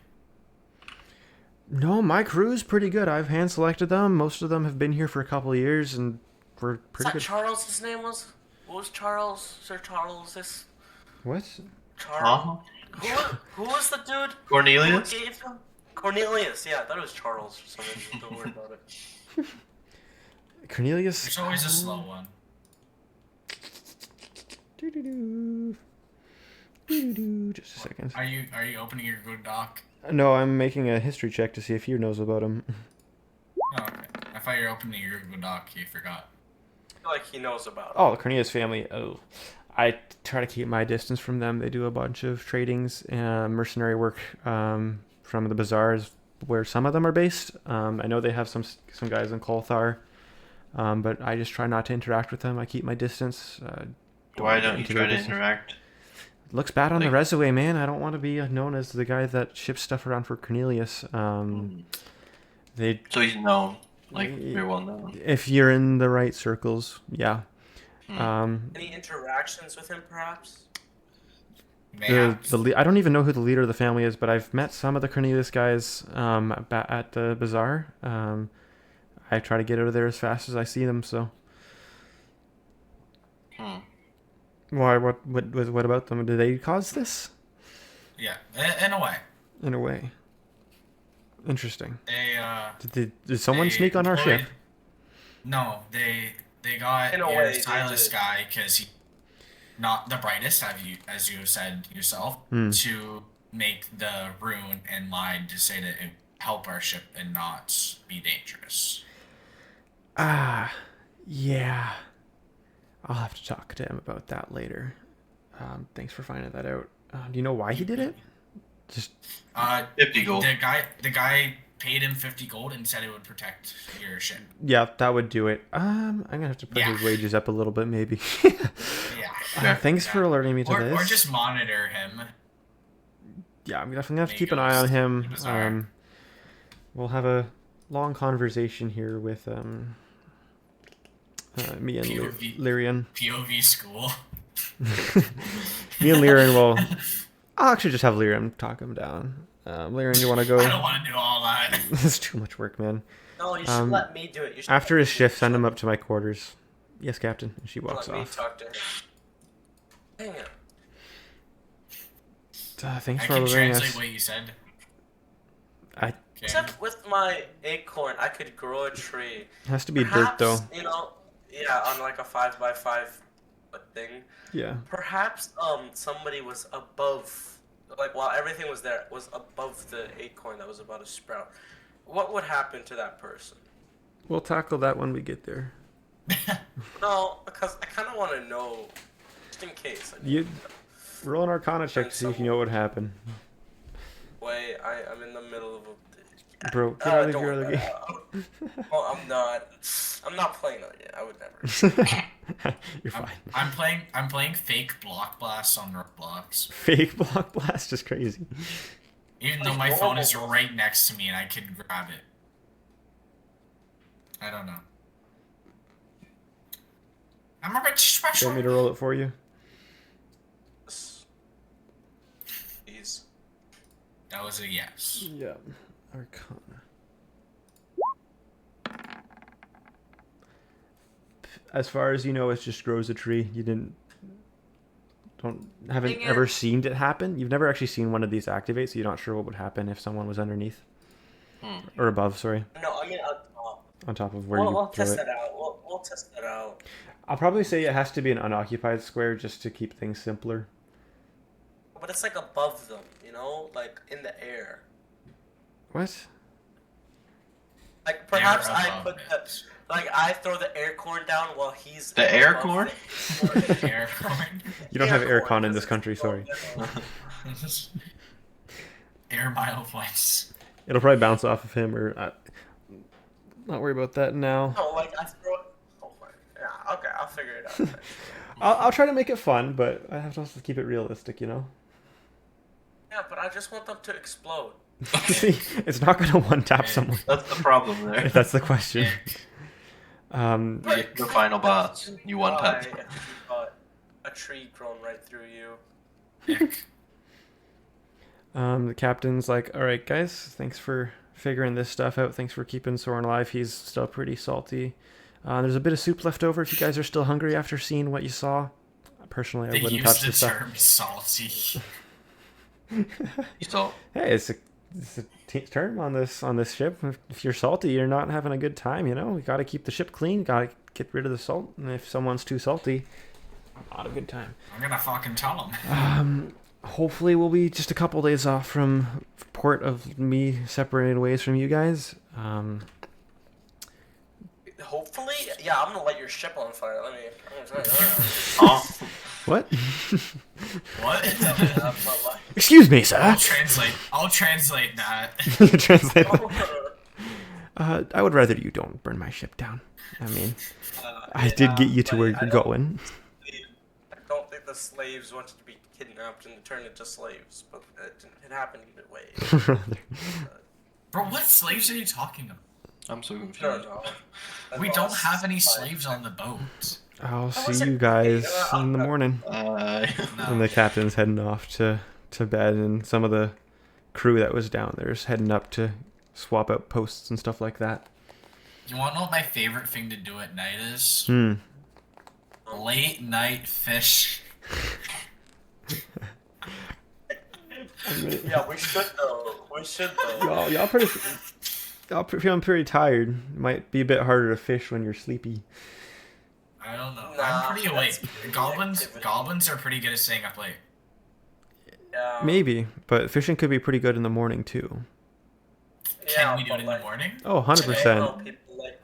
no, my crew's pretty good. I've hand selected them. Most of them have been here for a couple of years and we're Is pretty that good. Charles his name was? What was Charles? Sir Charles this? What? Charles? Who was the dude? Cornelius? Who gave him? Cornelius, yeah, I thought it was Charles for some reason. Don't worry about it. Cornelius. There's always a slow one. Doo-doo-doo. Doo-doo-doo. Just a second. Are you opening your good doc? No, I'm making a history check to see if he knows about him. Oh, okay. I thought you were opening your good doc. You forgot. I feel like he knows about it. Oh, the Cornelius family. Oh, I try to keep my distance from them. They do a bunch of tradings and mercenary work from the bazaars where some of them are based. I know they have some guys in Colthar, but I just try not to interact with them. I keep my distance. Why get don't you into try their to business. interact? Looks bad on the Like- resume, man. I don't want to be known as the guy that ships stuff around for Cornelius. They, So he's known. Like, very well known. if you're in the right circles, yeah. Any interactions with him, perhaps? Mayhaps. I don't even know who the leader of the family is, but I've met some of the Cornelius guys at the bazaar. I try to get out of there as fast as I see them. So Hmm. why? What about them? Did they cause this? Yeah, in a way. In a way, interesting. They Did someone they sneak on our ship? employed- No, they got In a your way, they Silas did. guy because he not the brightest, as you said yourself, Hmm. to make the rune and lied to say that it help our ship and not be dangerous. Ah, yeah. I'll have to talk to him about that later. Thanks for finding that out. Do you know why he did it? Just 50 gold. The guy paid him 50 gold and said it would protect your ship. Yeah, that would do it. I'm gonna have to put his wages up a little bit, maybe. Yeah. Thanks for alerting me to this. Or just monitor him. Yeah, I'm definitely gonna have to keep an eye on him. We'll have a long conversation here with me and Lyrian. POV school. Me and Lyrian will. I'll actually just have Lyrian talk him down. Lyrian, you want to go? I don't want to do all that. This is too much work, man. No, you should let me do it. After his shift, send him up to my quarters. Yes, Captain. And she walks let me off. talk to him. Dang it. Thanks for I can alerting us. translate what you said. Except with my acorn, I could grow a tree. It has to be dirt, though. You know, yeah, on like a 5x5 thing. Yeah. Perhaps somebody was above, like while everything was there, was above the acorn that was about to sprout. What would happen to that person? We'll tackle that when we get there. No, because I kind of want to know, just in case. Roll an Arcana check to see if you know what would happen. Wait, I'm in the middle of a... Bro, get out of your other game. Well, I'm not playing it yet. I would never. You're fine. I'm playing fake block blasts on Roblox. Fake block blast is crazy. Even though my phone is right next to me and I can grab it. I don't know. I'm a bit special. Want me to roll it for you? Please. That was a yes. Yeah. Arcana. As far as you know, it just grows a tree. You haven't ever seen it happen. You've never actually seen one of these activate, so you're not sure what would happen if someone was underneath or above. Sorry. No, I mean on top. On top of where you we'll throw test it. that out. We'll test that out. I'll probably say it has to be an unoccupied square just to keep things simpler. But it's like above them, you know, like in the air. What? Like perhaps I put I throw the air corn down while he's the air corn. Air corn. You don't have aircon in this country, sorry. Air mile points. It'll probably bounce off of him, or not worry about that now. No, like I throw it. Oh my, yeah, okay, I'll figure it out. I'll try to make it fun, but I have to also keep it realistic, you know. Yeah, but I just want them to explode. See, it's not going to one-tap someone. That's the problem there. If that's the question. The final boss. You one tap. A tree grown right through you. The captain's like, all right, guys, thanks for figuring this stuff out. Thanks for keeping Soren alive. He's still pretty salty. There's a bit of soup left over if you guys are still hungry after seeing what you saw. Personally, I wouldn't touch this stuff. They used the term salty. Hey, it's a term on this ship. If you're salty, you're not having a good time. You know, we got to keep the ship clean. Got to get rid of the salt. And if someone's too salty, not a good time. I'm gonna fucking tell them. Hopefully, we'll be just a couple days off from port of me separating ways from you guys. Hopefully, yeah, I'm gonna light your ship on fire. I'm gonna tell you that. Oh. What? What? Excuse me, sir. I'll translate that. Translate that. I would rather you don't burn my ship down. I mean, I did get you to where you're going. I don't think the slaves wanted to be kidnapped and turned into slaves, but it happened either way. Bro, what slaves are you talking about? I'm so confused. No. We don't have any slaves on the boat. I'll see you guys in the morning. And the captain's heading off to bed, and some of the crew that was down there is heading up to swap out posts and stuff like that. You want to know what my favorite thing to do at night is? Late night fish. Yeah, we should though. Y'all feeling pretty tired. Might be a bit harder to fish when you're sleepy. I don't know. I'm pretty awake. Goblins are pretty good at staying up late. Yeah. Maybe, but fishing could be pretty good in the morning too. Can we do it in the morning? Oh, 100%.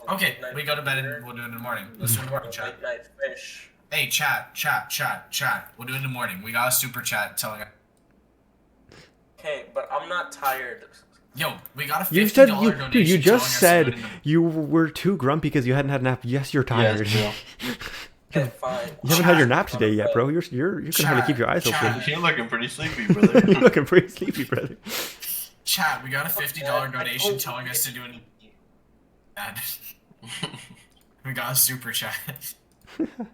Okay, we go to bed and we'll do it in the morning. Let's do it in the morning, chat. Late night fish. Hey, chat. We'll do it in the morning. We got a super chat telling us. Okay, but I'm not tired. Yo, we got a $50 You said donation. dude. You just telling us to said do it in you were too grumpy because you hadn't had a nap. Yes, you're tired. Yeah, Okay, fine. You haven't had your nap today yet, bro. You can hardly keep your eyes Chat. you're looking pretty sleepy, brother. open. You're looking pretty sleepy, brother. Chat, we got a $50 donation telling us to do an ad. We got a super chat.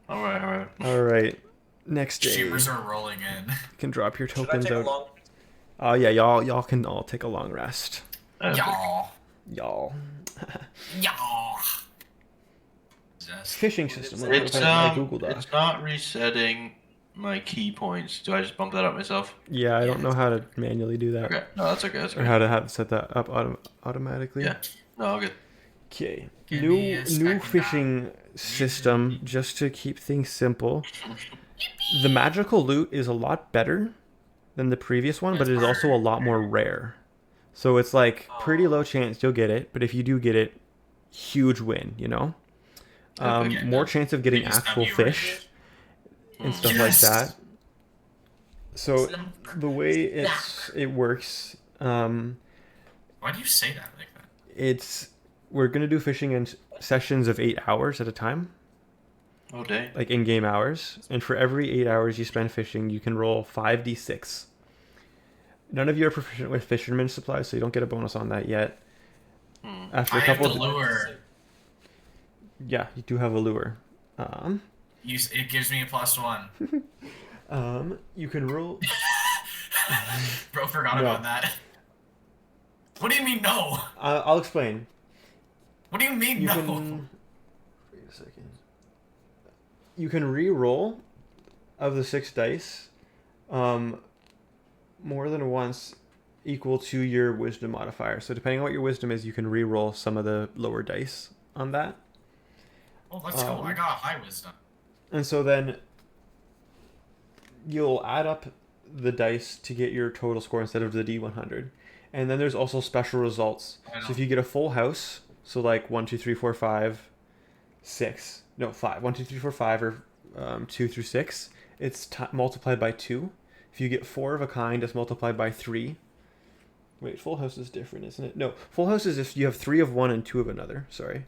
All right. All right. Next day, you Streamers are rolling in. can drop your Should I tokens take a out. long? Oh yeah, y'all can all take a long rest. Y'all. Y'all. Y'all. Fishing system. Look It's at my Google Doc. it's not resetting my key points. Do I just bump that up myself? Yeah, I don't know how to manually do that, Okay, no, that's okay. That's or good. how to have set that up automatically. Yeah, no, all good. Okay. Give me a New second, fishing system just to keep things simple. The magical loot is a lot better than the previous one, but it is also a lot more rare. So it's like pretty low chance you'll get it, but if you do get it, huge win, you know? More chance of getting Biggest actual W fish and stuff like Yes. that. So the way it works, Why do you say that like that? we're gonna do fishing in sessions of 8 hours at a time, Oh, dang. like in-game hours, and for every 8 hours you spend fishing, you can roll 5d6. None of you are proficient with fisherman supplies, so you don't get a bonus on that yet. After I a have couple the lure. yeah, you do have a lure. It gives me a +1. You can roll. Bro forgot No. about that. What do you mean no? I'll explain. What do you mean You no? can. Wait a second. You can re-roll of the 6 dice, more than once, equal to your wisdom modifier. So depending on what your wisdom is, you can re-roll some of the lower dice on that. Oh, let's go. I got a high wisdom. And so then you'll add up the dice to get your total score instead of the D100. And then there's also special results. So if you get a full house, so like 1, 2, 3, 4, 5, 6. No, 5. 1, 2, 3, 4, 5, or 2 through 6. It's multiplied by 2. If you get 4 of a kind, it's multiplied by 3. Wait, full house is different, isn't it? No, full house is if you have 3 of one and 2 of another. Sorry.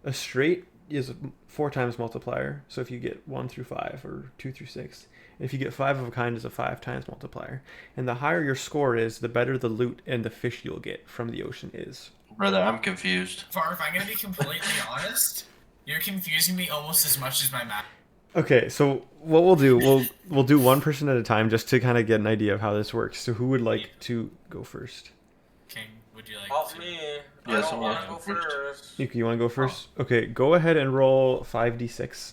A straight is 4 times multiplier. So if you get 1 through 5 or 2 through 6. And if you get 5 of a kind, is a 5 times multiplier. And the higher your score is, the better the loot and the fish you'll get from the ocean is. Brother, I'm confused. Far, if I'm gonna be completely honest, you're confusing me almost as much as my math. Okay, so what we'll do, we'll do one person at a time just to kind of get an idea of how this works. So who would like to go first? King, would you like Help to? me. Yeah, I don't someone want to go else go first. first. You want to go first? Okay, go ahead and roll 5d6.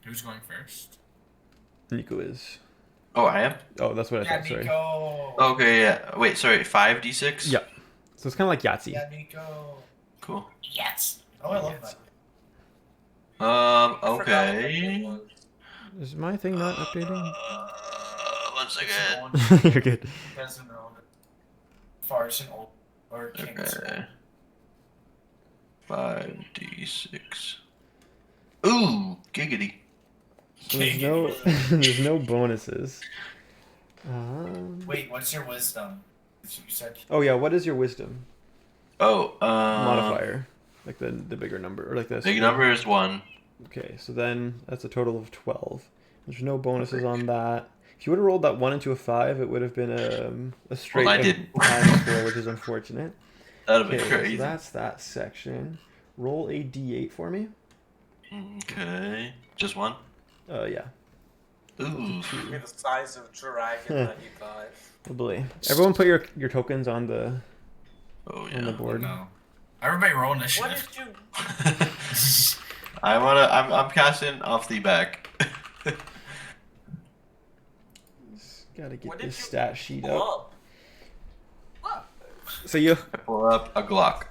Who's going first? Nico is. Oh, I am? Oh, that's what I Yeah, thought. Sorry. Nico. Okay, yeah. Wait, sorry, 5d6? Yeah. So it's kind of like Yahtzee. Yeah, Nico. Cool. Yes. Oh, I love that. I forgot what that Okay. was. Is my thing not updating? 1 second. You're good. Doesn't know. Farts and old or kings. Okay. 5d6. Ooh, giggity. So there's no bonuses. Wait, what's your wisdom? You said. Oh yeah, what is your wisdom Oh, modifier? Like the bigger number, or like this. Big number is 1. Okay, so then that's a total of 12. There's no bonuses on that. If you would have rolled that 1 into a 5, it would have been a straight I didn't. minus 4, which is unfortunate. That'd have Okay, been so crazy. that's that section. Roll a d8 for me. Okay. Just 1? Yeah. Ooh. Give me the size of dragon that you got. Oh boy. Everyone put your tokens on the Oh, on the yeah. board. No. Everybody roll What initiative. did you? I'm casting off the back. Just gotta get What did this you stat sheet pull up. up? So you I pull up a Glock.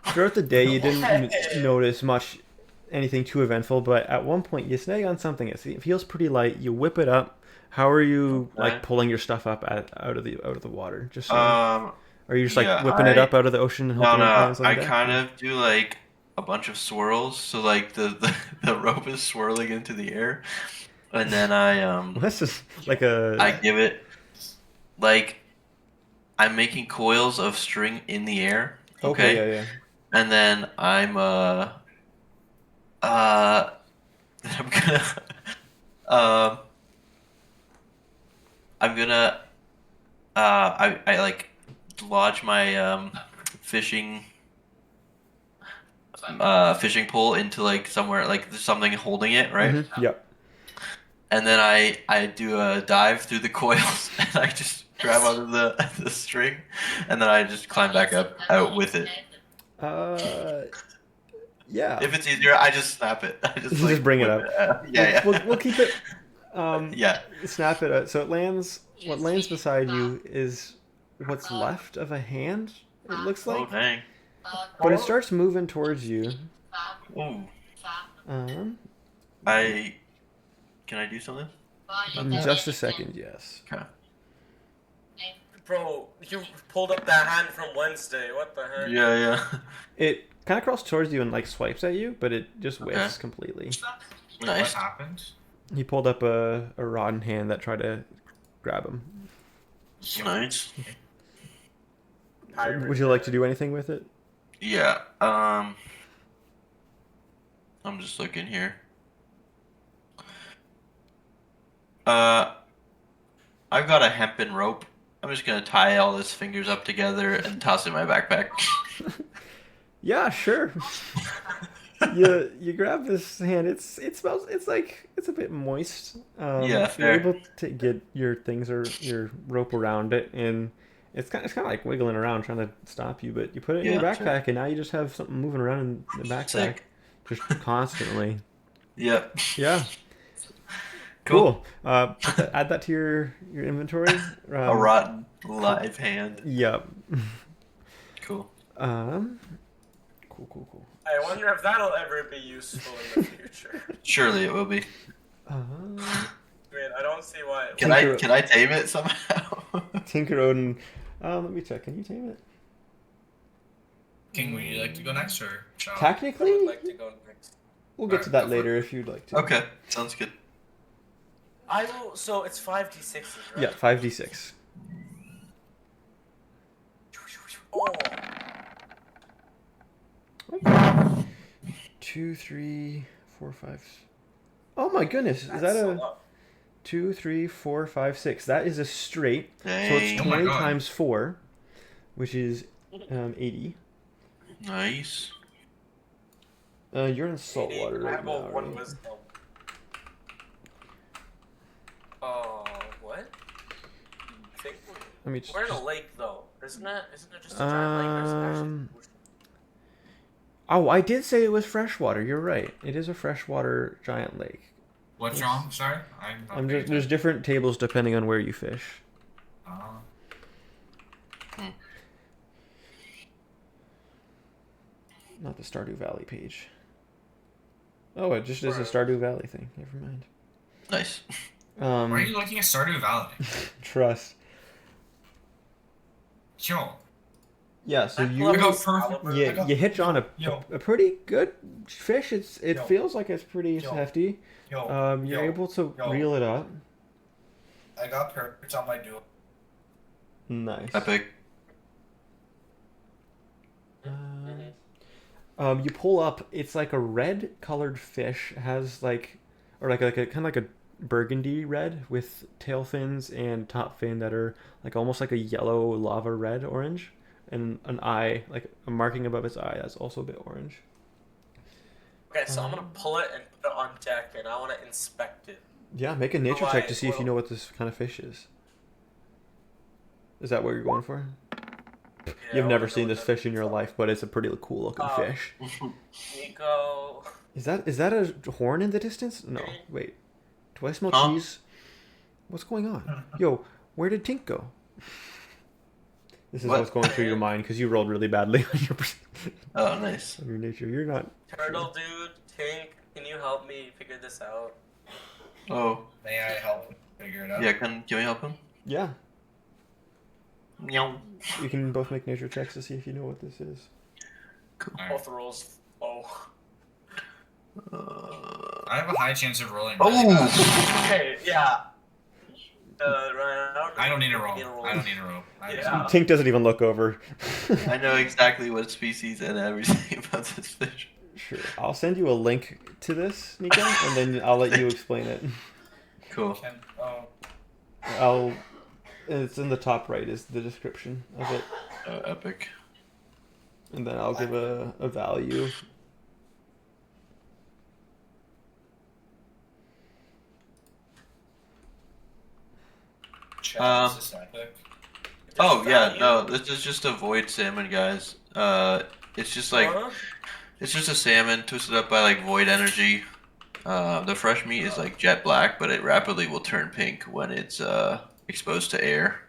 throughout the day you didn't notice much anything too eventful, but at one point you snag on something. It feels pretty light. You whip it up. How are you Okay. like pulling your stuff up out of the water? Just so, Um, are you just like yeah, whipping it up out of the ocean and no, hoping it no. lands on I deck? kind of do like a bunch of swirls. So like the rope is swirling into the air, and then Well, that's just like I give it like I'm making coils of string in the air. Okay, Okay. yeah. And then I'm I'm gonna um I'm gonna I like lodge my fishing fishing pole into like somewhere like there's something holding it, right? Yep. And then I do a dive through the coils and I just grab onto the string and then I just climb back up out with it. Yeah. If it's easier, I just snap it. I just You like just bring it whip up. Yeah, yeah. We'll keep it. Yeah. Snap it. So it lands. What lands beside you is what's left of a hand. It looks Oh like, dang. but it starts moving towards you. Ooh. Um, Can I do something? in just a second, yes. Okay. Bro, you pulled up that hand from Wednesday. What the heck? Yeah, yeah. It kind of crawls towards you and like swipes at you, but it just whiffs Okay. completely. What Nice. happened? He pulled up a rotten hand that tried to grab him. Nice. Would you like to do anything with it? Yeah. I'm just looking here. I've got a hempen rope. I'm just gonna tie all his fingers up together and toss it in my backpack. Yeah, sure. you grab this hand. It smells. It's like it's a bit moist. Yeah, You're fair. able to get your things or your rope around it, and it's kind of like wiggling around trying to stop you. But you put it in your Yeah, backpack, and now you just have something moving around in the backpack, Sick. just constantly. Yep. Yeah. Cool. Cool. Add that to your inventory. A rotten live hand. Yep. Cool. Cool. I wonder if that'll ever be useful in the future. Surely it will be. I mean, I don't see why. Can I tame it somehow? Tinker Odin. Let me check. Can you tame it? King, would you like to go next or shall I? I Technically, would like to go next. we'll get to Alright, that go for later it. if you'd like to. Okay, sounds good. I will. So it's 5d6s, right? Yeah, 5d6. Oh, 2, 3, 4, 5. Oh my goodness! Is that's that so a low. 2, 3, 4, 5, 6? That is a straight. So it's Dang. Oh my 20 God. times 4, which is 80. Nice. You're in salt water I right have now. one Right? wisdom. Oh, what? Think Let me just. we're in a lake though, isn't it? Isn't it just a giant lake? Or is it actually an ocean? Oh, I did say it was freshwater. You're right. It is a freshwater giant lake. What's wrong? Sorry? I'm not paying There's different tables depending on where you fish. attention. Not the Stardew Valley page. Oh, it just is a Stardew Valley thing. Never mind. Nice. Why are you looking at Stardew Valley? Trust. Yo, Yeah, so I you love got this perfect- caliber. I you, got- you hitch on Yo. a pretty good fish. It Yo. feels like it's pretty Yo. hefty. yo, You're yo, able to yo. reel it up. I got perfect on my duel. Nice. Epic. You pull up. It's like a red colored fish. Has like, or like a kind of like a burgundy red with tail fins and top fin that are like almost like a yellow lava red orange, and an eye like a marking above its eye that's also a bit orange. Okay, so I'm gonna pull it and put it on deck, and I want to inspect it. Yeah, make a nature check to see if you well- know what this kind of fish is. Is that what you're going for? Yeah, You've I never wanna seen know this what fish in that your is. life, but it's a pretty cool looking fish. Nico. Is that a horn in the distance? No, wait. Do I smell Huh? cheese? What's going on? Yo, where did Tink go? This is What? what's going through your mind because you rolled really badly on your Oh, nice. on your nature. You're not. Turtle dude, Tink, can you help me figure this out? Oh, May I help figure it out? yeah. Can we help him? Yeah, Meow. you can both make nature checks to see if you know what this is. Alright. Both rolls. Oh. I have a high chance of rolling really Oh. bad. Okay, yeah. Ryan, I don't need a roll. Need a roll. I don't need a roll. Yeah. Tink doesn't even look over. I know exactly what species and everything about this fish. Sure. I'll send you a link to this, Nico, and then I'll let you explain it. Cool. I'll. It's in the top right is the description of it, Epic. and then I'll give a value. Is this epic? Oh yeah, no, this is just a void salmon, guys. It's just like it's just a salmon twisted up by like void energy. The fresh meat is like jet black, but it rapidly will turn pink when it's exposed to air.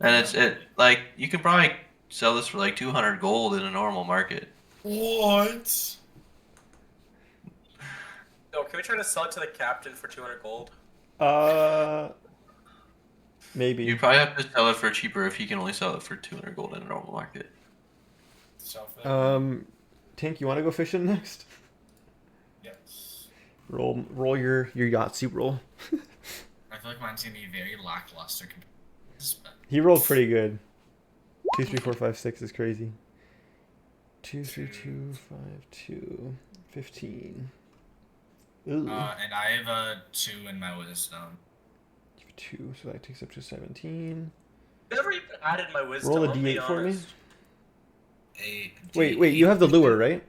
And it like you can probably sell this for like 200 gold in a normal market. What? Yo, can we try to sell it to the captain for 200 gold? Maybe. You probably have to sell it for cheaper if he can only sell it for 200 gold in a normal market. Tink, you want to go fishing next? Yes. Roll your Yahtzee roll. I feel like mine's gonna be very lackluster. He rolled pretty good. 2, 3, 4, 5, 6 is crazy. 2, 3, 2, 5, 2, 15. Ooh. And I have a 2 in my wisdom. 2, so that takes up to 17. Never even added my wisdom. Roll a I'll be d8 for me. honest. Wait, you have the lure, right?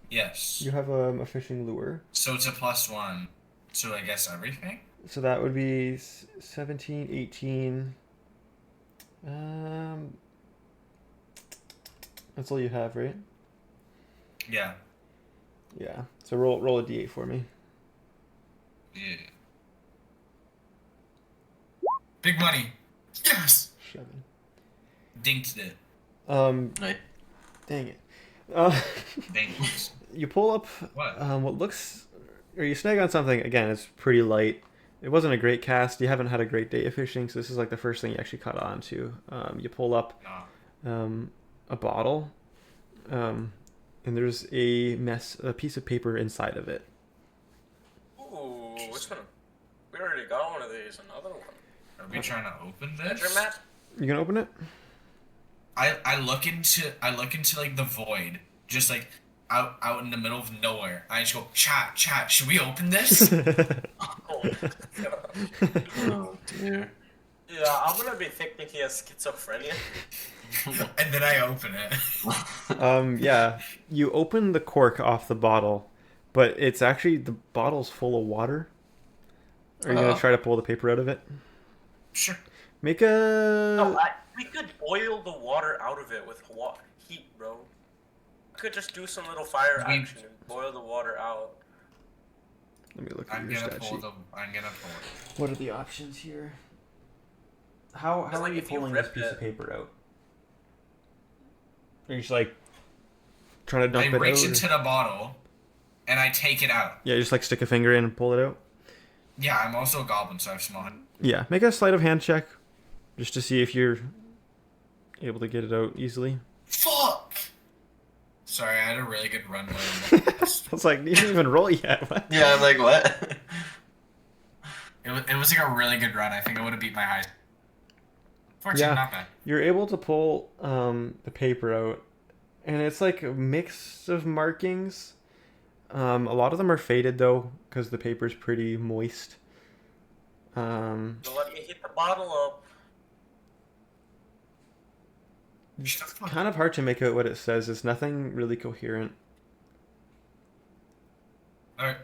Yes. You have a fishing lure. So it's a +1. So I guess everything? So that would be 17, 18. That's all you have, right? Yeah. Yeah. So roll a d8 for me. Yeah. Big money. Yes. 7. Dinked it. Nice. Dang it. Thanks. You pull up what looks, or you snag on something. Again, it's pretty light. It wasn't a great cast. You haven't had a great day of fishing, so this is like the first thing you actually caught on to. You pull up a bottle, and there's a piece of paper inside of it. Ooh, which one? We already got one of these. Another one. Are we trying to open this? Measure map? You gonna open it? I look into like the void, just like out in the middle of nowhere. I just go, chat, should we open this? Oh dear. Yeah, I'm gonna be thinking he has schizophrenia. And then I open it. Yeah. You open the cork off the bottle, but it's actually the bottle's full of water. Are you gonna try to pull the paper out of it? Sure. Make a. No, we could boil the water out of it with heat, bro. We could just do some little fire action and boil the water out. Let me look at I'm your gonna stat pull sheet. I'm gonna pull it. What are the options here? How are like you if you pulling this rip piece it- of paper out? Are you just like trying to dump I it reach out? into the bottle, and I take it out. Yeah, just like stick a finger in and pull it out. Yeah, I'm also a goblin, so I have small. Yeah, make a sleight of hand check, just to see if you're able to get it out easily. Fuck! Sorry, I had a really good run. I was like, you didn't even roll yet. What? Yeah, I'm like, what? It was like a really good run. I think I would have beat my high. Fortunately, not bad. You're able to pull the paper out, and it's like a mix of markings. A lot of them are faded though, because the paper's pretty moist. So let me hit the bottle up. It's kind of hard to make out what it says. It's nothing really coherent. Alright.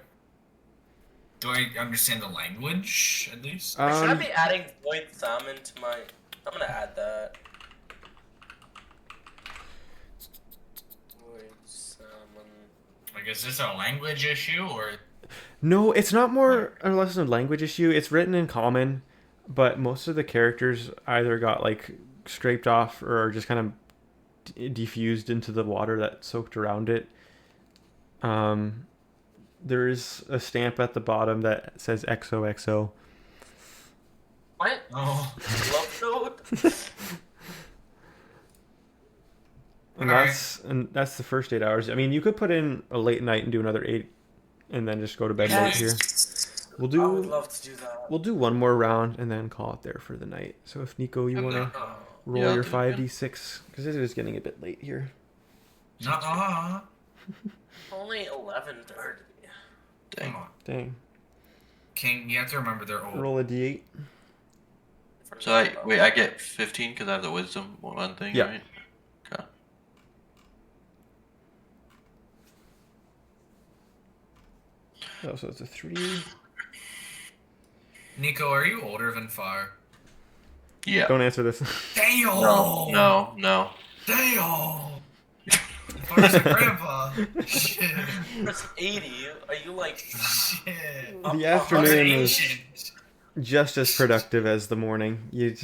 Do I understand the language, at least? Should I be adding void salmon to my... I'm gonna add that. Void salmon... Like, is this a language issue, or... No, it's not more or less a language issue. It's written in common, but most of the characters either got like scraped off or just kind of diffused into the water that soaked around it. There is a stamp at the bottom that says XOXO. What? Oh. Love note? And that's the first 8 hours. I mean, you could put in a late night and do another 8 and then just go to bed late here. We'll I would do love to do that. we'll do one more round and then call it there for the night. So if Nico, you want to roll I'll your do it again. 5d6 because it is getting a bit late here. Nuh-uh. Only 11:30. Dang. Dang. King, you have to remember they're old. Roll a d8. So I get 15 because I have the wisdom one thing, Yeah. right? Okay. Oh, so it's a 3. Nico, are you older than Fire? Yeah. Don't answer this. Damn! No. Damn! Fire's a grandpa. Shit. It's 80. Are you like? Shit. The afternoon is Ancient. just as productive as the morning. You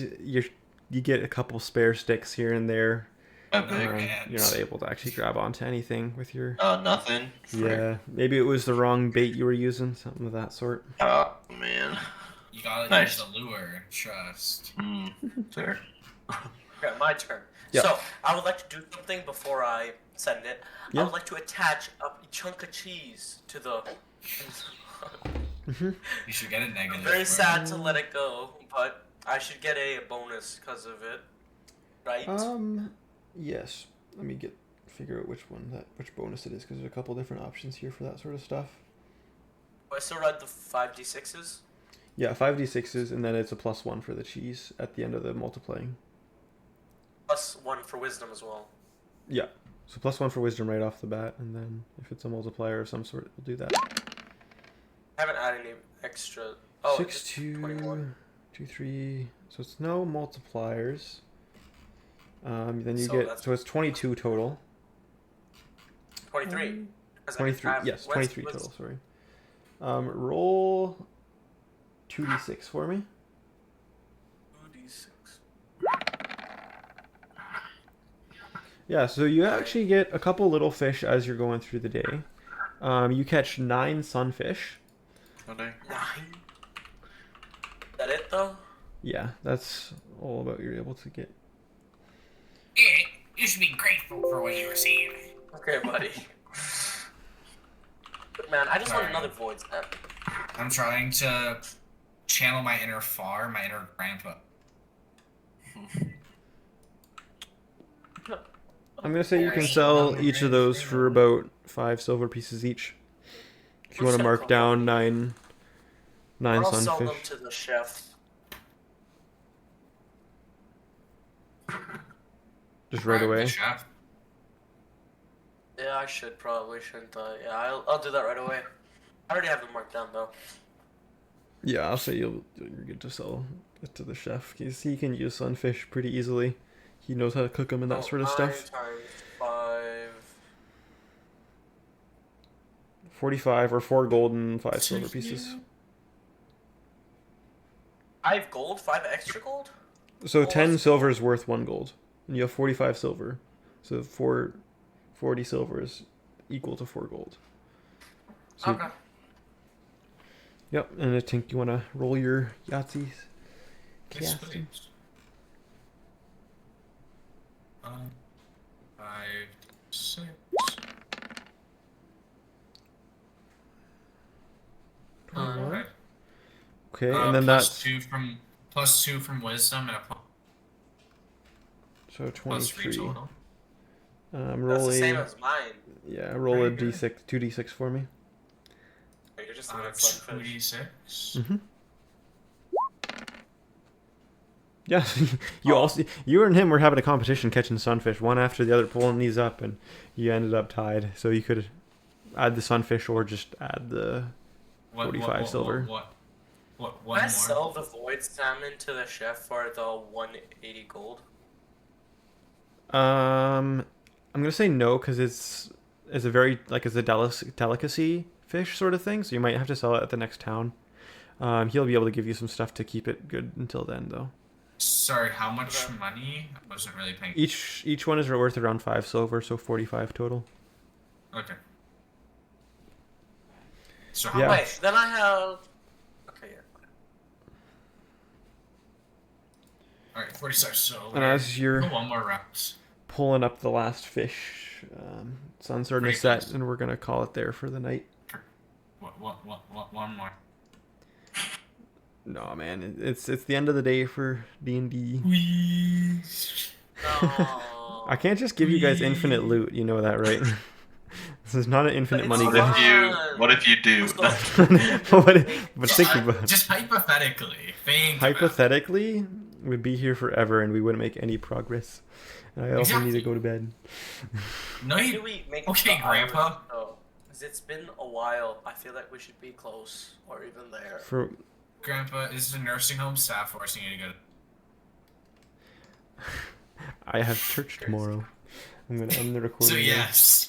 get a couple spare sticks here and there. Epic. man. You're not able to actually grab onto anything with your. Nothing. Yeah, maybe it was the wrong bait you were using, something of that sort. Oh man. You gotta Nice. use the lure. Trust. Fair. Okay, my turn. Yeah. So I would like to do something before I send it. Yeah. I would like to attach a chunk of cheese to the. You should get a negative. I'm very for sad it. to let it go, but I should get a bonus because of it, right? Yes. Let me figure out which bonus it is because there's a couple different options here for that sort of stuff. I still read the 5d6s. Yeah, 5d6s, and then it's a +1 for the cheese at the end of the multiplying. Plus 1 for wisdom as well. Yeah. So +1 for wisdom right off the bat, and then if it's a multiplier of some sort, we'll do that. I haven't added any extra. Oh, 6, just 2, 21. 2, 3. So it's no multipliers. Then you So get that's- so it's 22 total. 23. 23. Yes, 23 total. Sorry. Roll 2d6 for me. 2d6. Yeah, so you actually get a couple little fish as you're going through the day. You catch 9 sunfish. Okay. 9. Is that it though? Yeah, that's all about you're able to get. You should be grateful for what you receive. Okay, buddy. But man, I just want Alright. another void step. I'm trying to channel my inner Far, my inner grandpa. I'm gonna say you can sell each of those for about 5 silver pieces each. If you want to mark down 9 I'll sell them sunfish. to the chef. Just right away. Chef. Yeah, I should probably, shouldn't I? Yeah, I'll do that right away. I already have them marked down though. Yeah, I'll say you're good to sell it to the chef because he can use sunfish pretty easily. He knows how to cook them and that sort of stuff. 9 times 5. 45 or 4 gold and 5 silver pieces. 5 gold? 5 extra gold? So Oh, 10 that's- silver is worth 1 gold. And you have 45 silver. So 40 silver is equal to 4 gold. So, Okay. Yep, and I think you want to roll your Yahtzees. Yes, Yeah. please. 5, 6. Alright. Okay, Uh, and then plus that's 2 from wisdom and a so plus 3 23. total. That's the same Roll as mine. a Very good. d6, 2d6 for me. You're just doing sunfish. 2d6. Mm-hmm. Yeah, you and him were having a competition catching sunfish, one after the other, pulling these up, and you ended up tied. So you could add the sunfish or just add the 45 silver. One Can I more. sell the void salmon to the chef for the 180 gold? I'm gonna say no because it's a very it's a delicacy fish sort of thing. So you might have to sell it at the next town. He'll be able to give you some stuff to keep it good until then, though. Sorry, how much money? I wasn't really paying. Each one is worth around 5 silver, so 45 total. Okay. So how Yeah. much? Wait, then I have. Okay, yeah. Alright, 46. So And as you're go one more round. pulling up the last fish, sun's starting to Pretty set, close. and we're gonna call it there for the night. One more. No, man, it's the end of the day for D&D. No. I can't just give you guys infinite loot. You know that, right? This is not an infinite It's money What game. if you do? But think about it. Just hypothetically, think Hypothetically, we'd be here forever and we wouldn't make any progress. And I also need to go to bed. No, When you. do we make Okay, the Grandpa. island, though? 'Cause it's been a while. I feel like we should be close or even there. For Grandpa, is the nursing home staff forcing you to go? I have church tomorrow. I'm gonna end the recording. So now. yes.